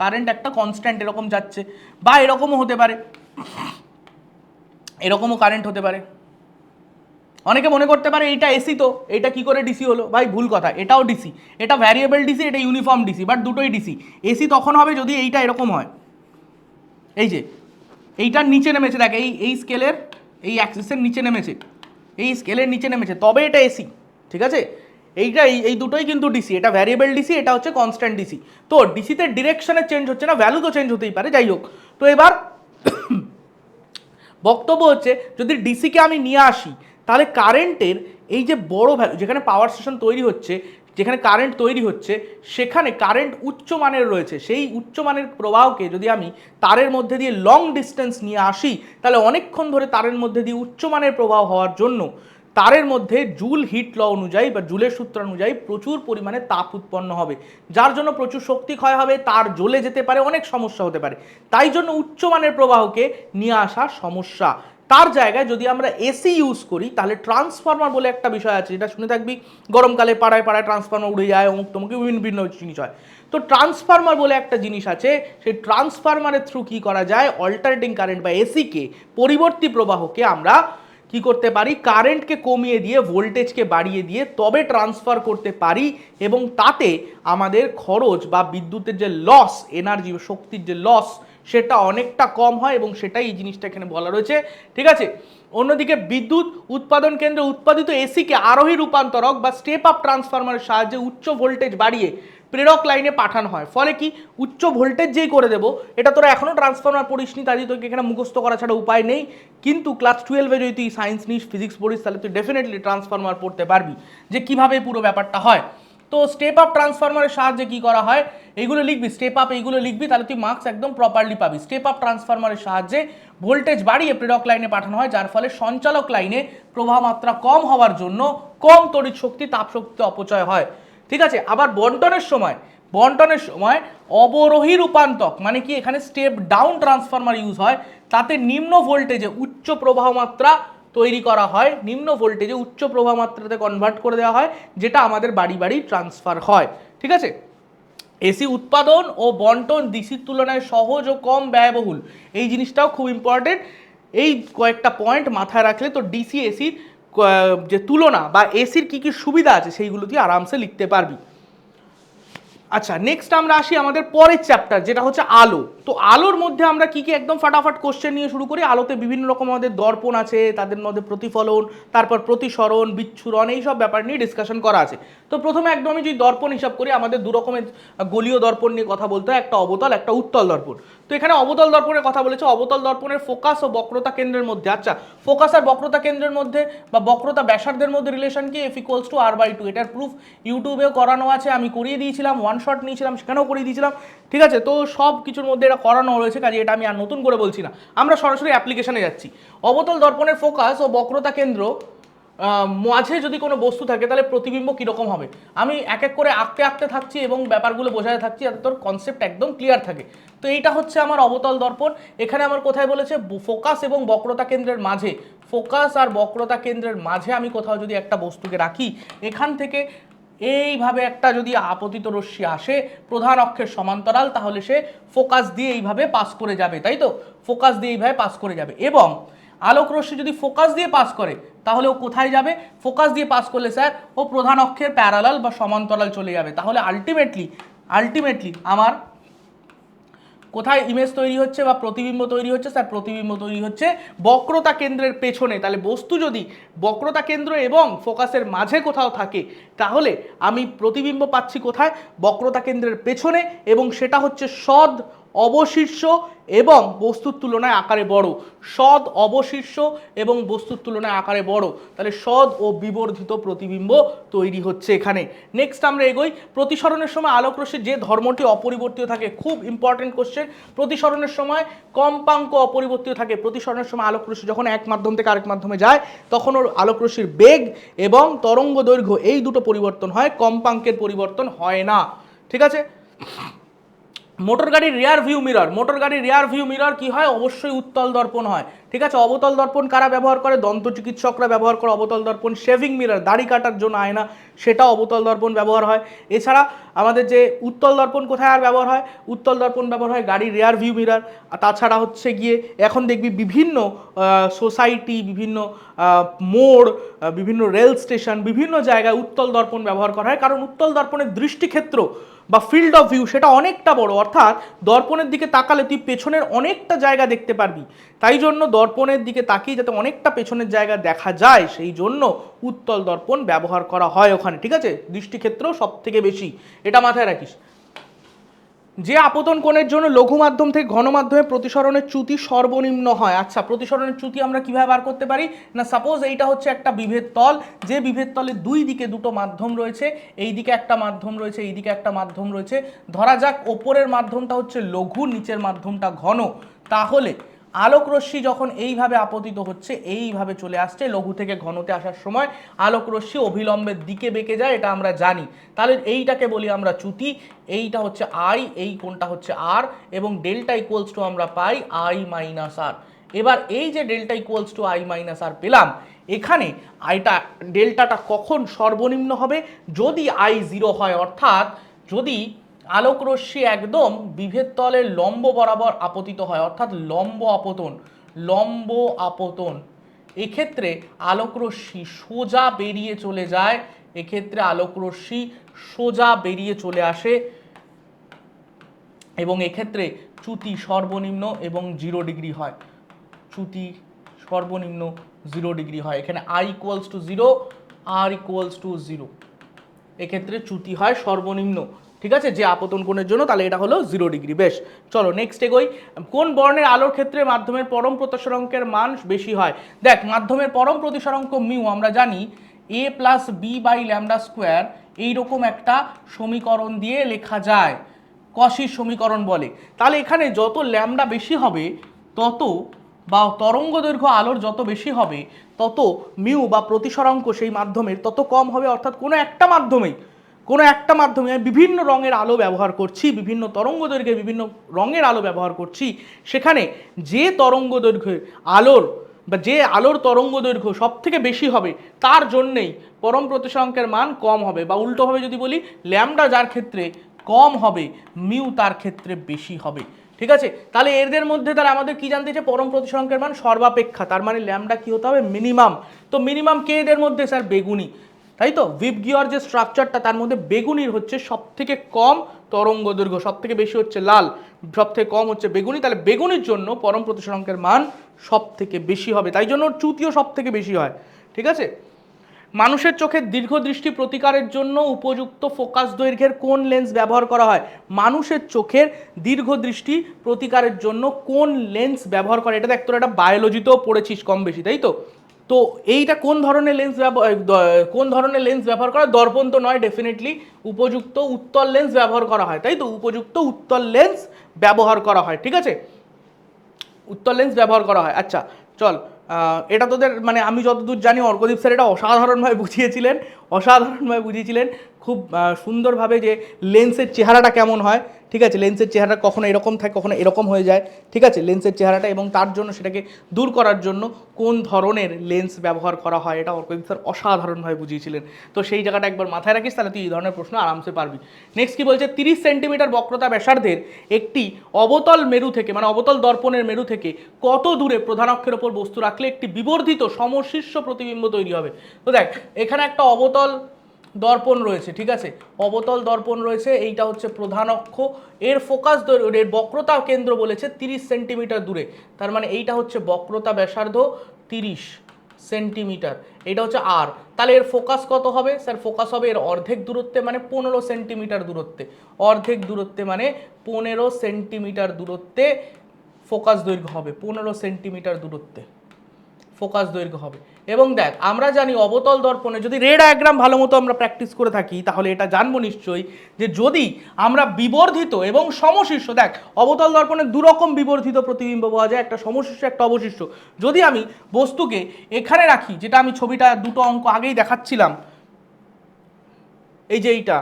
কারেন্ট একটা কনস্ট্যান্ট এরকম যাচ্ছে, বা এরকমও হতে পারে, এরকমও কারেন্ট হতে পারে। অনেকে মনে করতে পারে এইটা এসি, তো এটা কি করে ডিসি হলো? ভাই ভুল কথা, এটাও ডিসি, এটা ভ্যারিয়েবল ডিসি, এটা ইউনিফর্ম ডিসি, বাট দুটোই ডিসি। এসি তখন হবে যদি এইটা এরকম হয়, এই যে এইটার নিচে নেমেছে, দেখ এই স্কেলের এই অ্যাক্সিসের নিচে নেমেছে, এই স্কেলের নিচে নেমেছে, তবে এটা এসি। ঠিক আছে, এই দুটোই কিন্তু ডিসি, এটা ভ্যারিয়েবল ডিসি, এটা হচ্ছে কনস্ট্যান্ট ডিসি। তো ডিসিতে ডিরেকশনের চেঞ্জ হচ্ছে না, ভ্যালু তো চেঞ্জ হতেই পারে, যাই হোক। তো এবার বক্তব্য হচ্ছে, যদি ডিসিকে আমি নিয়ে আসি, তাহলে কারেন্টের এই যে বড় ভ্যালু, যেখানে পাওয়ার স্টেশন তৈরি হচ্ছে, যেখানে কারেন্ট তৈরি হচ্ছে, সেখানে কারেন্ট উচ্চমানের রয়েছে, সেই উচ্চমানের প্রবাহকে যদি আমি তারের মধ্যে দিয়ে লং ডিস্টেন্স নিয়ে আসি, তাহলে অনেকক্ষণ ধরে তারের মধ্যে দিয়ে উচ্চমানের প্রবাহ হওয়ার জন্য তারের মধ্যে জুল হিট ল অনুযায়ী বা জুলের সূত্র অনুযায়ী প্রচুর পরিমাণে তাপ উৎপন্ন হবে, যার জন্য প্রচুর শক্তি ক্ষয় হবে, তার জ্বলে যেতে পারে, অনেক সমস্যা হতে পারে। তাই জন্য উচ্চমানের প্রবাহকে নিয়ে আসা সমস্যা। তার জায়গায় যদি আমরা এসি ইউজ করি, তাহলে ট্রান্সফরমার বলে একটা বিষয় আছে, যেটা শুনে থাকবি, গরমকালে পাড়ায় পাড়ায় ট্রান্সফরমার উড়ে যায়, অমুক তমুক বিভিন্ন জিনিস হয়। তো ট্রান্সফরমার বলে একটা জিনিস আছে, সেই ট্রান্সফরমারের থ্রু কি করা যায়? অল্টারনেটিং কারেন্ট বা এসিকে, পরিবর্তী প্রবাহকে আমরা কি করতে পারি? কারেন্টকে কমিয়ে দিয়ে ভোল্টেজকে বাড়িয়ে দিয়ে তবে ট্রান্সফার করতে পারি, এবং তাতে আমাদের খরচ বা বিদ্যুতের যে লস, এনার্জি শক্তির যে লস, সেটা অনেকটা কম হয়, এবং সেটাই এই জিনিসটা এখানে বলা রয়েছে। ঠিক আছে, অন্যদিকে বিদ্যুৎ উৎপাদন কেন্দ্রে উৎপাদিত এসিকে আরোহী রূপান্তরক বা স্টেপ আপ ট্রান্সফরমারের সাহায্যে উচ্চ ভোল্টেজ বাড়িয়ে প্রেরক লাইনে পাঠানো হয়। ফলে কি? উচ্চ ভোল্টেজ যেই করে দেবো, এটা তোরা এখনও ট্রান্সফরমার পড়িসনি, তাই তোকে এখানে মুখস্থ করা ছাড়া উপায় নেই, কিন্তু ক্লাস 12-এ যদি তুই সায়েন্স নিস, ফিজিক্স পড়িস, তাহলে তুই ডেফিনেটলি ট্রান্সফরমার পড়তে পারবি, যে কিভাবে পুরো ব্যাপারটা হয়। তো স্টেপ আপ ট্রান্সফরমারের সাহায্যে কি করা হয়, এইগুলো লিখবি, স্টেপ আপ এইগুলো লিখবি, তাহলে তুই মার্কস একদম প্রপারলি পাবি। স্টেপ আপ ট্রান্সফরমারের সাহায্যে ভোল্টেজ বাড়িয়ে প্রেরক লাইনে পাঠানো হয়, যার ফলে সঞ্চালক লাইনে প্রবাহ মাত্রা কম হওয়ার জন্য কম তড়িৎ শক্তি, তাপ শক্তি অপচয় হয়। ঠিক আছে, আবার বন্টনের সময় অবরোহী রূপান্তক, মানে কি এখানে স্টেপ ডাউন ট্রান্সফরমার ইউজ হয়, তাতে নিম্ন ভোল্টেজে উচ্চ প্রবাহ মাত্রা তৈরি করা হয়, নিম্ন ভোল্টেজে উচ্চ প্রবাহ মাত্রাতে কনভার্ট করে দেওয়া হয়, যেটা আমাদের বাড়ি বাড়ি ট্রান্সফার হয়। ঠিক আছে, এসি উৎপাদন ও বন্টন ডিসির তুলনায় সহজ ও কম ব্যয়বহুল, এই জিনিসটাও খুব ইম্পর্টেন্ট। এই কয়েকটা পয়েন্ট মাথায় রাখলে তো ডিসি এসির যে তুলনা বা এসির কি কি সুবিধা আছে, সেইগুলো তুই আরামসে লিখতে পারবি। আচ্ছা, নেক্সট আমরা আসি আমাদের পরের চ্যাপ্টার, যেটা হচ্ছে আলো। তো আলোর মধ্যে আমরা কি কি একদম ফাটাফাট কোশ্চেন নিয়ে শুরু করি। আলোতে বিভিন্ন রকম আমাদের দর্পণ আছে, তাদের মধ্যে প্রতিফলন, তারপর প্রতিসরণ, বিচ্ছুরণ, এইসব ব্যাপার নিয়ে ডিসকাশন করা আছে। তো প্রথমে একদম আমি যদি দর্পণ হিসাব করি, আমাদের দু রকমের গলীয় দর্পণ নিয়ে কথা বলতে হয়, একটা অবতল, একটা উত্তল দর্পণ। তো এখানে অবতল দর্পণের কথা বলেছে, অবতল দর্পণের ফোকাস ও বক্রতা কেন্দ্রের মধ্যে, আচ্ছা ফোকাস আর বক্রতা কেন্দ্রের মধ্যে বা বক্রতা ব্যাসার্ধের মধ্যে রিলেশন কি? F=R/2। এটার প্রুফ ইউটিউবেও করানো আছে, আমি করিয়ে দিয়েছিলাম, ওয়ান শট নিয়েছিলাম, সেখানেও করিয়ে দিয়েছিলাম। ঠিক আছে, তো সব কিছুর মধ্যে এটা করানো রয়েছে, কাজে এটা আমি আর নতুন করে বলছি না, আমরা সরাসরি অ্যাপ্লিকেশনে যাচ্ছি। অবতল দর্পণের ফোকাস ও বক্রতা কেন্দ্র মাঝে যদি কোনো বস্তু থাকে তাহলে প্রতিবিম্ব কিরকম হবে। আমি এক এক করে আঁকতে আঁকতে থাকছি এবং ব্যাপারগুলো বোঝাতে থাকছি যাতে তোর কনসেপ্ট একদম ক্লিয়ার থাকে। তো এইটা হচ্ছে আমার অবতল দর্পণ। এখানে আমার কোথায় বলেছে ফোকাস এবং বক্রতা কেন্দ্রের মাঝে, ফোকাস আর বক্রতা কেন্দ্রের মাঝে আমি কোথাও যদি একটা বস্তুকে রাখি, এখান থেকে এইভাবে একটা যদি আপতিত রশ্মি আসে প্রধান অক্ষের সমান্তরাল, তাহলে সে ফোকাস দিয়ে এইভাবে পাস করে যাবে, তাই তো, ফোকাস দিয়ে এইভাবে পাস করে যাবে। এবং আলোক রশ্মি যদি ফোকাস দিয়ে পাস করে তাহলে ও কোথায় যাবে, ফোকাস দিয়ে পাস করলে স্যার ও প্রধান অক্ষের প্যারালাল বা সমান্তরাল চলে যাবে। তাহলে আলটিমেটলি আমার কোথায় ইমেজ তৈরি হচ্ছে বা প্রতিবিম্ব তৈরি হচ্ছে, স্যার প্রতিবিম্ব তৈরি হচ্ছে বক্রতা কেন্দ্রের পেছনে। তাহলে বস্তু যদি বক্রতা কেন্দ্র এবং ফোকাসের মাঝে কোথাও থাকে তাহলে আমি প্রতিবিম্ব পাচ্ছি কোথায়, বক্রতা কেন্দ্রের পেছনে, এবং সেটা হচ্ছে সদ অবশীর্ষ এবং বস্তুর তুলনায় আকারে বড়, সদ অবশীর্ষ এবং বস্তুর তুলনায় আকারে বড়। তাহলে সদ ও বিবর্ধিত প্রতিবিম্ব তৈরি হচ্ছে এখানে। নেক্সট আমরা এগোই। প্রতিসরণের সময় আলোক রশ্মির যে ধর্মটি অপরিবর্তিত থাকে, খুব ইম্পর্টেন্ট কোশ্চেন। প্রতিসরণের সময় কম্পাঙ্ক অপরিবর্তিত থাকে। প্রতিসরণের সময় আলোক রশ্মি যখন এক মাধ্যম থেকে আরেক মাধ্যমে যায় তখন ওর আলোক রশ্মির বেগ এবং তরঙ্গ দৈর্ঘ্য এই দুটো পরিবর্তন হয়, কম্পাঙ্কের পরিবর্তন হয় না। ঠিক আছে। মোটর গাড়ির রিয়ার ভিউ মিরর কি হয়, অবশ্যই উত্তল দর্পণ হয়। ঠিক আছে। অবতল দর্পণ কারা ব্যবহার করে, দন্ত চিকিৎসকরা ব্যবহার করে অবতল দর্পণ। শেভিং মিরর, দাড়ি কাটার জন্য আয়না, সেটা অবতল দর্পণ ব্যবহার হয়। এছাড়া আমাদের যে উত্তল দর্পণ কোথায় আর ব্যবহার হয়, উত্তল দর্পণ ব্যবহার হয় গাড়ির রিয়ার ভিউ মিরর। আর তাছাড়া হচ্ছে গিয়ে এখন দেখবি বিভিন্ন সোসাইটি, বিভিন্ন মোড়, বিভিন্ন রেল স্টেশন, বিভিন্ন জায়গায় উত্তল দর্পণ ব্যবহার করা হয়, কারণ উত্তল দর্পণের দৃষ্টিক্ষেত্র বা ফিল্ড অফ ভিউ সেটা অনেকটা বড়, অর্থাৎ দর্পণের দিকে তাকালে তুই পেছনের অনেকটা জায়গা দেখতে পারবি। তাই জন্য দর্পণের দিকে তাকিয়ে যাতে অনেকটা পেছনের জায়গা দেখা যায় সেই জন্য উত্তল দর্পণ ব্যবহার করা হয় ওখানে। ঠিক আছে। দৃষ্টিক্ষেত্র সব থেকে বেশি, এটা মাথায় রাখিস। যে আপতন কোণের জন্য লঘু মাধ্যম থেকে ঘন মাধ্যমে প্রতিসরণের চ্যুতি সর্বনিম্ন হয়। আচ্ছা, প্রতিসরণের চ্যুতি আমরা কিভাবে বার করতে পারি না, সাপোজ এইটা হচ্ছে একটা বিভেদ তল, যে বিভেদ তলের দুই দিকে দুটো মাধ্যম রয়েছে, এই দিকে একটা মাধ্যম রয়েছে, এই দিকে একটা মাধ্যম রয়েছে। ধরা যাক ওপরের মাধ্যমটা হচ্ছে লঘু, নিচের মাধ্যমটা ঘন। তাহলে আলোক রশ্মি যখন এইভাবে আপতিত হচ্ছে, এইভাবে চলে আসছে লঘু থেকে ঘনতে আসার সময় আলোক রশ্মি অভিলম্বের দিকে বেঁকে যায়, এটা আমরা জানি। তাহলে এইটাকে বলি আমরা চ্যুতি। এইটা হচ্ছে আই, এই কোণটা হচ্ছে আর, এবং ডেল্টা ইকুয়ালস টু আমরা পাই আই মাইনাস আর। এবার এই যে delta equals to I minus R পেলাম, এখানে আইটা ডেল্টাটা কখন সর্বনিম্ন হবে, যদি আই 0 হয়, অর্থাৎ যদি আলোক রশ্মি একদম বিভেদ তলের লম্ব বরাবর আপতিত হয়, অর্থাৎ লম্ব আপতন, এক্ষেত্রে আলোক রশ্মি সোজা বেরিয়ে চলে যায়, এক্ষেত্রে আলোক রশ্মি সোজা বেরিয়ে চলে আসে, এবং এক্ষেত্রে চ্যুতি সর্বনিম্ন এবং 0 ডিগ্রি হয়। চ্যুতি সর্বনিম্ন 0 ডিগ্রি হয়। এখানে I equals to 0, R equals to 0, এক্ষেত্রে চ্যুতি হয় সর্বনিম্ন। ঠিক আছে, যে আপতন কোণের জন্য, তাহলে এটা হলো 0 ডিগ্রি। বেশ, চলো নেক্সট এগোই। কোন বর্ণের আলোর ক্ষেত্রে মাধ্যমের পরম প্রতিসরাঙ্কের মান বেশি হয়। দেখ, মাধ্যমের পরম প্রতিসরাঙ্ক মিউ আমরা জানি a plus B by lambda square, এইরকম একটা সমীকরণ দিয়ে লেখা যায়, কশির সমীকরণ বলে। তাহলে এখানে যত ল্যামডা বেশি হবে তত, বা তরঙ্গ দৈর্ঘ্য আলোর যত বেশি হবে তত মিউ বা প্রতিসরাঙ্ক সেই মাধ্যমের তত কম হবে। অর্থাৎ কোনো একটা মাধ্যমে আমি বিভিন্ন রঙের আলো ব্যবহার করছি, বিভিন্ন তরঙ্গ দৈর্ঘ্যে বিভিন্ন রঙের আলো ব্যবহার করছি, সেখানে যে তরঙ্গ দৈর্ঘ্যের আলোর বা যে আলোর তরঙ্গ দৈর্ঘ্য সব থেকে বেশি হবে তার জন্যেই পরম প্রতিসরাঙ্কের মান কম হবে, বা উল্টোভাবে যদি বলি ল্যামডা যার ক্ষেত্রে কম হবে মিউ তার ক্ষেত্রে বেশি হবে। ঠিক আছে। তাহলে এদের মধ্যে তাহলে আমাদের কি জানতে চাই, পরম প্রতিসরাঙ্কের মান সর্বাপেক্ষা, তার মানে ল্যামডা কি হতে হবে, মিনিমাম। তো মিনিমাম কে এদের মধ্যে, স্যার বেগুনি, তাই তো। ভিবগিয়র যে স্ট্রাকচারটা তার মধ্যে বেগুনির হচ্ছে সব থেকে কম তরঙ্গ দৈর্ঘ্য, সব থেকে বেশি হচ্ছে লাল, সব থেকে কম হচ্ছে বেগুনি। তাহলে বেগুনির জন্য পরম প্রতিসরাঙ্কের মান সব থেকে বেশি হবে, তাই জন্য চ্যুতিও সব থেকে বেশি হয়। ঠিক আছে। মানুষের চোখের দীর্ঘদৃষ্টি প্রতিকারের জন্য উপযুক্ত ফোকাস দৈর্ঘ্যের কোন লেন্স ব্যবহার করা হয়। মানুষের চোখের দীর্ঘদৃষ্টি প্রতিকারের জন্য কোন লেন্স ব্যবহার করে, এটা দেখ তোরা এটা বায়োলজিতেও পড়েছিস কম বেশি, তাই তো। তো এইটা কোন ধরনের লেন্স ব্যবহার করা, দর্পণ তো নয়, ডেফিনেটলি উপযুক্ত উত্তল লেন্স ব্যবহার করা হয়, তাই তো, উপযুক্ত উত্তল লেন্স ব্যবহার করা হয়। ঠিক আছে, উত্তল লেন্স ব্যবহার করা হয়। আচ্ছা চল এটা তোদের মানে আমি যতদূর জানি অর্কদীপ স্যার এটা অসাধারণভাবে বুঝিয়েছিলেন খুব সুন্দরভাবে, যে লেন্সের চেহারাটা কেমন হয়, ঠিক আছে, লেন্সের চেহারা কখনো এরকম থাকে কখনো এরকম হয়ে যায়, ঠিক আছে, লেন্সের চেহারাটা, এবং তার জন্য সেটাকে দূর করার জন্য কোন ধরনের লেন্স ব্যবহার করা হয়, এটা অর্কদীপ স্যার অসাধারণভাবে বুঝিয়েছিলেন। তো সেই জায়গাটা একবার মাথায় রাখিস, তাহলে তুই এই ধরনের প্রশ্ন আরামসে পারবি। নেক্সট কি বলছে, 30 সেন্টিমিটার বক্রতা ব্যাসার্ধের একটি অবতল মেরু থেকে, মানে অবতল দর্পণের মেরু থেকে কত দূরে প্রধান অক্ষের ওপর বস্তু রাখলে একটি বিবর্ধিত সমশীর্ষ প্রতিবিম্ব তৈরি হবে। তো দেখ এখানে একটা অবতল দর্পণ রয়েছে, ঠিক আছে, অবতল দর্পণ রয়েছে, এইটা হচ্ছে প্রধান অক্ষ, এর ফোকাস দৈর্ঘ্য, এর বক্রতা কেন্দ্র বলেছে 30 সেন্টিমিটার দূরে, তার মানে এইটা হচ্ছে বক্রতা ব্যাসার্ধ 30 সেন্টিমিটার, এটা হচ্ছে আর, তাহলে এর ফোকাস কত হবে স্যার, ফোকাস হবে এর অর্ধেক দূরত্বে মানে 15 সেন্টিমিটার দূরত্বে, অর্ধেক দূরত্বে মানে 15 সেন্টিমিটার দূরত্বে ফোকাস দৈর্ঘ্য হবে, 15 সেন্টিমিটার দূরত্বে ফোকাস দৈর্ঘ্য হবে। এবং দেখ আমরা জানি অবতল দর্পণে যদি রে ডায়াগ্রাম ভালো মতো আমরা প্র্যাকটিস করে থাকি তাহলে এটা জানবো নিশ্চয়ই যে যদি আমরা বিবর্ধিত এবং সমশীর্ষ, দেখ অবতল দর্পণে দুরকম বিবর্ধিত প্রতিবিম্ব পাওয়া যায়, একটা সমশীর্ষ একটা অবশিষ্ট। যদি আমি বস্তুকে এখানে রাখি, যেটা আমি ছবিটা দুটো অঙ্ক আগেই দেখাচ্ছিলাম, এই যে এইটা,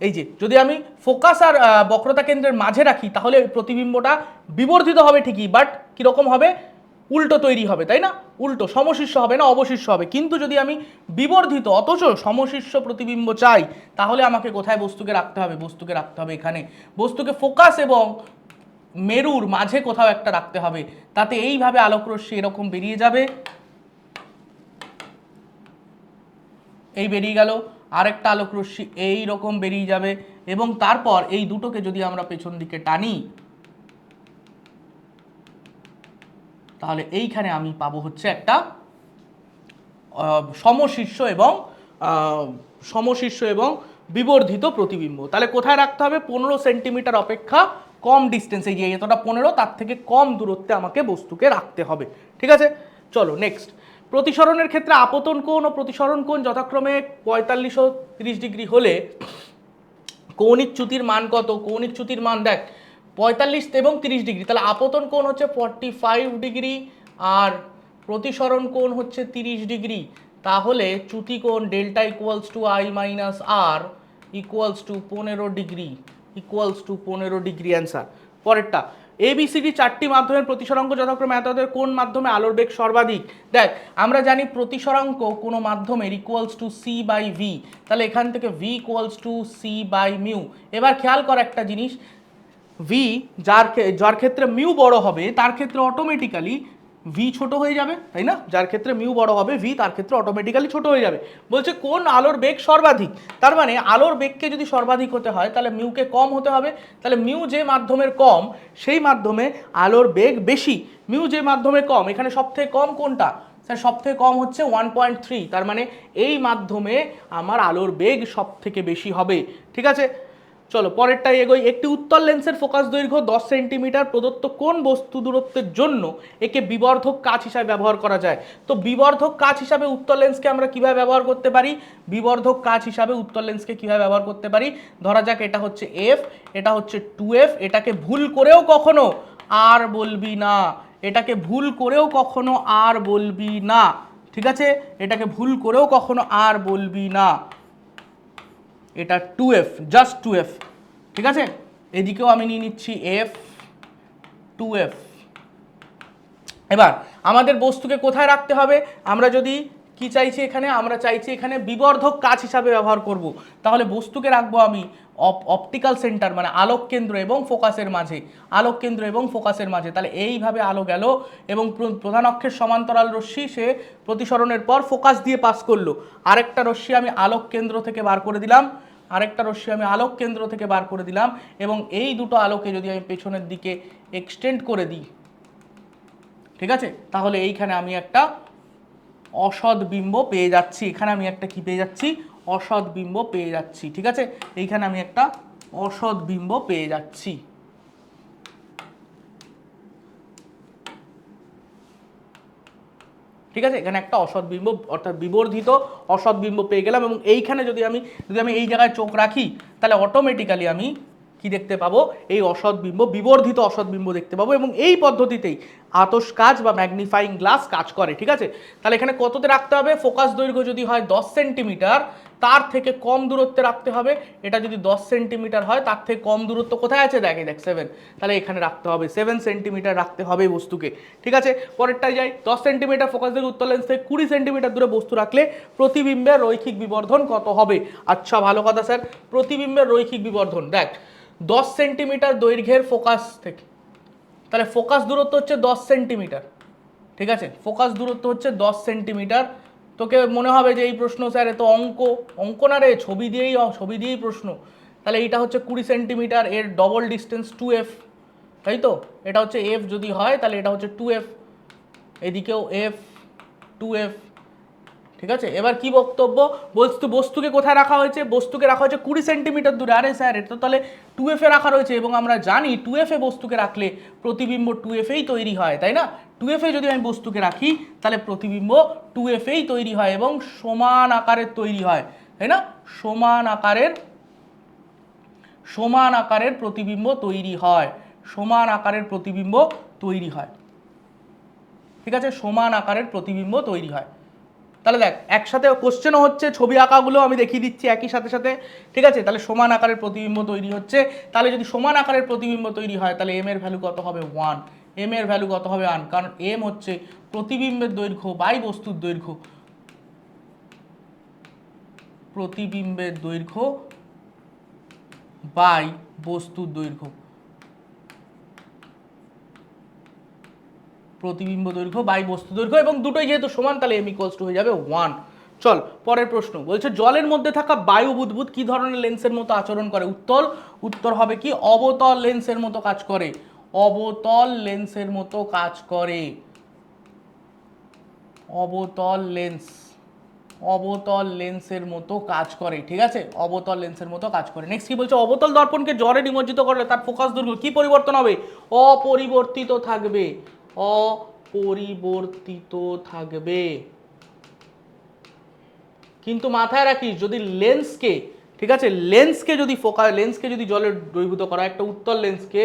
এই যে যদি আমি ফোকাস আর বক্রতা কেন্দ্রের মাঝে রাখি তাহলে প্রতিবিম্বটা বিবর্ধিত হবে ঠিকই, বাট কীরকম হবে, উল্টো তৈরি হবে, তাই না, উল্টো, সমশীর্ষ হবে না অবশীর্ষ হবে। কিন্তু যদি আমি বিবর্ধিত অথচ সমশীর্ষ প্রতিবিম্ব চাই তাহলে আমাকে কোথায় বস্তুকে রাখতে হবে, বস্তুকে রাখতে হবে এখানে, বস্তুকে ফোকাস এবং মেরুর মাঝে কোথাও একটা রাখতে হবে, তাতে এইভাবে আলোকরশ্মি এরকম বেরিয়ে যাবে, এই বেরিয়ে গেল, আরেকটা আলোক রশ্মি এই রকম বেরিয়ে যাবে, এবং তারপর এই দুটোকে যদি আমরা পেছন দিকে টানি তাহলে এইখানে আমি পাবো হচ্ছে একটা সমশীর্ষ এবং বিবর্ধিত প্রতিবিম্ব। তাহলে কোথায় রাখতে হবে, 15 সেন্টিমিটার অপেক্ষা কম ডিস্টেন্সে, যে এতটা 15 তার থেকে কম দূরত্বে আমাকে বস্তুকে রাখতে হবে, ঠিক আছে। চলো নেক্সট, প্রতিসরণের ক্ষেত্রে আপতন কোণ ও প্রতিসরণ কোণ যথাক্রমে 45 ও 30 ডিগ্রি হলে কৌণিক চ্যুতির মান কত, কৌণিক চ্যুতির মান দেখ 45 এবং 30 ডিগ্রি, তাহলে আপতন কোণ হচ্ছে 45 ডিগ্রি আর প্রতিসরণ কোণ হচ্ছে 30 ডিগ্রি, তাহলে চ্যুতি কোণ delta equals to I minus R equals to 15 degree, equals to 15 degree answer. পরেরটা, এবিসিডি চারটি মাধ্যমের প্রতিসরাঙ্ক যথাক্রমে এতদের কোন মাধ্যমে আলোর বেগ সর্বাধিক। দেখ আমরা জানি প্রতিসরাঙ্ক কোনো মাধ্যমের equals to C by V, তাহলে এখান থেকে V equals to C by mu. এবার খেয়াল কর একটা জিনিস, ভি যার ক্ষেত্রে মিউ বড় হবে তার ক্ষেত্রে অটোমেটিক্যালি ভি ছোট হয়ে যাবে, তাই না, যার ক্ষেত্রে মিউ বড় হবে ভি তার ক্ষেত্রে অটোমেটিক্যালি ছোট হয়ে যাবে। বলছে কোন আলোর বেগ সর্বাধিক, তার মানে আলোর বেগকে যদি সর্বাধিক হতে হয় তাহলে মিউকে কম হতে হবে, তাহলে মিউ যে মাধ্যমের কম সেই মাধ্যমে আলোর বেগ বেশি, মিউ যে মাধ্যমে কম, এখানে সবথেকে কম কোনটা স্যার, সবথেকে কম হচ্ছে 1.3, তার মানে এই মাধ্যমে আমার আলোর বেগ সব থেকে বেশি হবে, ঠিক আছে। চলো পরেরটাই এগোই, একটি উত্তল লেন্সের ফোকাস দৈর্ঘ্য 10 সেন্টিমিটার প্রদত্ত কোন বস্তু দূরত্বের জন্য একে বিবর্ধক কাচ হিসাবে ব্যবহার করা যায়। তো বিবর্ধক কাচ হিসাবে উত্তল লেন্সকে আমরা কিভাবে ব্যবহার করতে পারি, বিবর্ধক কাচ হিসাবে উত্তল লেন্সকে কিভাবে ব্যবহার করতে পারি, ধরা যাক এটা হচ্ছে এফ, এটা হচ্ছে 2F, এটাকে ভুল করেও কখনো আর বলবি না, এটাকে ভুল করেও কখনো আর বলবি না, ঠিক আছে, এটাকে ভুল করেও কখনো আর বলবি না, এটা 2F, জাস্ট 2F, ঠিক আছে। এদিকেও আমি নিয়ে নিচ্ছি F 2F। এবার আমাদের বস্তুকে কোথায় রাখতে হবে, আমরা যদি কি চাইছি এখানে, আমরা চাইছি এখানে বিবর্ধক কাচ হিসাবে ব্যবহার করব, তাহলে বস্তুকে রাখবো আমি অপটিক্যাল সেন্টার মানে আলোক কেন্দ্র এবং ফোকাসের মাঝে, আলোক কেন্দ্র এবং ফোকাসের মাঝে, তাহলে এইভাবে আলো গেল এবং প্রধান অক্ষের সমান্তরাল রশ্মি সে প্রতিসরণের পর ফোকাস দিয়ে পাস করলো, আরেকটা রশ্মি আমি আলোক কেন্দ্র থেকে বার করে দিলাম, আরেকটা রশ্মি আমি আলোক কেন্দ্র থেকে বার করে দিলাম, এবং এই দুটো আলোকে যদি আমি পেছনের দিকে এক্সটেন্ড করে দিই, ঠিক আছে, তাহলে এইখানে আমি একটা অসৎ বিম্ব পেয়ে যাচ্ছি, এখানে আমি একটা কি পেয়ে যাচ্ছি, অসৎ বিম্ব পেয়ে যাচ্ছি, ঠিক আছে, এইখানে আমি একটা অসৎ বিম্ব পেয়ে যাচ্ছি, ঠিক আছে, এখানে একটা অসৎ বিম্ব অর্থাৎ বিবর্ধিত অসৎ বিম্ব পেয়ে গেলাম। এবং এইখানে যদি আমি এই জায়গায় চোখ রাখি তাহলে অটোমেটিক্যালি আমি কি দেখতে পাবো, এই অসৎ বিম্ব, বিবর্ধিত অসৎ বিম্ব দেখতে পাবো, এবং এই পদ্ধতিতেই আতশ কাচ বা ম্যাগনিফাইং গ্লাস কাজ করে। ঠিক আছে, তাহলে এখানে কততে রাখতে হবে, ফোকাস দৈর্ঘ্য যদি হয় 10 সেন্টিমিটার, তার থেকে কম দূরত্বে রাখতে হবে। এটা যদি 10 সেন্টিমিটার হয়, তার থেকে কম দূরত্ব কোথায় আছে, দেখ 7, তাহলে এখানে রাখতে হবে 7 সেন্টিমিটার রাখতে হবে বস্তুকে। ঠিক আছে, পরেরটাই যাই। 10 সেন্টিমিটার ফোকাস দৈর্ঘ্য উত্তল লেন্স থেকে 20 সেন্টিমিটার দূরে বস্তু রাখলে প্রতিবিম্বের রৈখিক বিবর্ধন কত হবে? আচ্ছা, ভালো কথা স্যার, প্রতিবিম্বের রৈখিক বিবর্ধন দেখ 10 সেন্টিমিটার দৈর্ঘ্যের ফোকাস থেকে, তাহলে ফোকাস দূরত্ব হচ্ছে 10 সেন্টিমিটার। ঠিক আছে, ফোকাস দূরত্ব হচ্ছে 10 সেন্টিমিটার। তোকে মনে হবে যে এই প্রশ্ন স্যার এ তো অঙ্ক না রে, ছবি দিয়েই প্রশ্ন। তাহলে এইটা হচ্ছে 20 সেন্টিমিটার, এর ডবল ডিস্টেন্স 2f, তাই তো? এটা হচ্ছে f যদি হয়, তাহলে এটা হচ্ছে 2f, এদিকেও f, 2f। ঠিক আছে, এবার কি বক্তব্য, বস্তুকে কোথায় রাখা হয়েছে, বস্তুকে রাখা হয়েছে 20 সেন্টিমিটার দূরে। আরে স্যার এটা তো তাহলে 2f এ রাখা রয়েছে, এবং আমরা জানি 2f এ বস্তুকে রাখলে প্রতিবিম্ব 2f এই তৈরি হয়, তাই না? 2f এ যদি আমি বস্তুকে রাখি, তাহলে প্রতিবিম্ব 2f এই তৈরি হয় এবং সমান আকারের তৈরি হয়, তাই না? সমান আকারের প্রতিবিম্ব তৈরি হয়, সমান আকারের প্রতিবিম্ব তৈরি হয়। ঠিক আছে, সমান আকারের প্রতিবিম্ব তৈরি হয়। তাহলে দেখ, একসাথে কোশ্চেনও হচ্ছে, ছবি আঁকাগুলো আমি দেখিয়ে দিচ্ছি একই সাথে। ঠিক আছে, তাহলে সমান আকারের প্রতিবিম্ব তৈরি হচ্ছে। তাহলে যদি সমান আকারের প্রতিবিম্ব তৈরি হয়, তাহলে এম এর ভ্যালু কত হবে? 1। এম এর ভ্যালু কত হবে? 1, কারণ এম হচ্ছে প্রতিবিম্বের দৈর্ঘ্য বাই বস্তুর দৈর্ঘ্য, প্রতিবিম্বের দৈর্ঘ্য বাই বস্তুর দৈর্ঘ্য, প্রতিবিম্ব দৈর্ঘ্য বাই বস্তু দৈর্ঘ্য, এবং দুটোই যেহেতু সমান, তাহলে m = হয়ে যাবে 1। চল পরের প্রশ্ন, বলছে জলের মধ্যে থাকা বায়ু বুদবুদ কি ধরনের লেন্সের মতো আচরণ করে? উত্তর হবে কি, অবতল লেন্সের মতো কাজ করে, অবতল লেন্সের মতো কাজ করে, অবতল লেন্সের মতো কাজ করে। ঠিক আছে, অবতল লেন্সের মতো কাজ করে। নেক্সট কি বলছে, অবতল দর্পণকে জলে নিমজ্জিত করলে তার ফোকাস দৈর্ঘ্য কি পরিবর্তন হবে? অপরিবর্তিত থাকবে, অপরিবর্তিত থাকবে। কিন্তু মাথায় রাখিস, যদি লেন্সকে, ঠিক আছে, লেন্সকে যদি জলে দ্রবীভূত করা, একটা উত্তল লেন্সকে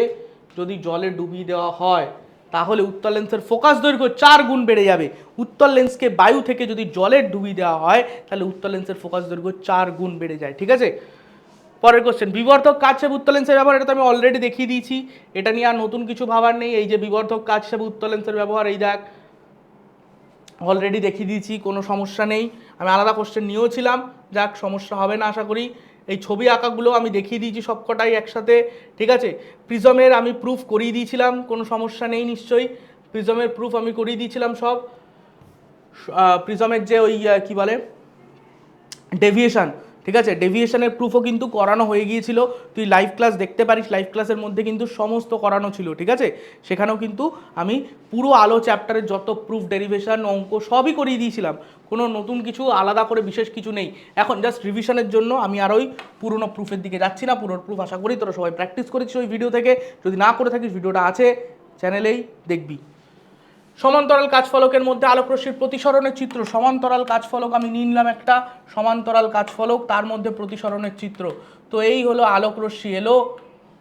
যদি জলে ডুবিয়ে দেওয়া হয়, তাহলে উত্তল লেন্সের ফোকাস দৈর্ঘ্য 4 গুণ বেড়ে যাবে। উত্তল লেন্সকে বায়ু থেকে যদি জলে ডুবিয়ে দেওয়া হয়, তাহলে উত্তল লেন্সের ফোকাস দৈর্ঘ্য 4 গুণ বেড়ে যায়। ঠিক আছে, পরের কোশ্চেন, বিবর্ধক কাচ হিসেবে উত্তল লেন্সের ব্যবহার, এটা তো আমি অলরেডি দেখিয়ে দিয়েছি, এটা নিয়ে আর নতুন কিছু ভাবার নেই। এই যে বিবর্ধক কাচ হিসেবে উত্তল লেন্সের ব্যবহার, এই দেখ অলরেডি দেখিয়ে দিয়েছি, কোনো সমস্যা নেই। আমি আলাদা কোশ্চেন নিয়েও ছিলাম, যাক সমস্যা হবে না আশা করি। এই ছবি আঁকাগুলো আমি দেখিয়ে দিয়েছি সবকটাই একসাথে। ঠিক আছে, প্রিজমের আমি প্রুফ করিয়ে দিয়েছিলাম, কোনো সমস্যা নেই নিশ্চয়ই, প্রিজমের প্রুফ আমি করিয়ে দিয়েছিলাম সব। প্রিজমের যে ওই কি বলে ডেভিয়েশন, ঠিক আছে, ডেভিয়েশনের প্রুফও কিন্তু করানো হয়ে গিয়েছিল, তুই লাইভ ক্লাস দেখতে পারিস, লাইভ ক্লাসের মধ্যে কিন্তু সমস্ত করানো ছিল। ঠিক আছে, সেখানেও কিন্তু আমি পুরো আলো চ্যাপ্টারের যত প্রুফ, ডেরিভেশন, অঙ্ক সবই করিয়ে দিয়েছিলাম, কোনো নতুন কিছু আলাদা করে বিশেষ কিছু নেই। এখন জাস্ট রিভিশনের জন্য আমি আর ওই পুরনো প্রুফের দিকে যাচ্ছি না। পুরনো প্রুফ আশা করি তোরা সবাই প্র্যাকটিস করেছিস ওই ভিডিও থেকে, যদি না করে থাকিস ভিডিওটা আছে চ্যানেলেই, দেখবি। সমান্তরাল কাচফলকের মধ্যে আলোকরশ্মির প্রতিসরণের চিত্র, সমান্তরাল কাচফলক আমি নিলাম একটা, সমান্তরাল কাচফলক, তার মধ্যে প্রতিসরণের চিত্র। তো এই হলো আলোকরশ্মি এলো,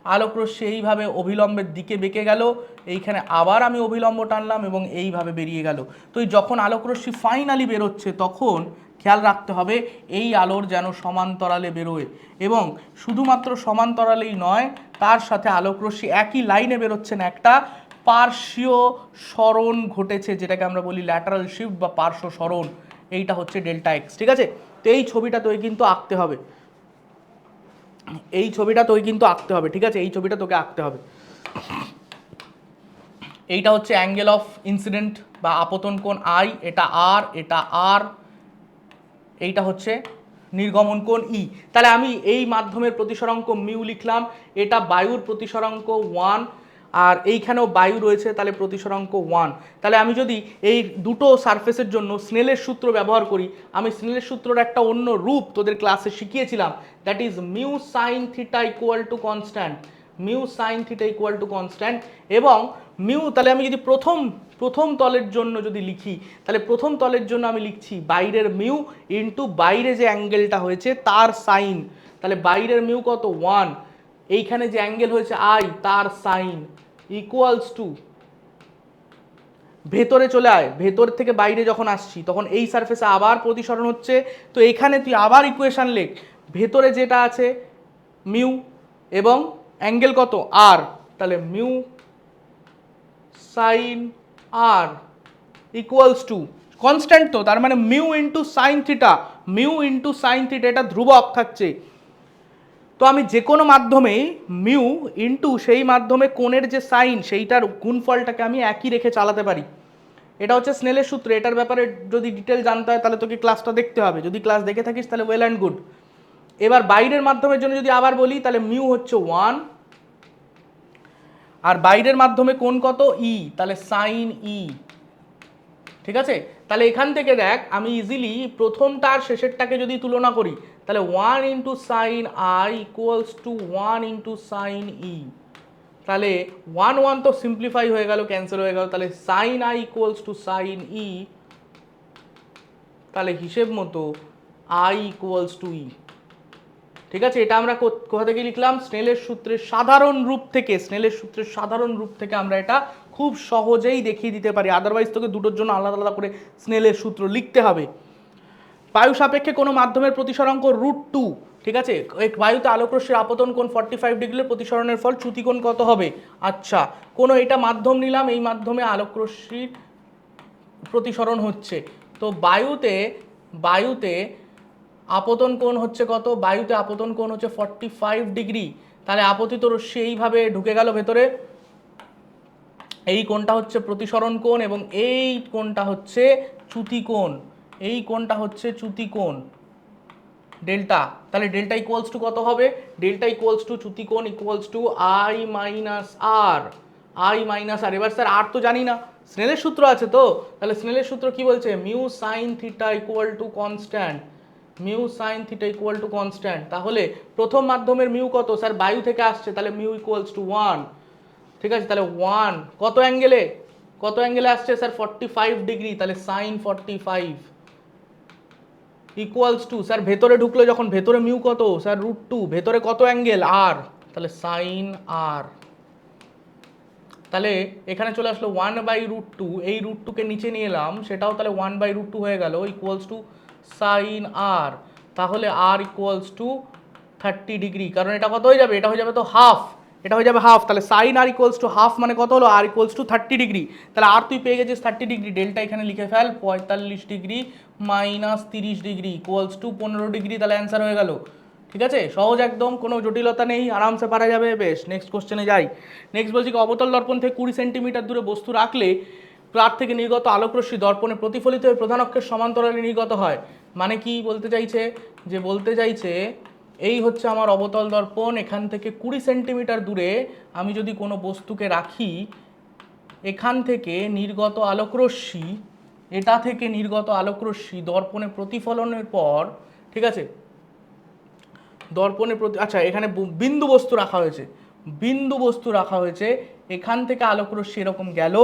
আলোকরশ্মি এইভাবে অভিলম্বের দিকে বেঁকে গেল, এইখানে আবার আমি অভিলম্ব টানলাম এবং এইভাবে বেরিয়ে গেল। তো যখন আলোকরশ্মি ফাইনালি বেরোচ্ছে, তখন খেয়াল রাখতে হবে এই আলোর যেন সমান্তরালে বেরোয়, এবং শুধুমাত্র সমান্তরালেই নয়, তার সাথে আলোকরশ্মি একই লাইনে বেরোচ্ছে না, একটা পার্শ্বীয় সরণ ঘটেছে, যেটাকে আমরা বলি ল্যাটারাল শিফট বা পার্শ্ব সরণ, এইটা হচ্ছে ডেল্টা এক্স। ঠিক আছে, তো এই ছবিটা তোকে কিন্তু আঁকতে হবে, ঠিক আছে, এই ছবিটা তোকে আঁকতে হবে। এইটা হচ্ছে অ্যাঙ্গেল অফ ইনসিডেন্ট বা আপতন কোণ আই, এটা আর, এটা আর, এইটা হচ্ছে নির্গমন কোণ ই। তাহলে আমি এই মাধ্যমের প্রতিসরাঙ্ক মিউ লিখলাম, এটা বায়ুর প্রতিসরাঙ্ক 1, আর এইখানেও বায়ু রয়েছে, তাহলে প্রতিসরাঙ্ক 1। তাহলে আমি যদি এই দুটো সারফেসের জন্য স্নেলের সূত্র ব্যবহার করি, আমি স্নেলের সূত্রের একটা অন্য রূপ তোদের ক্লাসে শিখিয়েছিলাম, that is mu sine theta equal to constant, mu sine theta equal to constant. এবং মিউ, তাহলে আমি যদি প্রথম তলের জন্য যদি লিখি, তাহলে প্রথম তলের জন্য আমি লিখছি বাইরের মিউ ইন্টু বাইরে যে অ্যাঙ্গেলটা হয়েছে তার সাইন, তাহলে বাইরের মিউ কত? 1, এইখানে যে অ্যাঙ্গেল হয়েছে আই তার সাইন ইকুয়ালস টু, ভেতরে চলে আয়, ভেতর থেকে বাইরে যখন আসছি তখন এই সারফেসে আবার প্রতিসরণ হচ্ছে, তো এখানে তুই আবার ইকুয়েশন লেখ, ভেতরে যেটা আছে মিউ এবং অ্যাঙ্গেল কত আর, তাহলে mu sine R equals to constant, তো তার মানে mu into sine theta, mu into sine theta এটা ধ্রুবক থাকছে। তো আমি যে কোনো মাধ্যমেই মিউ ইন্টু সেই মাধ্যমে কোণের যে সাইন সেইটার গুণফলটাকে আমি একই রেখে চালাতে পারি। এটা হচ্ছে স্নেলের সূত্র, এটার ব্যাপারে যদি ডিটেল জানতে হয় তাহলে তোকে ক্লাসটা দেখতে হবে, যদি ক্লাস দেখে থাকিস তাহলে ওয়েল অ্যান্ড গুড। এবার বাইরের মাধ্যমের জন্য যদি আবার বলি তাহলে মিউ হচ্ছে 1, আর বাইরের মাধ্যমে কোণ কত ই, তাহলে সাইন ই। ঠিক আছে, তাহলে এখান থেকে দেখ আমি ইজিলি প্রথমটা আর শেষেরটাকে যদি তুলনা করি তাহলে 1 into sign I equals two 1 into sign E, তাহলে 1 1 তো সিম্পলিফাই হয়ে গেল, ক্যান্সেল হয়ে গেল, তাহলে sine I equals to sine E, তাহলে হিসেব মতো আই ইকুয়ালস টু ই। ঠিক আছে, এটা আমরা কোথা থেকে লিখলাম, স্নেলের সূত্রের সাধারণ রূপ থেকে, স্নেলের সূত্রের সাধারণ রূপ থেকে আমরা এটা খুব সহজেই দেখিয়ে দিতে পারি, আদারওয়াইজ তোকে দুটোর জন্য আলাদা আলাদা করে স্নেলের সূত্র লিখতে হবে। বায়ু সাপেক্ষে কোনো মাধ্যমের প্রতিসরাঙ্ক √2, ঠিক আছে, বায়ুতে আলোকরশ্মির আপতন কোণ 45 ডিগ্রির প্রতিসরণের ফল চ্যুতিকোণ কত হবে। আচ্ছা, কোনো এটা মাধ্যম নিলাম, এই মাধ্যমে আলোকরশ্মির প্রতিসরণ হচ্ছে, তো বায়ুতে আপতন কোণ হচ্ছে কত, বায়ুতে আপতন কোণ হচ্ছে 45 ডিগ্রি, তাহলে আপতিত রশ্মি এইভাবে ঢুকে গেল ভেতরে, এই কোণটা হচ্ছে প্রতিসরণ কোণ এবং এই কোণটা হচ্ছে চ্যুতি কোণ, এই কোণটা হচ্ছে চ্যুতি কোণ ডেল্টা, তাহলে ডেল্টা ইকুয়ালস টু কত হবে, ডেল্টা ইকুয়ালস টু চ্যুতি কোণ equals to I minus R, I minus R. এবার স্যার আর তো জানি না, স্নেলের সূত্র আছে তো, তাহলে স্নেলের সূত্র কি বলছে, mu sine theta equal to constant, mu sine theta equal to constant, তাহলে প্রথম মাধ্যমের মিউ কত স্যার, বায়ু থেকে আসছে, তাহলে মিউ ইকুয়ালস টু 1, ঠিক আছে, তাহলে 1 কত অ্যাঙ্গেলে আসছে স্যার 45 ডিগ্রি, তাহলে সাইন 45 ইকুয়ালস টু, স্যার ভেতরে ঢুকলো যখন, ভেতরে মিউ কত স্যার √2, ভেতরে কত অ্যাঙ্গেল আর, তাহলে সাইন আর, তাহলে এখানে চলে আসলো 1/√2, এই √2কে নিচে নিয়ে এলাম, সেটাও তাহলে 1/√2 হয়ে গেল ইকুয়ালস টু সাইন আর, তাহলে আর ইকুয়ালস টু 30 ডিগ্রি, কারণ এটা কত হয়ে যাবে, এটা হয়ে যাবে তো হাফ, এটা হয়ে যাবে হাফ, তাহলে sine R equals to half মানে কত হলো, আর ইকুয়ালস টু 30 ডিগ্রি, তাহলে আর তুই পেয়ে গেছিস 30 ডিগ্রি, ডেল্টা এখানে লিখে fail 45 degree minus 30 degree equals to 15 degree, তাহলে অ্যান্সার হয়ে গেল। ঠিক আছে, সহজ একদম, কোনো জটিলতা নেই, আরামসে পারা যাবে। বেশ, নেক্সট কোশ্চেনে যাই। নেক্সট বলছি কি, অবতল দর্পণ থেকে 20 সেন্টিমিটার দূরে বস্তু রাখলে তার থেকে নির্গত আলোকরশ্মি দর্পণে প্রতিফলিত হয়ে প্রধান অক্ষের সমান্তরালে নির্গত হয়, মানে কি বলতে চাইছে, এই হচ্ছে আমার অবতল দর্পণ, এখান থেকে 20 সেন্টিমিটার দূরে আমি যদি কোনো বস্তুকে রাখি, এখান থেকে নির্গত আলোকরশ্মি, এটা থেকে নির্গত আলোকরশ্মি দর্পণে প্রতিফলনের পর, ঠিক আছে, দর্পণের প্রতি, আচ্ছা এখানে বিন্দু বস্তু রাখা হয়েছে, এখান থেকে আলোকরশ্মি এরকম গেল,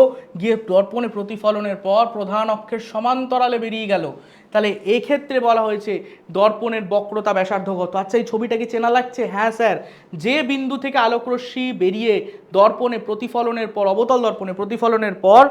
গিয়ে দর্পণে প্রতিফলনের পর প্রধান অক্ষের সমান্তরালে বেরিয়ে গেল, তাহলে এক্ষেত্রে বলা হয়েছে দর্পণের বক্রতা ব্যাসার্ধ কত। আচ্ছা, এই ছবিটা কি চেনা লাগছে? হ্যাঁ স্যার, যে বিন্দু থেকে আলোকরশ্মি বেরিয়ে দর্পণে প্রতিফলনের পর, অবতল দর্পণে প্রতিফলনের পর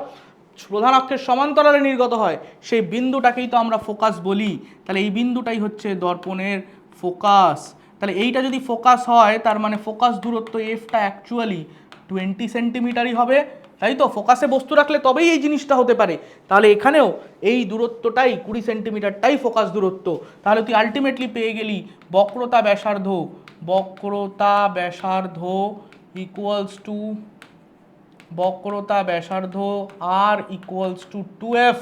প্রধান অক্ষের সমান্তরালে নির্গত হয়, সেই বিন্দুটাকেই তো আমরা ফোকাস বলি, তাহলে এই বিন্দুটাই হচ্ছে দর্পণের ফোকাস। তাহলে এইটা যদি ফোকাস হয় তার মানে ফোকাস দূরত্ব এফটা অ্যাকচুয়ালি 20 সেন্টিমিটারই হবে, তাই তো, ফোকাসে বস্তু রাখলে তবেই এই জিনিসটা হতে পারে, তাহলে এখানেও এই দূরত্বটাই 20 সেন্টিমিটারটাই ফোকাস দূরত্ব, তাহলে তুই আলটিমেটলি পেয়ে গেলি বক্রতা ব্যাসার্ধ ইকুয়ালস টু বক্রতা ব্যাসার্ধ R equals to 2f,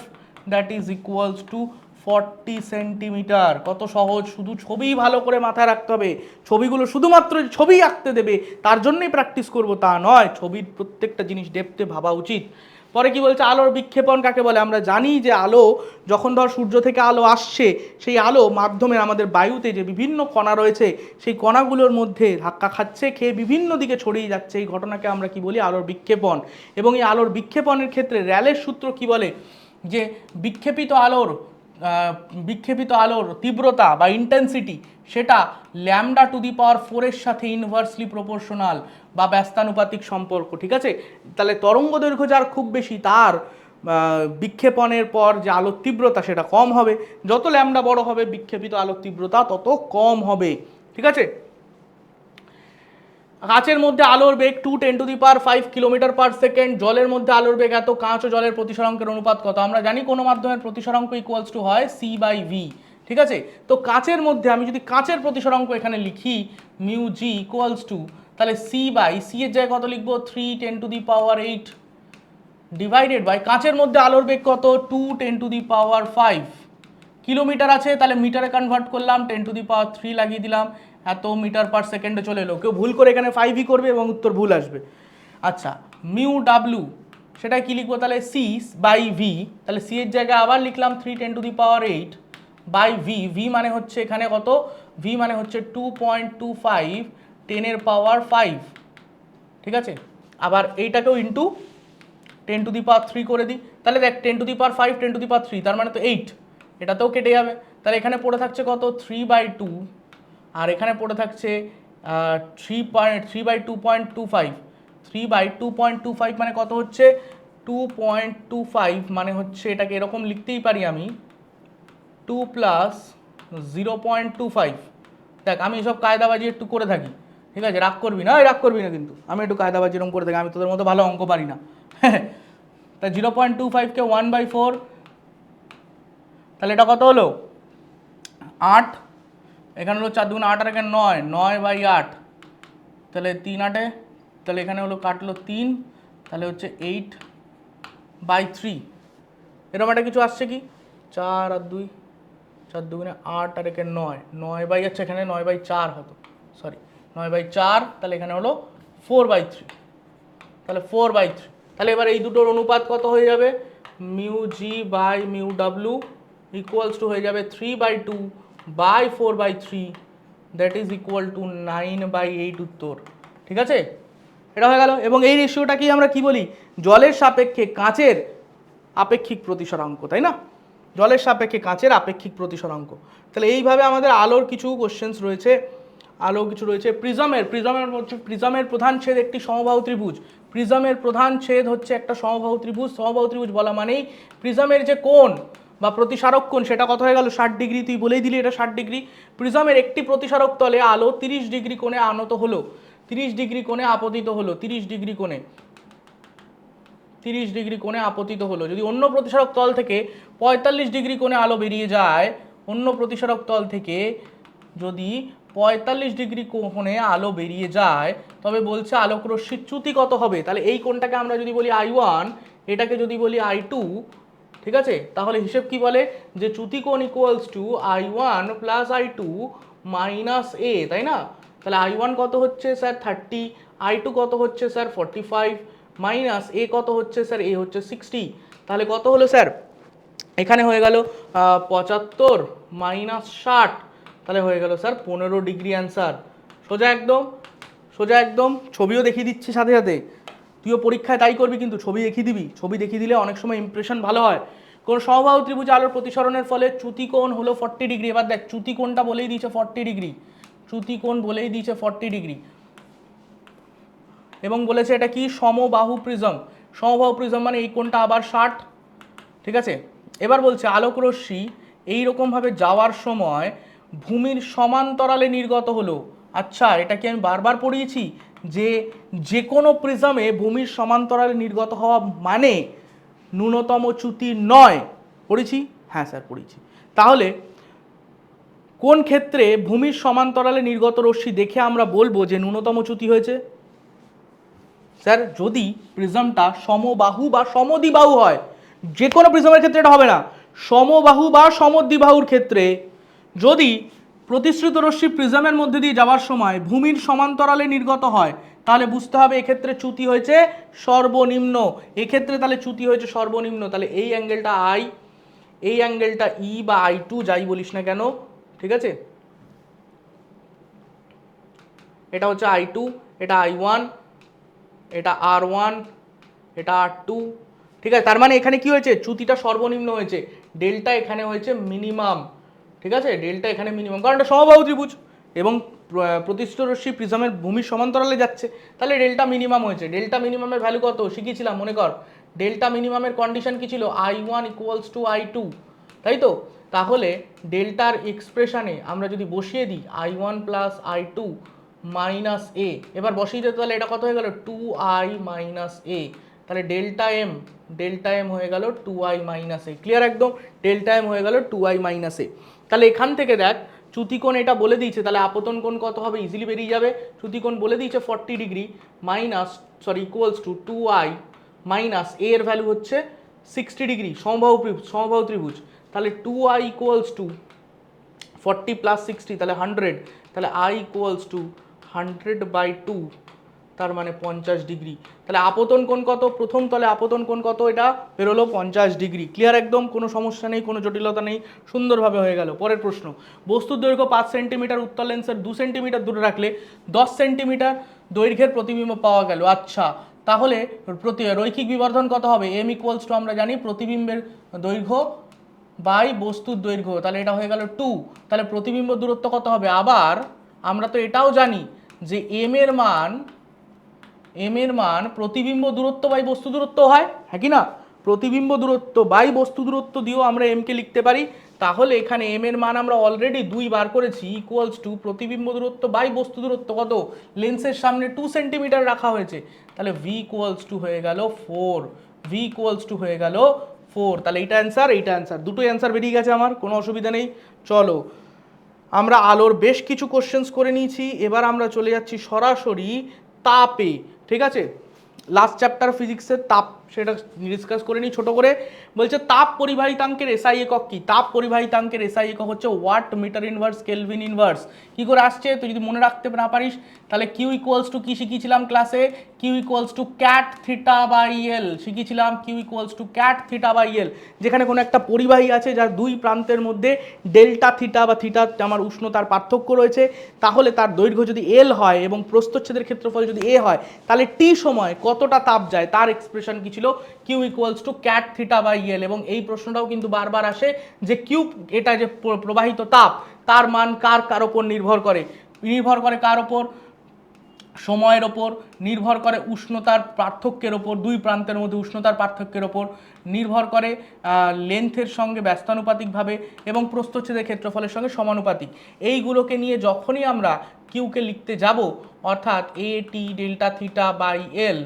that is equals to 40 centimetre. কত সহজ, শুধু ছবি ভালো করে মাথায় রাখতে হবে, ছবিগুলো শুধুমাত্র ছবি আঁকতে দেবে তার জন্যই প্র্যাকটিস করব তা নয়, ছবির প্রত্যেকটা জিনিস ডেপথে ভাবা উচিত। পরে কি বলছে, আলোর বিক্ষেপণ কাকে বলে। আমরা জানি যে আলো যখন ধর সূর্য থেকে আলো আসছে, সেই আলো মাধ্যমে আমাদের বায়ুতে যে বিভিন্ন কণা রয়েছে সেই কণাগুলোর মধ্যে ধাক্কা খাচ্ছে, খেয়ে বিভিন্ন দিকে ছড়িয়ে যাচ্ছে, এই ঘটনাকে আমরা কি বলি, আলোর বিক্ষেপণ। এবং এই আলোর বিক্ষেপণের ক্ষেত্রে র্যালের সূত্র কি বলে, যে বিক্ষেপিত আলোর বিক্ষেপিত আলোর তীব্রতা বা ইন্টেন্সিটি সেটা ল্যামডা টু দি পাওয়ার 4 এর সাথে ইনভার্সলি প্রপোর্শনাল বা ব্যস্তানুপাতিক সম্পর্ক, ঠিক আছে। তাহলে তরঙ্গ দৈর্ঘ্য যার খুব বেশি তার বিক্ষেপণের পর যে আলোর তীব্রতা সেটা কম হবে, যত ল্যামডা বড় হবে বিক্ষেপিত আলোর তীব্রতা তত কম হবে, ঠিক আছে। কাঁচের মধ্যে আলোর বেগ 2 × 10⁵ কিলোমিটার/সেকেন্ড, জলের মধ্যে আলোর বেগ এত, কাঁচ ও জলের প্রতিসরাঙ্কের অনুপাত কত? আমরা জানি কোনো মাধ্যমের প্রতিসরাঙ্ক ইকুয়ালস টু হয় c/v, ঠিক আছে। তো কাঁচের মধ্যে আমি যদি কাঁচের প্রতিসরাঙ্ক এখানে লিখি μg ইকুয়ালস টু, তাহলে c/c এর জায়গায় কত লিখবো 3 × 10⁸ ডিভাইডেড বাই কাঁচের মধ্যে আলোর বেগ কত 2 × 10⁵ কিলোমিটার আছে, তাহলে মিটারে কনভার্ট করলাম 10⁻³ লাগিয়ে দিলাম, এত মিটার/সেকেন্ডে চলে এলো। কেউ ভুল করে এখানে 5ই করবে এবং উত্তর ভুল আসবে। আচ্ছা, μw সেটা কি লিখবো তাহলে c/v, তাহলে c এর জায়গায় আবার লিখলাম 3 × 10⁸ v মানে হচ্ছে এখানে কত, v মানে হচ্ছে 2.25 10⁵, ঠিক আছে। আবার এইটাকেও ইন্টু 10⁻³ করে দিই, তাহলে দেখ 10⁵ 10⁻³ তার মানে তো 8, এটাতেও কেটে যাবে। তাহলে এখানে পড়ে থাকছে কত 3/2, আর এখানে পড়ে থাকছে 3/2.25, 3/2.25 মানে কত হচ্ছে 2.25, মানে হচ্ছে এটাকে এরকম লিখতেই পারি আমি 2 + 0.25। দেখ আমি এসব কায়দাবাজি একটু করে থাকি, ঠিক আছে, রাগ করবি না, রাগ করবি না, কিন্তু আমি একটু কায়দাবাজি এরকম করে থাকি, আমি তোদের মতো ভালো অঙ্ক পারি না। তা 0.25কে 1/4, তাহলে এটা কত হলো 8, এখানে হলো 4 × 8 আর এখানে 9, 9/8, তাহলে 3 × 8, তাহলে এখানে হলো কাটলো 3, তাহলে হচ্ছে 8/3, এরকম একটা কিছু আসছে কি 4 আর 2, 4 × 2 = 8 আর এখানে 9, 9 যাচ্ছে, এখানে 9/4 হতো, সরি 9/4, তাহলে এখানে হলো 4/3, তাহলে 4/3। তাহলে এবার এই দুটোর অনুপাত কত হয়ে যাবে μg/μw ইকুয়ালস টু হয়ে যাবে 3/2/4/3, দ্যাট ইজ ইকুয়াল টু 9/8 উত্তর, ঠিক আছে। এটা হয়ে গেল। এবং এই রেশিওটাকেই আমরা কি বলি, জলের সাপেক্ষে কাঁচের আপেক্ষিক প্রতিসরাঙ্ক, তাই না, জলের সাপেক্ষে কাঁচের আপেক্ষিক প্রতিসরাঙ্ক। তাহলে এইভাবে আমাদের আলোর কিছু কোশ্চেন্স রয়েছে, আলো কিছু রয়েছে। প্রিজমের প্রধান ছেদ একটি সমবাহু ত্রিভুজ, প্রিজমের প্রধান ছেদ হচ্ছে একটা সমবাহু ত্রিভুজ। সমবাহু ত্রিভুজ বলা মানেই প্রিজমের যে কোণ বা প্রতিসারক কোণ সেটা কত হয়ে গেল 60°, তুই বলেই দিলি এটা 60°। প্রিজমের একটি প্রতিসারক তলে আলো 30° কোণে আনত হলো, 30° কোণে আপতিত হলো, 30° কোণে, 30° কোণে আপতিত হলো। যদি অন্য প্রতিসারক তল থেকে 45° কোণে আলো বেরিয়ে যায়, অন্য প্রতিসারক তল থেকে যদি 45° কোণে আলো বেরিয়ে যায়, তবে বলছে আলোক রশ্মির চ্যুতি কত হবে। তাহলে এই কোণটাকে আমরা যদি বলি I1, এটাকে যদি বলি I2, ঠিক আছে, তাহলে হিসেব কি বলে যে চ্যুতি কোণ equals two I1 + I2 - a, তাই না। তাহলে I1 কত হচ্ছে স্যার 30, I2 কত হচ্ছে স্যার 45, মাইনাস a কত হচ্ছে স্যার, a হচ্ছে 60, তাহলে কত হলো স্যার, এখানে হয়ে গেল 75 - 60, তাহলে হয়ে গেল স্যার 15° অ্যান্সার। সোজা একদম, সোজা একদম, ছবিও দেখিয়ে দিচ্ছি সাথে সাথে, তুইও পরীক্ষায় তাই করবি, কিন্তু ছবি দেখিয়ে দিবি, ছবি দেখিয়ে দিলে অনেক সময় ইমপ্রেশন ভালো হয়। কোন সমবাহু ত্রিভুজে আলোর প্রতিসরণের ফলে চ্যুতি কোণ হলো 40°। এবার দেখ চ্যুতি কোণটা বলেই দিয়েছে 40°, চ্যুতি কোণ বলেই দিয়েছে 40°, এবং বলেছে এটা কি সমবাহু প্রিজম। সমবাহু প্রিজম মানে এই কোণটা আবার 60, ঠিক আছে। এবার বলছে আলোক রশ্মি এইরকমভাবে যাওয়ার সময় ভূমির সমান্তরালে নির্গত হলো। আচ্ছা, এটা কি আমি বারবার পড়িয়েছি যে যে কোনো প্রিজমে ভূমির সমান্তরালে নির্গত হওয়া মানে ন্যূনতম চ্যুতি নয়, পড়েছি, হ্যাঁ স্যার পড়েছি। তাহলে কোন ক্ষেত্রে ভূমির সমান্তরালে নির্গত রশ্মি দেখে আমরা বলবো যে ন্যূনতম চ্যুতি হয়েছে? স্যার যদি প্রিজমটা সমবাহু বা সমদ্বিবাহু হয়, যে কোনো প্রিজমের ক্ষেত্রে এটা হবে না, সমবাহু বা সমদ্বিবাহুর ক্ষেত্রে যদি প্রতিশ্রুত রশ্মি প্রিজমের মধ্যে দিয়ে যাওয়ার সময় ভূমির সমান্তরালে নির্গত হয়, তাহলে বুঝতে হবে এক্ষেত্রে চ্যুতি হয়েছে সর্বনিম্ন, এক্ষেত্রে তাহলে চ্যুতি হয়েছে সর্বনিম্ন। তাহলে এই অ্যাঙ্গেলটা I, এই অ্যাঙ্গেলটা E বা I2 যাই বলিস না কেন, ঠিক আছে, এটা হচ্ছে I2, এটা I1, এটা R1, এটা R2, ঠিক আছে। তার মানে এখানে কি হয়েছে, চ্যুতিটা সর্বনিম্ন হয়েছে। ডেল্টা এখানে হয়েছে মিনিমাম, ঠিক আছে, ডেল্টা এখানে মিনিমাম, কারণ এটা সমবাহু ত্রিভুজ এবং প্রতিষ্ঠিত রশ্মি প্রিজমের ভূমির সমান্তরালে যাচ্ছে, তাহলে ডেল্টা মিনিমাম হয়েছে। ডেল্টা মিনিমামের ভ্যালু কত শিখেছিলাম মনে কর, ডেল্টা মিনিমামের কন্ডিশন কি ছিল, I1 ইকুয়ালস টু I2, তাই তো, তাহলে ডেল্টার এক্সপ্রেশনে আমরা যদি বসিয়ে দিই I1 প্লাস I2 মাইনাস এ, এবার বসিয়ে দিতে, তাহলে এটা কত হয়ে গেল 2I মাইনাস এ, তাহলে ডেল্টা এম হয়ে গেল 2I মাইনাস এ, ক্লিয়ার একদম, ডেল্টা এম হয়ে গেল 2I মাইনাস এ। তাহলে এখান থেকে দেখ চ্যুতিকোণ এটা বলে দিয়েছে, তাহলে আপতন কোণ কত হবে ইজিলি বেরিয়ে যাবে, চ্যুতিকোণ বলে দিয়েছে 40 degree minus equals to 2I minus A এর ভ্যালু হচ্ছে 60 ডিগ্রি, সমবাহু ত্রিভুজ, তাহলে 2I ইকুয়ালস টু 40 প্লাস 60 তাহলে 100, তাহলে I ইকুয়ালস টু 100/2, তার মানে 50 ডিগ্রি। তাহলে আপতন কোণ কত, প্রথম তলে আপতন কোণ কত, এটা বেরোলো 50 ডিগ্রি, ক্লিয়ার একদম, কোনো সমস্যা নেই, কোনো জটিলতা নেই, সুন্দরভাবে হয়ে গেল। পরের প্রশ্ন, বস্তুর দৈর্ঘ্য 5 সেন্টিমিটার, উত্তল লেন্সের 2 সেন্টিমিটার দূরে রাখলে 10 সেন্টিমিটার দৈর্ঘ্যের প্রতিবিম্ব পাওয়া গেল। আচ্ছা, তাহলে রৈখিক বিবর্ধন কত হবে, m ইকুয়ালস টু আমরা জানি প্রতিবিম্বের দৈর্ঘ্য বাই বস্তুর দৈর্ঘ্য, তাহলে এটা হয়ে গেল 2, তাহলে প্রতিবিম্ব দূরত্ব কত হবে, আবার আমরা তো এটাও জানি যে m এর মান প্রতিবিম্ব দূরত্ব বাই বস্তু দূরত্ব হয়, হ্যাঁ কি না, প্রতিবিম্ব দূরত্ব বাই বস্তু দূরত্ব দিয়েও আমরা m কে লিখতে পারি, তাহলে এখানে m এর মান আমরা অলরেডি 2 বার করেছি, ইকুয়ালস টু প্রতিবিম্ব দূরত্ব বাই বস্তু দূরত্ব কত, লেন্সের সামনে 2 সেন্টিমিটার রাখা হয়েছে, তাহলে v ইকুয়ালস টু হয়ে গেল 4, তাহলে এইটা অ্যান্সার, দুটোই অ্যান্সার বেরিয়ে গেছে আমার, কোনো অসুবিধা নেই। চলো, আমরা আলোর বেশ কিছু কোশ্চেন্স করে নিয়েছি, এবার আমরা চলে যাচ্ছি সরাসরি তাপে, ঠিক আছে, লাস্ট চ্যাপ্টার ফিজিক্সের তাপ, সেটা ডিসকাস করে নিই ছোট করে। বলছে তাপ পরিবাহিতাঙ্কের এসআই একক কি, তাপ পরিবাহিতাঙ্কের এসআই একক হচ্ছে watt metre inverse kelvin inverse. কি করে আসছে তুই যদি মনে রাখতে না পারিস, তাহলে কিউ ইকুয়ালস টু কি শিখিয়েছিলাম ক্লাসে, Q equals to cat theta by L শিখিয়েছিলাম, Q equals to cat theta by L, যেখানে কোনো একটা পরিবাহী আছে যার দুই প্রান্তের মধ্যে ডেল্টা থিটা বা থিটা আমার উষ্ণতার পার্থক্য রয়েছে, তাহলে তার দৈর্ঘ্য যদি এল হয় এবং প্রস্থচ্ছেদের ক্ষেত্রফল যদি এ হয়, তাহলে টি সময় কতটা তাপ যায় তার এক্সপ্রেশন কি ছিল, Q equals to cat theta by L. এবং এই প্রশ্নটাও কিন্তু বারবার আসে যে কিউ, এটা যে প্রবাহিত তাপ, তার মান কার ওপর নির্ভর করে, কার ওপর, সময়ের ওপর, নির্ভর করে উষ্ণতার পার্থক্যের ওপর, দুই প্রান্তের মধ্যে উষ্ণতার পার্থক্যের ওপর, নির্ভর করে লেন্থের সঙ্গে ব্যস্তানুপাতিকভাবে এবং প্রস্থচ্ছেদের ক্ষেত্রফলের সঙ্গে সমানুপাতিক। এইগুলোকে নিয়ে যখনই আমরা কিউকে লিখতে যাব, অর্থাৎ এ টি ডেল্টা থিটা বাই এল,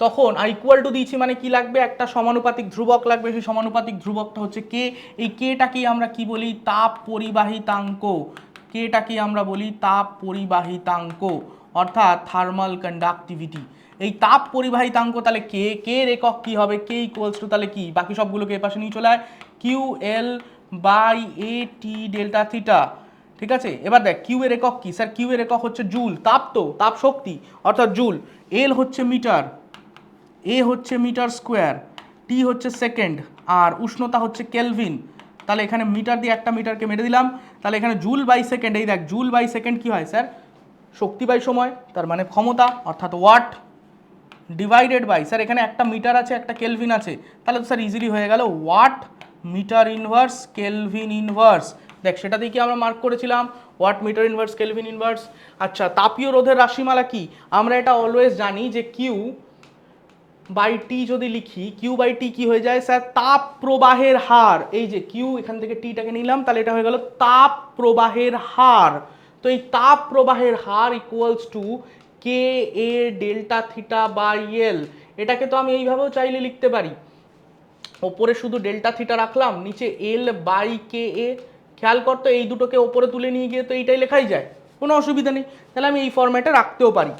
তখন আর ইকুয়াল টু দিয়েছি মানে কি লাগবে, একটা সমানুপাতিক ধ্রুবক লাগবে, সেই সমানুপাতিক ধ্রুবকটা হচ্ছে কে, এই কেটাকেই আমরা কি বলি, তাপ পরিবাহিতাঙ্ক, কেটাকে আমরা বলি তাপ পরিবাহিতাঙ্ক, অর্থাৎ থার্মাল কন্ডাক্টিভিটি। এই তাপ পরিবাহিতাঙ্ক তাহলে কে এর একক কি হবে, কে ইকুয়ালস টু তাহলে কি, বাকি সবগুলোকে এপাশে নিয়ে চলে আয়, Q L by A T delta theta, ঠিক আছে। এবার দেখ কিউ এর একক কি, স্যার কিউ এর একক হচ্ছে জুল, তাপ তো, তাপ শক্তি অর্থাৎ জুল, এল হচ্ছে মিটার, এ হচ্ছে মিটার স্কোয়ার, টি হচ্ছে সেকেন্ড, আর উষ্ণতা হচ্ছে কেলভিন, তাহলে এখানে মিটার দিয়ে একটা মিটারকে মেরে দিলাম, তাহলে এখানে জুল বাই সেকেন্ড, এই দেখ জুল বাই সেকেন্ড কি হয় স্যার, শক্তি বাই সময়, তার মানে ক্ষমতা অর্থাৎ ওয়াট, ডিভাইডেড বাই, স্যার এখানে একটা মিটার আছে একটা কেলভিন আছে, তাহলে তো স্যার ইজিলি হয়ে গেল watt metre inverse kelvin inverse, দেখ সেটা দিয়ে কি আমরা মার্ক করেছিলাম, watt metre inverse kelvin inverse. আচ্ছা, তাপীয় রোধের রাশিমালা কি, আমরা এটা অলওয়েজ জানি যে কিউ বাই টি যদি লিখি, কিউ বাই টি কি হয়ে যায় স্যার, তাপ প্রবাহের হার, এই যে কিউ এখান থেকে টিটাকে নিলাম, তাহলে এটা হয়ে গেল তাপ প্রবাহের হার, তো এই তাপ প্রবাহের হার equals to K A delta theta by L, এটাকে তো আমি এইভাবেও চাইলে লিখতে পারি, ওপরে শুধু ডেল্টা থিটা রাখলাম, নিচে এল বাই কে এ, খেয়াল করতো এই দুটোকে ওপরে তুলে নিয়ে গিয়ে তো এইটাই লেখাই যায়, কোনো অসুবিধা নেই, তাহলে আমি এই ফরম্যাটে রাখতেও পারি।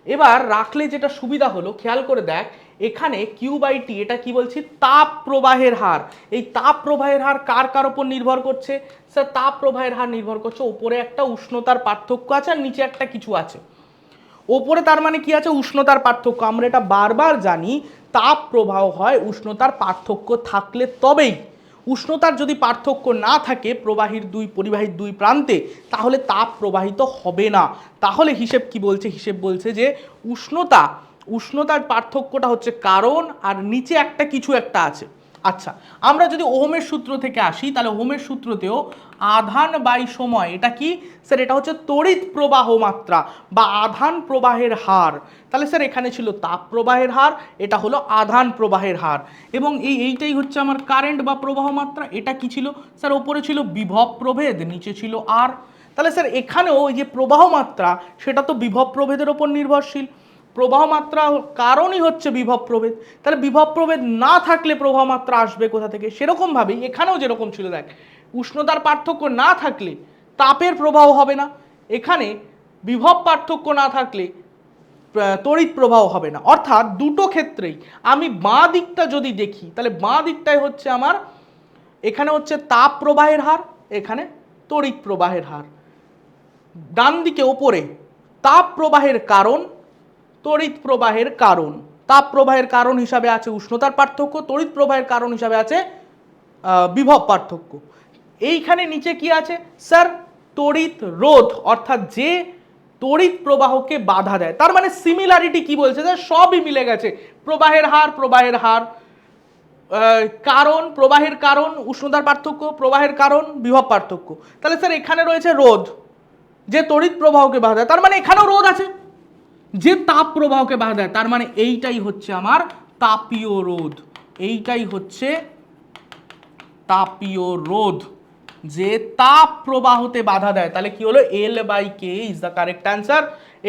এবার রাখলে যেটা সুবিধা হলো, খেয়াল করে দেখ এখানে কিউ বাই টি, এটা কি বলছি, তাপ প্রবাহের হার, এই তাপ প্রবাহের হার কার ওপর নির্ভর করছে, স্যার তাপ প্রবাহের হার নির্ভর করছে, ওপরে একটা উষ্ণতার পার্থক্য আছে আর নিচে একটা কিছু আছে, ওপরে তার মানে কি আছে, উষ্ণতার পার্থক্য, আমরা এটা বারবার জানি, তাপ প্রবাহ হয় উষ্ণতার পার্থক্য থাকলে তবেই, উষ্ণতার যদি পার্থক্য না থাকে পরিবাহীর দুই প্রান্তে, তাহলে তাপ প্রবাহিত হবে না। তাহলে হিসেব কি বলছে, হিসেব বলছে যে উষ্ণতার পার্থক্যটা হচ্ছে কারণ, আর নিচে একটা কিছু একটা আছে, আচ্ছা, আমরা যদি ওহমের সূত্র থেকে আসি তাহলে ওহমের সূত্রতেও আধান বাই সময়, এটা কি স্যার? এটা হচ্ছে তড়িৎ প্রবাহ মাত্রা বা আধান প্রবাহের হার। তাহলে স্যার এখানে ছিল তাপ প্রবাহের হার, এটা হলো আধান প্রবাহের হার, এবং এইটাই হচ্ছে আমার কারেন্ট বা প্রবাহ মাত্রা। এটা কি ছিল স্যার? ওপরে ছিল বিভব প্রভেদ, নিচে ছিল আর। তাহলে স্যার এখানেও ওই যে প্রবাহ মাত্রা, সেটা তো বিভব প্রভেদের ওপর নির্ভরশীল। প্রবাহ মাত্রা কারণই হচ্ছে বিভব প্রভেদ, তাহলে বিভব প্রভেদ না থাকলে প্রবাহ মাত্রা আসবে কোথা থেকে? সেরকম ভাবেই এখানেও যেরকম ছিল, দেখ, উষ্ণতার পার্থক্য না থাকলে তাপের প্রবাহ হবে না, এখানে বিভব পার্থক্য না থাকলে তড়িৎ প্রবাহ হবে না। অর্থাৎ দুটো ক্ষেত্রেই আমি বাঁ দিকটা যদি দেখি তাহলে বাঁ দিকটাই হচ্ছে আমার, এখানে হচ্ছে তাপ প্রবাহের হার, এখানে তড়িৎ প্রবাহের হার। ডান দিকে ওপরে তাপ প্রবাহের কারণ, তড়িৎ প্রবাহের কারণ। তাপ প্রবাহের কারণ হিসাবে আছে উষ্ণতার পার্থক্য, তড়িৎ প্রবাহের কারণ হিসাবে আছে বিভব পার্থক্য। এইখানে নিচে কি আছে স্যার? তড়িৎ রোধ, অর্থাৎ যে তড়িৎ প্রবাহকে বাধা দেয়। তার মানে সিমিলারিটি কি বলছে স্যার? সবই মিলে গেছে, প্রবাহের হার, প্রবাহের হার, কারণ, প্রবাহের কারণ, উষ্ণতার পার্থক্য, প্রবাহের কারণ, বিভব পার্থক্য। তাহলে স্যার এখানে রয়েছে রোধ, যে তড়িৎ প্রবাহকে বাধা দেয়, তার মানে এখানেও রোধ আছে, যে তাপ প্রবাহকে বাধা দেয়, তার মানে এইটাই হচ্ছে আমার তাপীয় রোধ। এইটাই হচ্ছে তাপীয় রোধ, যে তাপ প্রবাহতে বাধা দেয়। তাহলে কি হলো? L/K is the correct answer.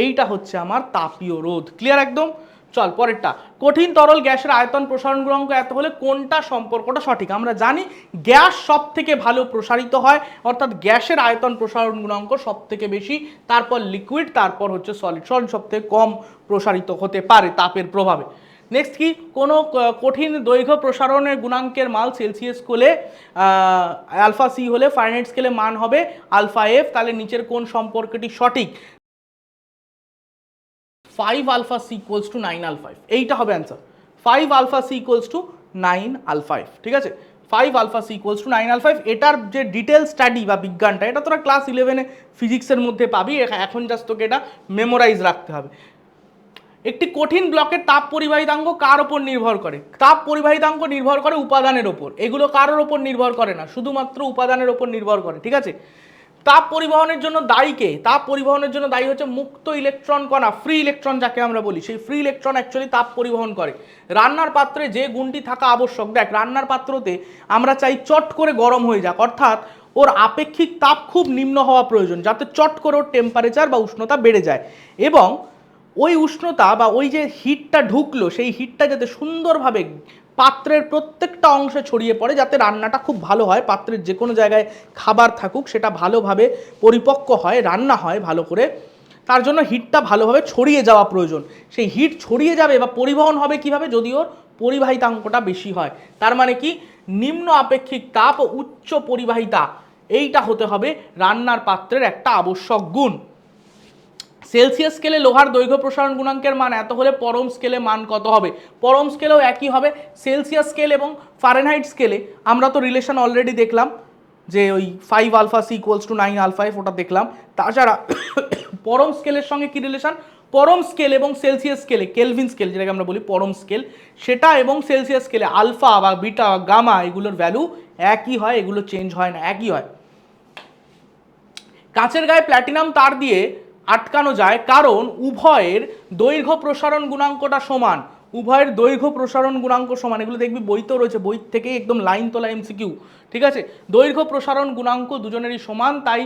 এইটা হচ্ছে আমার তাপীয় রোধ। ক্লিয়ার একদম? চল পরেরটা, কঠিন তরল গ্যাসের আয়তন প্রসারণ গুণাঙ্ক এত হলে কোনটা সম্পর্কটা সঠিক? আমরা জানি গ্যাস সব থেকে ভালো প্রসারিত হয়, অর্থাৎ গ্যাসের আয়তন প্রসারণ গুণাঙ্ক সব থেকে বেশি, তারপর লিকুইড, তারপর হচ্ছে সলিড। সলিড সব থেকে কম প্রসারিত হতে পারে তাপের প্রভাবে। নেক্সট কি? কোনো কঠিন দৈর্ঘ্য প্রসারণের গুণাঙ্কের মান সেলসিয়াস স্কেলে আলফা সি হলে ফারেনহাইট স্কেলে মান হবে আলফা এফ। তাহলে নিচের কোন সম্পর্কটি সঠিক? 5 alpha C equals to 9 alpha F, এইটা হবে answer. 5 alpha C equals to 9 alpha F, ঠিক আছে? 5 alpha C equals to 9 alpha F. এটার যে ডিটেল স্টাডি বা বিজ্ঞানটা, এটা তোরা ক্লাস 11-এ ফিজিক্সের মধ্যে পাবি, এখন জাস্ট তোকে এটা মেমোরাইজ রাখতে হবে। একটি কঠিন ব্লকের তাপ পরিবাহিতাঙ্ক কার ওপর নির্ভর করে? তাপ পরিবাহিতাঙ্ক নির্ভর করে উপাদানের ওপর, এগুলো কারোর ওপর নির্ভর করে না, শুধুমাত্র উপাদানের ওপর নির্ভর করে, ঠিক আছে? তাপ পরিবহনের জন্য দায়ী কে? তাপ পরিবহনের জন্য দায়ী হচ্ছে মুক্ত ইলেকট্রন কণা, ফ্রি ইলেকট্রন যাকে আমরা বলি, সেই ফ্রি ইলেকট্রন অ্যাকচুয়ালি তাপ পরিবহন করে। রান্নার পাত্রে যে গুণটি থাকা আবশ্যক, দেখ, রান্নার পাত্রতে আমরা চাই চট করে গরম হয়ে যাক, অর্থাৎ ওর আপেক্ষিক তাপ খুব নিম্ন হওয়া প্রয়োজন, যাতে চট করে ওর টেম্পারেচার বা উষ্ণতা বেড়ে যায়, এবং ওই উষ্ণতা বা ওই যে হিটটা ঢুকলো, সেই হিটটা যাতে সুন্দরভাবে পাত্রের প্রত্যেকটা অংশে ছড়িয়ে পড়ে, যাতে রান্নাটা খুব ভালো হয়, পাত্রের যে কোনো জায়গায় খাবার থাকুক সেটা ভালোভাবে পরিপক্ক হয়, রান্না হয় ভালো করে, তার জন্য হিটটা ভালোভাবে ছড়িয়ে যাওয়া প্রয়োজন। সেই হিট ছড়িয়ে যাবে বা পরিবহন হবে কিভাবে? যদি ওর পরিবাহিতাঙ্কটা বেশি হয়। তার মানে কি? নিম্ন আপেক্ষিক তাপ ও উচ্চ পরিবাহিতা, এইটা হতে হবে রান্নার পাত্রের একটা আবশ্যক গুণ। সেলসিয়াস স্কেলে লোহার দৈর্ঘ্য প্রসারণ গুণাঙ্কের মান এত হলে পরম স্কেলে মান কত হবে? পরম স্কেলেও একই হবে। সেলসিয়াস স্কেল এবং ফারেনহাইট স্কেলে আমরা তো রিলেশন অলরেডি দেখলাম, যে ওই 5 alpha C equals to 9 alpha F, ওটা দেখলাম। তাছাড়া পরম স্কেলের সঙ্গে কি রিলেশন? পরম স্কেল এবং সেলসিয়াস স্কেলে, কেলভিন স্কেল যেটাকে আমরা বলি পরম স্কেল, সেটা এবং সেলসিয়াস স্কেলে আলফা বা বিটা গামা এগুলোর ভ্যালু একই হয়, এগুলো চেঞ্জ হয় না, একই হয়। কাঁচের গায়ে প্ল্যাটিনাম তার দিয়ে আটকানো যায় কারণ উভয়ের দৈর্ঘ্য প্রসারণ গুণাঙ্কটা সমান। উভয়ের দৈর্ঘ্য প্রসারণ গুণাঙ্ক সমান, এগুলো দেখবি বইতেও রয়েছে, বই থেকে একদম লাইন তোলা এমসিকিউ, ঠিক আছে? দৈর্ঘ্য প্রসারণ গুণাঙ্ক দুজনেরই সমান, তাই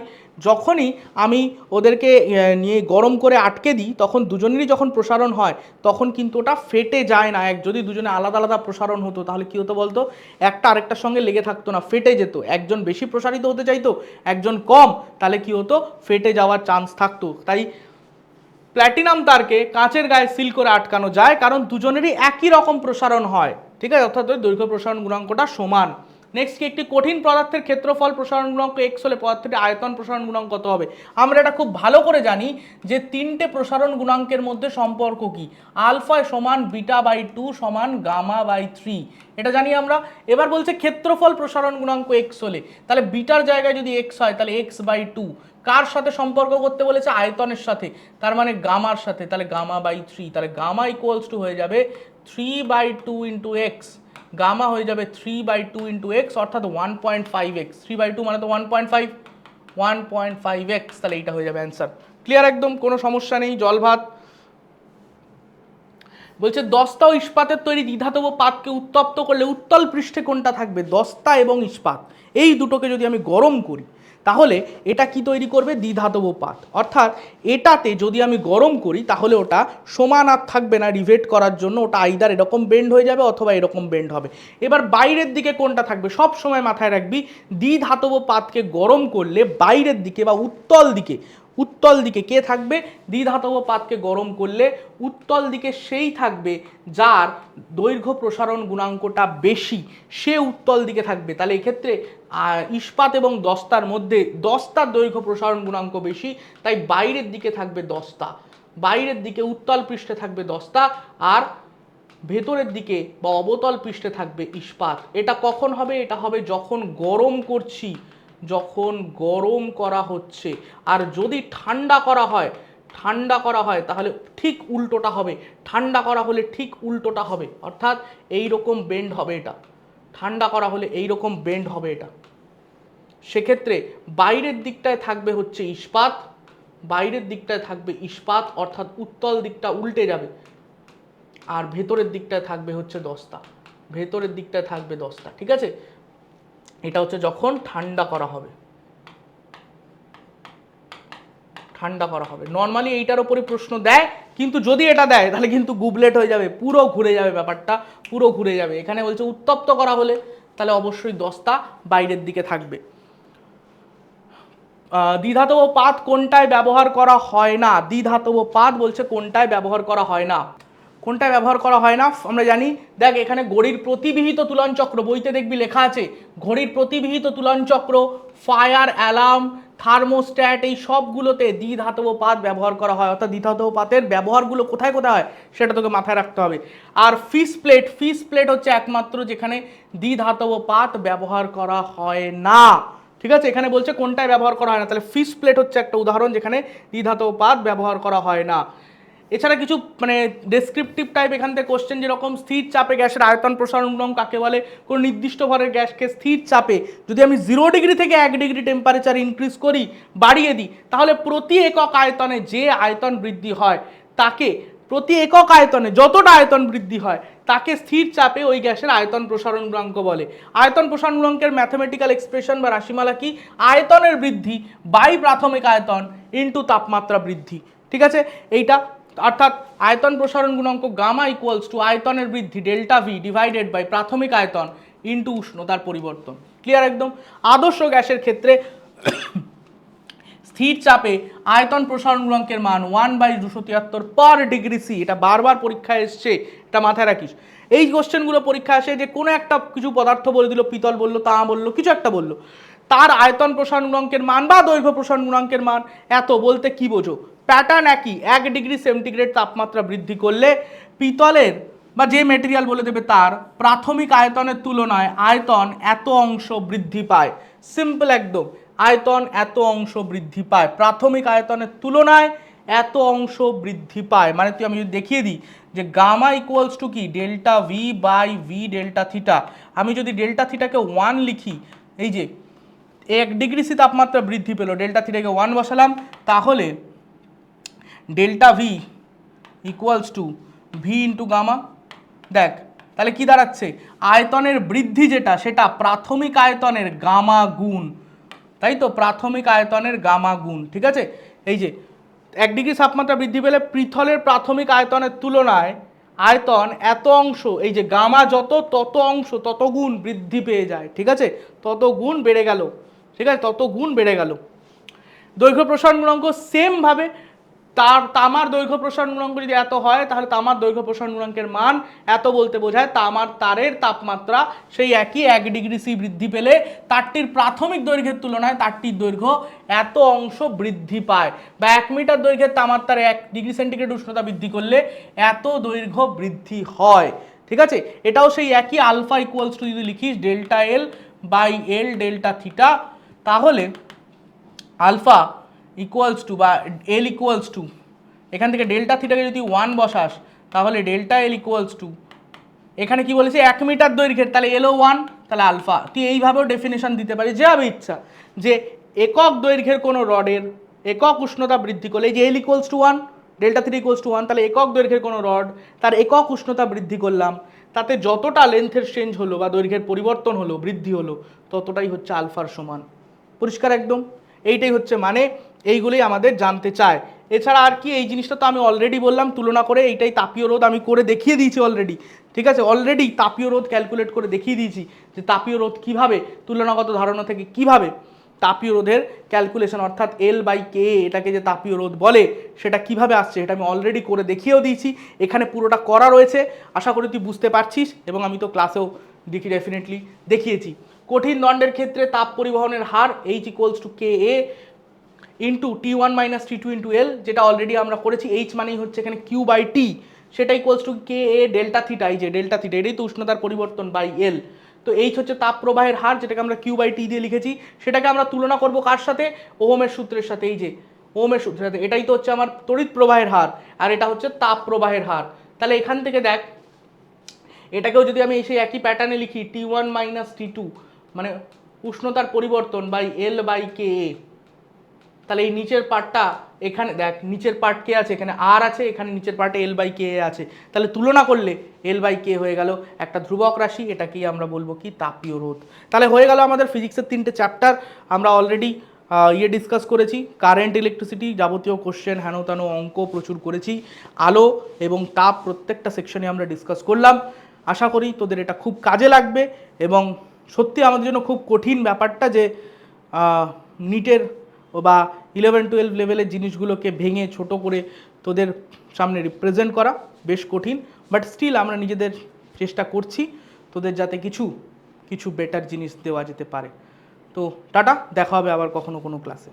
যখনই আমি ওদেরকে নিয়ে গরম করে আটকে দিই, তখন দুজনেরই যখন প্রসারণ হয় তখন কিন্তু ওটা ফেটে যায় না। যদি দুজনে আলাদা আলাদা প্রসারণ হতো তাহলে কী হতো বলতো? একটা আরেকটার সঙ্গে লেগে থাকতো না, ফেটে যেত। একজন বেশি প্রসারিত হতে চাইতো, একজন কম, তাহলে কি হতো? ফেটে যাওয়ার চান্স থাকতো। তাই প্ল্যাটিনাম তারকে কাঁচের গায়ে সিল করে আটকানো যায় কারণ দুজনেরই একই রকম প্রসারণ হয়, ঠিক আছে? অর্থাৎ দৈর্ঘ্য প্রসারণ গুণাঙ্কটা সমান। নেক্সট কি? একটি কঠিন পদার্থের ক্ষেত্রফল প্রসারণ গুণাঙ্ক এক্স হলে পদার্থটি আয়তন প্রসারণ গুণাঙ্ক কত হবে? আমরা এটা খুব ভালো করে জানি যে তিনটে প্রসারণ গুণাঙ্কের মধ্যে সম্পর্ক কি? আলফা সমান বিটা বাই 2 সমান গামা বাই 3, এটা জানি আমরা। এবার বলছে ক্ষেত্রফল প্রসারণ গুণাঙ্ক এক্স হলে, তাহলে বিটার জায়গায় যদি এক্স হয় তাহলে এক্স বাই 2, কার সাথে সম্পর্ক করতে বলেছে? আয়তনের সাথে, তার মানে গামার সাথে, তাহলে গামা বাই 3, তাহলে গামা ইকুয়ালস টু হয়ে যাবে 3/2 ইন্টু এক্স গামা হয়ে যাবে 3/2 ইন্টু এক্স অর্থাৎ 1.5x, 3/2 মানে তো 1.5x, তাহলে এইটা হয়ে যাবে অ্যান্সার। ক্লিয়ার একদম, কোনো সমস্যা নেই, জল ভাত। বলছে দস্তা ও ইস্পাতের তৈরি দ্বিধাতব পাতকে উত্তপ্ত করলে উত্তল পৃষ্ঠে কোনটা থাকবে? দস্তা এবং ইস্পাত এই দুটোকে যদি আমি গরম করি তাহলে এটা কি তৈরি করবে? দ্বিধাতব পাত। অর্থাৎ এটাতে যদি আমি গরম করি তাহলে ওটা সমান আর থাকবে না রিভেট করার জন্য, ওটা আইদার এরকম বেন্ড হয়ে যাবে অথবা এরকম বেন্ড হবে। এবার বাইরের দিকে কোনটা থাকবে? সব সময় মাথায় রাখবি দ্বিধাতব পাতকে গরম করলে বাইরের দিকে বা উত্তল দিকে কে থাকবে? দ্বিধাতব পাতকে গরম করলে উত্তল দিকে সেই থাকবে যার দৈর্ঘ্য প্রসারণ গুণাঙ্কটা বেশি, সে উত্তল দিকে থাকবে। তাহলে এক্ষেত্রে ইস্পাত এবং দস্তার মধ্যে দস্তার দৈর্ঘ্য প্রসারণ গুণাঙ্ক বেশি, তাই বাইরের দিকে থাকবে দস্তা, বাইরের দিকে উত্তল পৃষ্ঠে থাকবে দস্তা, আর ভেতরের দিকে বা অবতল পৃষ্ঠে থাকবে ইস্পাত। এটা কখন হবে? এটা হবে যখন গরম করছি, যখন গরম করা হচ্ছে। আর যদি ঠান্ডা করা হয় তাহলে ঠিক উল্টোটা হবে, ঠান্ডা করা হলে ঠিক উল্টোটা হবে, অর্থাৎ এই রকম বেন্ড হবে এটা, ঠান্ডা করা হলে এই রকম বেন্ড হবে এটা। সেক্ষেত্রে বাইরের দিকটায় থাকবে হচ্ছে ইস্পাত, বাইরের দিকটায় থাকবে ইস্পাত অর্থাৎ উত্তল দিকটা উল্টে যাবে, আর ভেতরের দিকটায় থাকবে হচ্ছে দস্তা, ভেতরের দিকটায় থাকবে দস্তা। ঠিক আছে, এটা হচ্ছে যখন ঠান্ডা করা হবে, ঠান্ডা করা হবে। নর্মালি এইটার উপরে প্রশ্ন দেয়, কিন্তু যদি এটা দেয় তাহলে কিন্তু গুবলেট হয়ে যাবে, পুরো ঘুরে যাবে ব্যাপারটা, পুরো ঘুরে যাবে। এখানে বলছে উত্তপ্ত করা হলে তাহলে অবশ্যই দস্তা বাইরের দিকে থাকবে। দ্বিধাতব পাত কোনটায় ব্যবহার করা হয় না? দ্বিধাতব পাত বলছে কোনটায় ব্যবহার করা হয় না, কোনটায় ব্যবহার করা হয় না আমরা জানি। দেখ এখানে ঘড়ির প্রতিবিহিত তুলন চক্র, বইতে দেখবি লেখা আছে ঘড়ির প্রতিবিহিত তুলন চক্র, ফায়ার অ্যালার্ম, থার্মোস্ট্যাট, এই সবগুলোতে দ্বিধাতব পাত ব্যবহার করা হয়। অর্থাৎ দ্বিধাতব পাতের ব্যবহারগুলো কোথায় কোথায় হয় সেটা তোকে মাথায় রাখতে হবে। আর ফিস প্লেট হচ্ছে একমাত্র যেখানে দ্বিধাতব পাত ব্যবহার করা হয় না। ঠিক আছে, এখানে বলছে কোনটায় ব্যবহার করা হয় না, তাহলে ফিস প্লেট হচ্ছে একটা উদাহরণ যেখানে দ্বিধাতব পাত ব্যবহার করা হয় না। এছাড়া কিছু মানে ডেসক্রিপটিভ টাইপ এখান থেকে কোশ্চেন, যেরকম স্থির চাপে গ্যাসের আয়তন প্রসারণ গুণাঙ্ক কাকে বলে? কোনো নির্দিষ্ট ভরের গ্যাসকে স্থির চাপে যদি আমি 0 ডিগ্রি থেকে 1 ডিগ্রি টেম্পারেচার ইনক্রিজ করি, বাড়িয়ে দিই, তাহলে প্রতি একক আয়তনে যে আয়তন বৃদ্ধি হয় তাকে, প্রতি একক আয়তনে যতটা আয়তন বৃদ্ধি হয় তাকে স্থির চাপে ওই গ্যাসের আয়তন প্রসারণ গুণাঙ্ক বলে। আয়তন প্রসারণ গুণাঙ্কের ম্যাথমেটিক্যাল এক্সপ্রেশন বা রাশিমালা কি? আয়তনের বৃদ্ধি বাই প্রাথমিক আয়তন ইন্টু তাপমাত্রা বৃদ্ধি। ঠিক আছে, এইটা অর্থাৎ আয়তন প্রসারণ গুণাঙ্ক গামা ইকুয়ালস টু আয়তনের বৃদ্ধি ডেল্টা ভি ডিভাইডেড বাই প্রাথমিক আয়তন ইন্টু উষ্ণতার পরিবর্তন। ক্লিয়ার একদম। আদর্শ গ্যাসের ক্ষেত্রে স্থির চাপে আয়তন প্রসারণ গুণাঙ্কের মান 1/273 পার ডিগ্রি সি। এটা বারবার পরীক্ষায় এসছে, এটা মাথায় রাখিস। এই কোশ্চেনগুলো পরীক্ষা আসে যে কোনো একটা কিছু পদার্থ বলে দিল, পিতল বললো, তামা বললো, কিছু একটা বললো, তার আয়তন প্রসারণ গুণাঙ্কের মান বা দৈর্ঘ্য প্রসারণ গুণাঙ্কের মান এত, বলতে কি বোঝো? প্যাটার্ন একই, 1 ডিগ্রি সেন্টিগ্রেড তাপমাত্রা বৃদ্ধি করলে পিতলের বা যে মেটেরিয়াল বলে দেবে তার প্রাথমিক আয়তনের তুলনায় আয়তন এত অংশ বৃদ্ধি পায়। সিম্পল একদম, আয়তন এত অংশ বৃদ্ধি পায়, প্রাথমিক আয়তনের তুলনায় এত অংশ বৃদ্ধি পায়। মানে তুই আমি যদি দেখিয়ে দিই যে গামা ইকুয়ালস টু কি delta V by V delta theta, আমি যদি ডেল্টা থিটাকে 1 লিখি, এই যে 1 ডিগ্রি সি তাপমাত্রা বৃদ্ধি পেল, ডেল্টা থিটাকে 1 বসালাম, তাহলে delta V equals to V into gamma. দেখ তাহলে কি দাঁড়াচ্ছে, আয়তনের বৃদ্ধি যেটা সেটা প্রাথমিক আয়তনের গামা গুণ, তাই তো, প্রাথমিক আয়তনের গামা গুণ। ঠিক আছে, এই যে 1 ডিগ্রি তাপমাত্রা বৃদ্ধি পেলে পৃথলের প্রাথমিক আয়তনের তুলনায় আয়তন এত অংশ, এই যে গামা যত তত অংশ তত গুণ বৃদ্ধি পেয়ে যায়। ঠিক আছে, তত গুণ বেড়ে গেল, ঠিক আছে, তত গুণ বেড়ে গেল। দৈর্ঘ্য প্রসারণ গুণাঙ্ক সেম ভাবে, তামার দৈর্ঘ্য প্রসারণ গুণাঙ্ক যদি এত হয় তাহলে তামার দৈর্ঘ্য প্রসারণ গুণাঙ্কের মান এত বলতে বোঝায় তামার তারের তাপমাত্রা সেই একই 1 ডিগ্রি সি বৃদ্ধি পেলে তারটির প্রাথমিক দৈর্ঘ্যের তুলনায় তারটির দৈর্ঘ্য এত অংশ বৃদ্ধি পায়। বা 1 মিটার দৈর্ঘ্যের তামার তারে 1 ডিগ্রি সেন্টিগ্রেড উষ্ণতা বৃদ্ধি করলে এত দৈর্ঘ্য বৃদ্ধি হয়। ঠিক আছে, এটাও সেই একই, আলফা ইকুয়ালস টু যদি লিখিস delta L by L delta theta, তাহলে আলফা ইকুয়ালস টু বা এল ইকুয়ালস টু, এখান থেকে ডেল্টা থিটাকে যদি 1 বসাস তাহলে ডেল্টা এল ইকুয়ালস টু এখানে কি বলেছে 1 মিটার দৈর্ঘ্যের, তাহলে LO1 তাহলে আলফা। তুই এইভাবেও ডেফিনেশন দিতে পারিস যেভাবে ইচ্ছা, যে একক দৈর্ঘ্যের কোনো রডের একক উষ্ণতা বৃদ্ধি করলে, এই যে L equals to 1 delta 3 equals to 1, তাহলে একক দৈর্ঘ্যের কোনো রড তার একক উষ্ণতা বৃদ্ধি করলাম, তাতে যতটা লেন্থের চেঞ্জ হলো বা দৈর্ঘ্যের পরিবর্তন হলো, বৃদ্ধি হলো, ততটাই হচ্ছে আলফার সমান। পরিষ্কার একদম? এইটাই হচ্ছে মানে, এইগুলোই আমাদের জানতে চায়। এছাড়া আর কি, এই জিনিসটা তো আমি অলরেডি বললাম তুলনা করে, এইটাই তাপীয় রোধ আমি করে দেখিয়ে দিয়েছি অলরেডি, ঠিক আছে? অলরেডি তাপীয় রোধ ক্যালকুলেট করে দেখিয়ে দিয়েছি যে তাপীয় রোধ কীভাবে, তুলনাগত ধারণা থেকে কীভাবে তাপীয় রোধের ক্যালকুলেশন, অর্থাৎ L/K এটাকে যে তাপীয় রোধ বলে সেটা কিভাবে আসছে, এটা আমি অলরেডি করে দেখিয়েও দিয়েছি। এখানে পুরোটা করা রয়েছে, আশা করি তুই বুঝতে পারছিস, এবং আমি তো ক্লাসেও ডেফিনেটলি দেখিয়েছি। কঠিন দণ্ডের ক্ষেত্রে তাপ পরিবহনের হার H equals to KA into T1 minus T2 into L, যেটা অলরেডি আমরা করেছি। H মানেই হচ্ছে এখানে Q/T, সেটা equals to KA delta theta, এই যে ডেল্টা থিটা এটাই তো উষ্ণতার পরিবর্তন বাই L। তো H হচ্ছে তাপ প্রবাহের হার, যেটাকে আমরা Q/T দিয়ে লিখেছি, সেটাকে আমরা তুলনা করব কার সাথে? ওহমের সূত্রের সাথে। এই যে ওহমের সূত্রের সাথে, এটাই তো হচ্ছে আমার তড়িৎ প্রবাহের হার, আর এটা হচ্ছে তাপ প্রবাহের হার। তাহলে এখান থেকে দেখ, এটাকেও যদি আমি সেই একই প্যাটার্নে লিখি, T1 মাইনাস T2 মানে উষ্ণতার পরিবর্তন বাই L/KA, তাহলে এই নিচের পার্টটা, এখানে দেখ নিচের পার্ট কে আছে, এখানে আর আছে, এখানে নিচের পার্টে L/KA আছে, তাহলে তুলনা করলে L/K হয়ে গেল একটা ধ্রুবক রাশি, এটাকেই আমরা বলবো কি তাপীয় রোধ। তাহলে হয়ে গেল আমাদের ফিজিক্সের 3টে চ্যাপ্টার, আমরা অলরেডি ডিসকাস করেছি। কারেন্ট, ইলেকট্রিসিটি, যাবতীয় কোশ্চেন, হেন তেনো অঙ্ক প্রচুর করেছি। আলো এবং তাপ প্রত্যেকটা সেকশনে আমরা ডিসকাস করলাম। আশা করি তোদের এটা খুব কাজে লাগবে, এবং সত্যি আমাদের জন্য খুব কঠিন ব্যাপারটা যে নিটের বা 11-12 লেভেলের জিনিসগুলোকে ভেঙে ছোট করে তোদের সামনে রিপ্রেজেন্ট করা বেশ কঠিন, বাট স্টিল আমরা নিজেদের চেষ্টা করছি তোদের যাতে কিছু বেটার জিনিস দেওয়া যেতে পারে। তো টাটা, দেখা হবে আবার কখনো কোনো ক্লাসে।